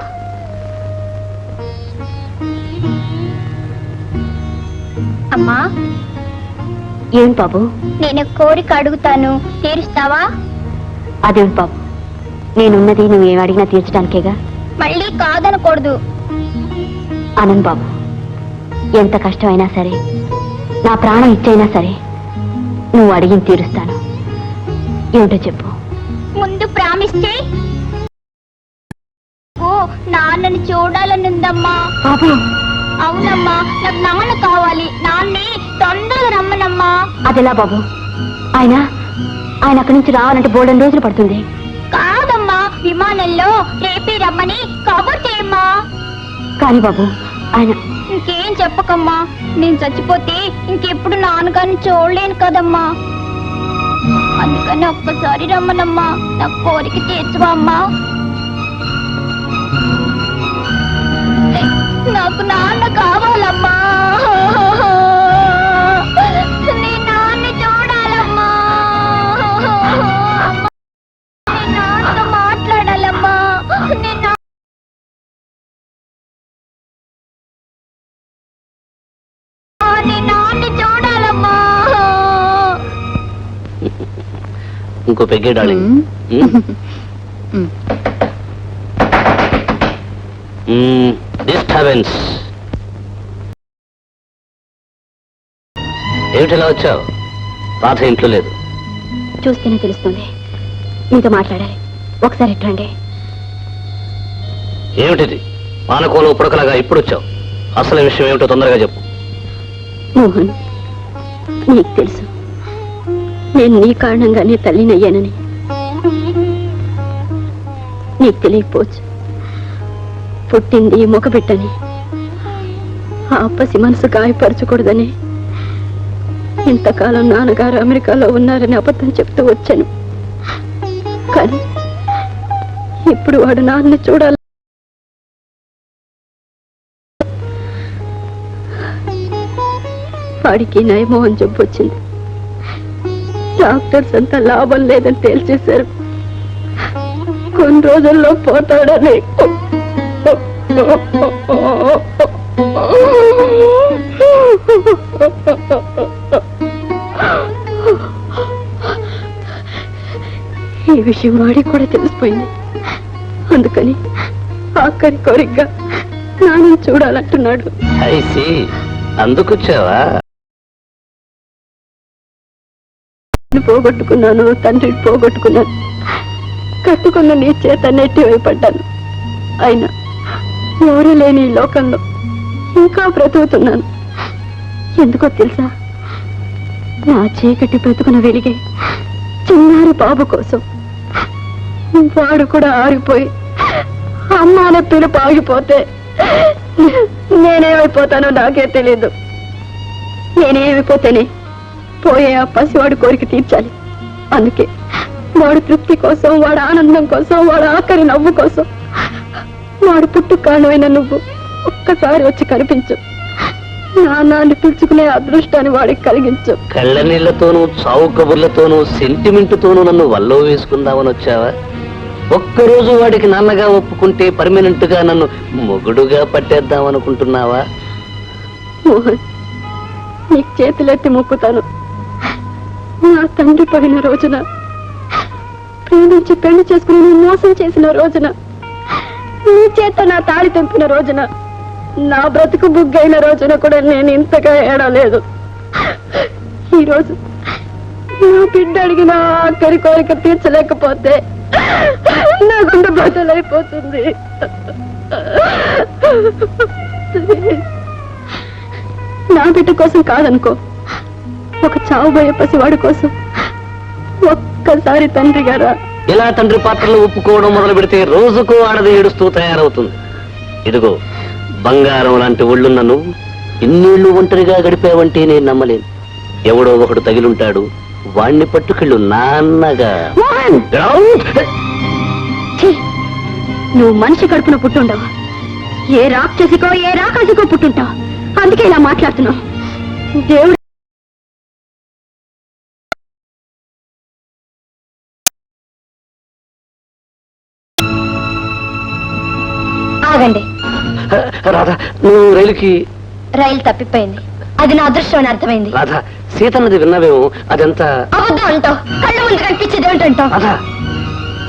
అమ్మా, ఏం బాబు? నేను కోరిక అడుగుతాను, తీరుస్తావా? అదేం బాబు, నేనున్నది నువ్వేం అడిగినా తీర్చడానికేగా. మళ్ళీ కాదనకూడదు. ఆనంద్ బాబు, ఎంత కష్టమైనా సరే, నా ప్రాణం ఇచ్చైనా సరే నువ్వు అడిగిన తీరుస్తాను. ఏమిటో చెప్పు. ముందు ప్రామిస్ చేయి. ఓ, నాన్నని చూడాలనుందమ్మా. బాబు, అవునమ్మా, నాకు నాన్న కావాలి. నాన్నే తొందరగా రమ్మనమ్మా. అదెలా బాబు? ఆయన అక్కడి నుంచి రావాలంటే బోల్డెన్ రోజులు పడుతుంది. కాదమ్మా, విమానంలో రేపే రమ్మని కబుర్ చేయమ్మా. కానీ బాబు, ఆయన ఇంకేం చెప్పకమ్మా. నేను చచ్చిపోతే ఇంకెప్పుడు నాన్నగారిని చూడలేను కదమ్మా. అందుకని ఒక్కసారి రమ్మనమ్మా. నా కోరిక తీర్చవా అమ్మా. నాకు నాన్న కావాలమ్మా. నీ నాన్న చూడాలమ్మా. నీ నాన్నతో మాట్లాడాలమ్మా. నీ నాన్న చూడాలమ్మా. ఇంకో పెగ్గే డార్లింగ్. డిస్టర్బెన్స్. ఏమిటి ఇలా వచ్చావు? రాధ ఇంట్లో లేదు. చూస్తేనే తెలుస్తుంది. మీతో మాట్లాడాలి. ఒకసారి ఇట్రండి. ఏమిటిది? మానకోలు ఉప్పుడకలాగా ఇప్పుడు వచ్చావు. అసలు విషయం ఏమిటో తొందరగా చెప్పు. మోహన్, నీకు తెలుసు నేను నీ కారణంగానే తల్లినయ్యానని. నీకు తెలియకపోవచ్చు. పుట్టింది మొగబిడ్డని, ఆ పసి మనసు గాయపరచకూడదని ఇంతకాలం నాన్నగారు అమెరికాలో ఉన్నారని అబద్ధం చెప్తూ వచ్చాను. కానీ ఇప్పుడు వాడు నాన్నని చూడాలి. వాడికి నయమోహన్ జబ్బు వచ్చింది. డాక్టర్స్ అంతా లాభం లేదని తేల్చేశారు. కొన్ని రోజుల్లో పోతాడని. ఈ విషయం వాడికి కూడా తెలిసిపోయింది. అందుకని ఆఖరి కోరికగా నాన్న చూడాలంటున్నాడు. అందుకొచ్చావా? పోగొట్టుకున్నాను, తండ్రిని పోగొట్టుకున్నాను. కట్టుకున్న నీ చేత నెట్టి వైపడ్డాను. అయినా ఎవరు లేని ఈ లోకంలో ఇంకా బ్రతుకుతున్నాను. ఎందుకో తెలుసా? నా చీకటి బ్రతుకున వెలిగే చిన్నారి బాబు కోసం. వాడు కూడా ఆరిపోయి అమ్మాన పిలుపు ఆగిపోతే నేనేమైపోతానో నాకే తెలీదు. నేనేమైపోతేనే పోయే ఆ పసివాడు కోరిక తీర్చాలి. అందుకే వాడి తృప్తి కోసం, వాడి ఆనందం కోసం, వాడి ఆఖరి నవ్వు కోసం వాడు పుట్టుకు కారణమైన నువ్వు ఒక్కసారి వచ్చి కనిపించు. నాన్నాన్ని తుడుచుకునే అదృష్టాన్ని వాడికి కలిగించు. కళ్ళ నీళ్లతోనూ చావు కబుర్లతోనూ సెంటిమెంట్తోనూ నన్ను వల్లో వేసుకుందామని వచ్చావా? ఒక్కరోజు వాడికి నాన్నగా ఒప్పుకుంటే పర్మనెంట్ గా నన్ను మొగుడుగా పట్టేద్దామనుకుంటున్నావా? మోహన్, నీకు చేతులెత్తి మొక్కుతాను. నా తండ్రి పోయిన రోజున, ప్రేమించి పెళ్లి చేసుకుని నేను మోసం చేసిన రోజున, నీ చేత నా తాళి తెంపిన రోజున, నా బ్రతుకు బుగ్గైన రోజున కూడా నేను ఇంతగా ఏడలేదు. ఈరోజు నా బిడ్డ అడిగిన ఆఖరి కోరిక తీర్చలేకపోతే నా గుండె బద్దలైపోతుంది. నా బిడ్డ కోసం కాదనుకో, ఒక చావుబోయే పసివాడి కోసం ఒక్కసారి తండ్రి గారా. ఇలా తండ్రి పాత్రలు ఒప్పుకోవడం మొదలు పెడితే రోజుకు ఆడది ఏడుస్తూ తయారవుతుంది. ఇదిగో బంగారం లాంటి ఒళ్ళున్న నువ్వు ఇన్నేళ్లు ఒంటరిగా గడిపావంటే నేను నమ్మలేను. ఎవడో ఒకడు తగిలుంటాడు, వాణ్ణి పట్టుకెళ్ళు నాన్నగా. ఛీ! నువ్వు మనిషి కడుపున పుట్టుండవు, ఏ రాక్షసికో ఏ రాకాసికో పుట్టుంటావు. అందుకే ఇలా మాట్లాడుతున్నావు. దేవుడు ఆగండి. రాధా, నువ్వు రైలుకి. రైలు తప్పిపోయింది, అది నా అదృష్టం అని అర్థమైంది. రాధా, సీతన్నది విన్నావేమో, అదంతా అబద్ధం అంటావు. కళ్ళ ముందు కనిపించేది ఏంటంటావు? రాధా,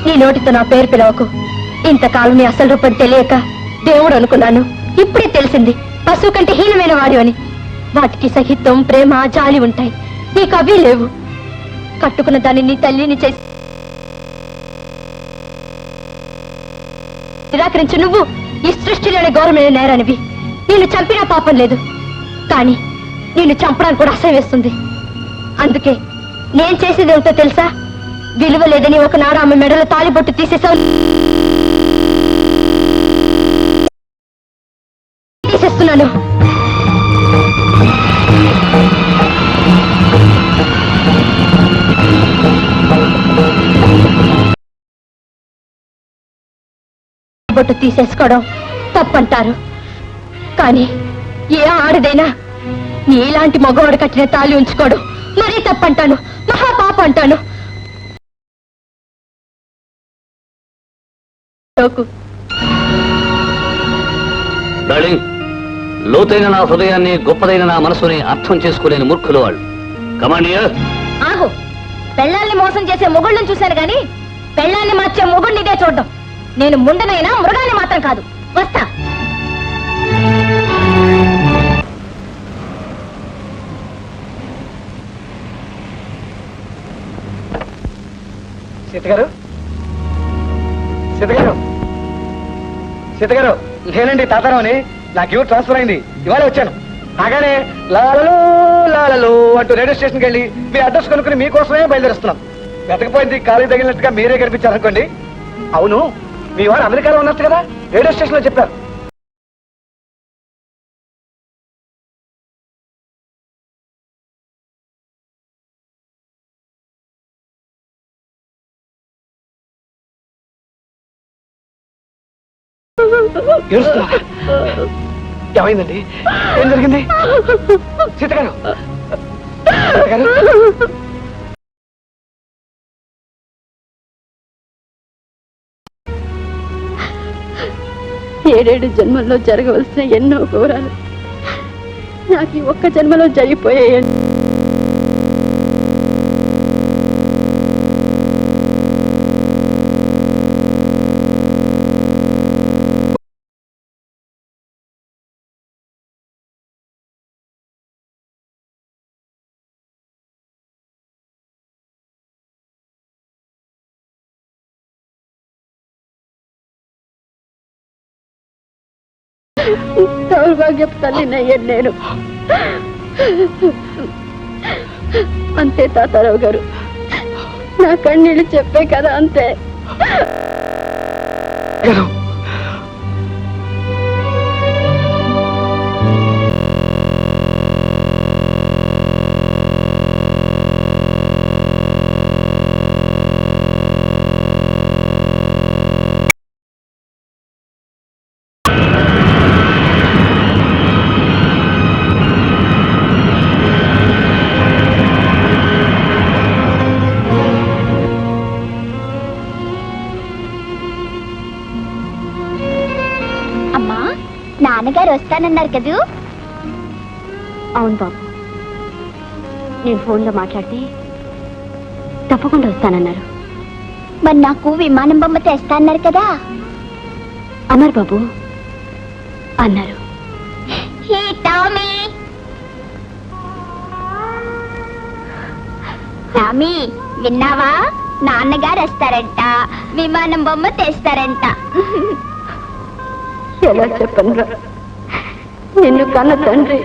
నీ నోటితో నా పేరు పిలవకు. ఇంతకాలం నీ అసలు రూపం తెలియక దేవుడు అనుకున్నాను. ఇప్పుడే తెలిసింది పశువు కంటే హీనమైన వాడు అని. వాటికి సహితం, ప్రేమ, జాలి ఉంటాయి, నీకు అవి లేవు. కట్టుకున్న దాన్ని నీ తల్లిని చేసి నిరాకరించు నువ్వు ఈ సృష్టిలోని గౌరవమైన నేరానివి. నిన్ను చంపినా పాపం లేదు, కానీ నిన్ను చంపడానికి కూడా అసహ్యం వేస్తుంది. అందుకే నేను చేసేది ఏమిటో తెలుసా? విలువ లేదని ఒకనాడు ఆమె మెడలో తాళిబొట్టు తీసేసావు. తీసేస్తున్నాను. బొట్టు తీసేసుకోవడం తప్పంటారు, కానీ ఏ ఆడదైనా నీలాంటి మగవాడు కట్టిన తాళి ఉంచుకోవడం మరీ తప్పంటాను, మహాపాప అంటాను. డార్లింగ్, లోతైన నా హృదయాన్ని, గొప్పదైన నా మనసుని అర్థం చేసుకోలేని మూర్ఖులు వాళ్ళు. కమాండియర్, ఆగు. పెళ్ళాన్ని మోసం చేసే మొగుళ్ళని చూశాను గాని పెళ్ళాన్ని మార్చే మొగుడిని ఇదే చూడడం. నేను ముండనైనా మృగాన్ని మాత్రం కాదు. వస్తా. సీతగారు, సీతగారు, సీతగారు, నేనండి తాతారావు అని. నాకు ఇవ్వ ట్రాన్స్ఫర్ అయింది, ఇవాళ వచ్చాను. రాగానే లాలలు లాలలు అంటూ రేడియో స్టేషన్కి వెళ్ళి మీ అడ్రస్ కనుక్కుని మీకోసమే బయలుదేరుస్తున్నాం. వెతకపోయింది కాలేజీ తగిలినట్టుగా మీరే కనిపించారనుకోండి. అవును, మీ వారు అమెరికాలో ఉన్నట్టు కదా, రేడియో స్టేషన్ లో చెప్పారు. ఏమైందండి? ఏం జరిగింది? సీతగారు, సీతగారు, 7 జన్మల్లో జరగవలసిన ఎన్నో ఘోరాలు నాకు ఈ ఒక్క జన్మలో జరిగిపోయాయండి. దౌర్భాగ్యపు తల్లినయ్యాను నేను. అంతే తాతారావు గారు, నా కన్నీళ్ళు చెప్పే కదా, అంతే. నాన్నగారు వస్తానన్నారు కదూ? అవును బాబు, నేను ఫోన్లో మాట్లాడితే తప్పకుండా వస్తానన్నారు. మరి నాకు విమానం బొమ్మ తెస్తా అన్నారు కదా? అమర్ బాబు అన్నారు. హే టామీ, టామీ విన్నావా? నాన్నగారు వస్తారంట, విమానం బొమ్మ తెస్తారంట. ఎలా చెప్పనురా, నిన్ను కన్న తండ్రి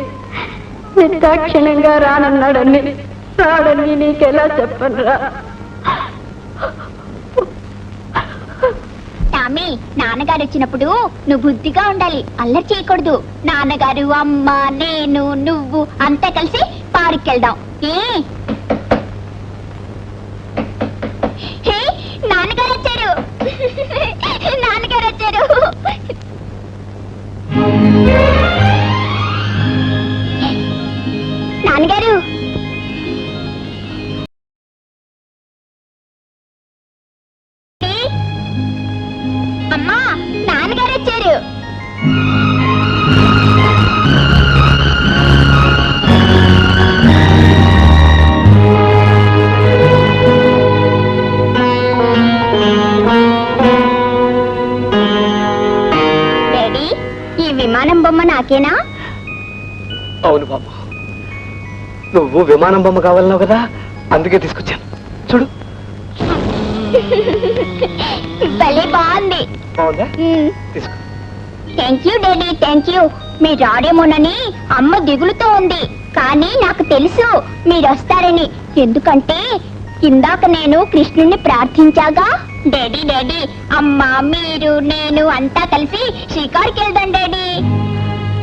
నిర్దాక్షిణ్యంగా రానన్నాడని నీకెలా చెప్పనురా? టామీ, నాన్నగారు వచ్చినప్పుడు నువ్వు బుద్ధిగా ఉండాలి, అల్లరి చేయకూడదు. నాన్నగారు, అమ్మ, నేను, నువ్వు అంతా కలిసి పార్క్ వెళ్దాం. హే, నాన్నగారు వచ్చారు. నాన్నగారు వచ్చారు. నాన్నగారు, అమ్మా, నాన్నగారు వచ్చారు. డాడీ, ఈ విమానం బొమ్మ నాకేనా? అవును బాబు, నువ్వు విమానం బొమ్మ కావాలన్నావు కదా, అందుకే తీసుకొచ్చాను. చూడు. భలే బాగుంది. బాగుందా? తీసుకో. Thank you daddy, thank you. మీరు రాడేమోనని అమ్మ దిగులుతో ఉంది, కానీ నాకు తెలుసు మీరు వస్తారని. ఎందుకంటే ఇందాక నేను కృష్ణుణ్ణి ప్రార్థించాగా. డాడీ డాడీ, అమ్మ, మీరు, నేను అంతా కలిసి షికార్కి వెళ్దాం డాడీ.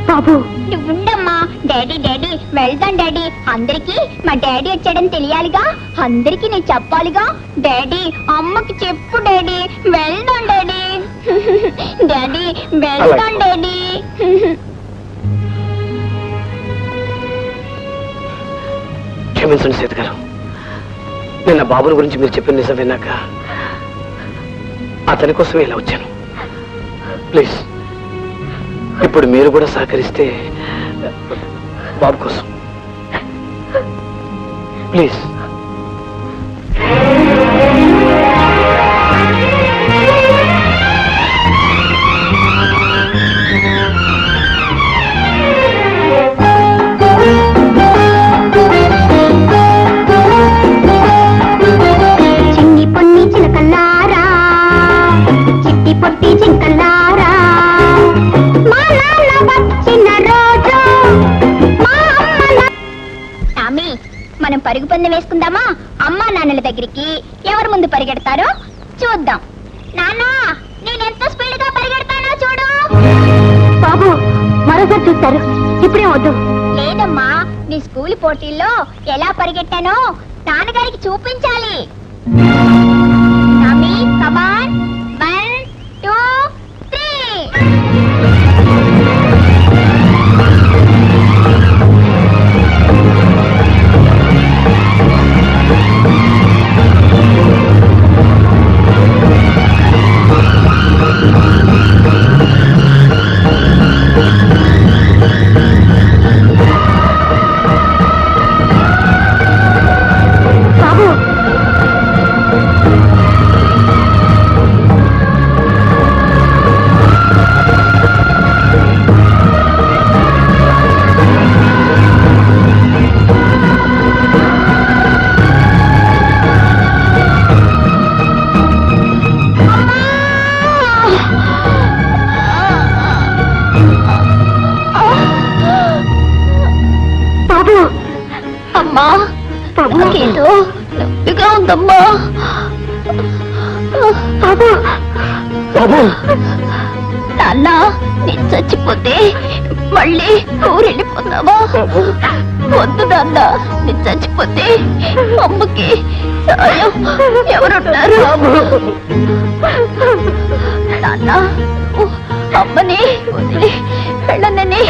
బాబు నువ్వుండమ్మా. డాడీ డాడీ, వెళ్దాం డాడీ. అందరికి మా డాడీ వచ్చాడని తెలియాలిగా, అందరికి నేను చెప్పాలిగా. డాడీ, అమ్మకి చెప్పు డాడీ. వెళ్దాం డాడీ. డాడీ, వెళ్దాం డాడీ. క్షమించండి సీత గారు, నిన్న బాబుని గురించి మీరు చెప్పిన నిజం విన్నాక అతని కోసమే ఇలా వచ్చాను. ప్లీజ్, ఇప్పుడు మీరు కూడా సహకరిస్తే బాబు కోసం ప్లీజ్. చిన్ని పొన్ని చిలకల్లారా, చిట్టి పొట్టి జింకల్లారా, మా నాన్న వచ్చిన రోజు మా అమ్మ. టామీ, మనం పరుగు పందెం వేసుకుందామా? అమ్మా నాన్నల దగ్గరికి ఎవరు ముందు పరిగెడతారో చూద్దాం. నాన్న, నేనెంత స్పీడ్ గా పరిగెడతానో చూడు. బాబు మరోసారి చూస్తారు, ఇప్పుడే వద్దు. లేదమ్మా, నీ స్కూల్ పోటీల్లో ఎలా పరిగెట్టానో నాన్నగారికి చూపించాలి. టామీ, కమాన్. 1 2 3. బాబు బాబు అమ్మా, బాబు నాకేదో నొప్పిగా ఉందమ్మా. బాబు బాబు, నాన్న, నేను చచ్చిపోతే మళ్ళీ ఊరెళ్ళిపోతావా? వద్దు నాన్న, నేను చచ్చిపోతే అమ్మకి సాయం ఎవరున్నారు? నాన్న, అమ్మని వదిలి వెళ్ళనని,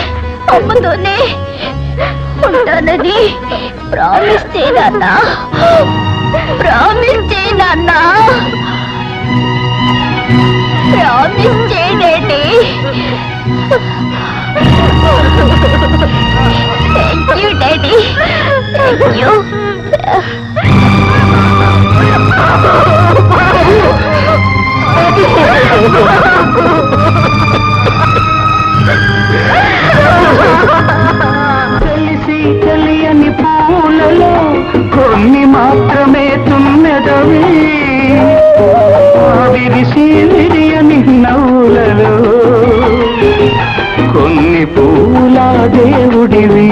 అమ్మతోనే ఉంటానని ప్రామిస్ చేయి నాన్న. ప్రామిస్ చేయి నాన్న. ప్రామిస్ చేయండి. అయ్యో తెలిసి తెలియని పూలలో కొన్ని మాత్రమే తుమ్మెదవి విరిసి విరియని నవ్వులలో కొన్ని పూల దేవుడివి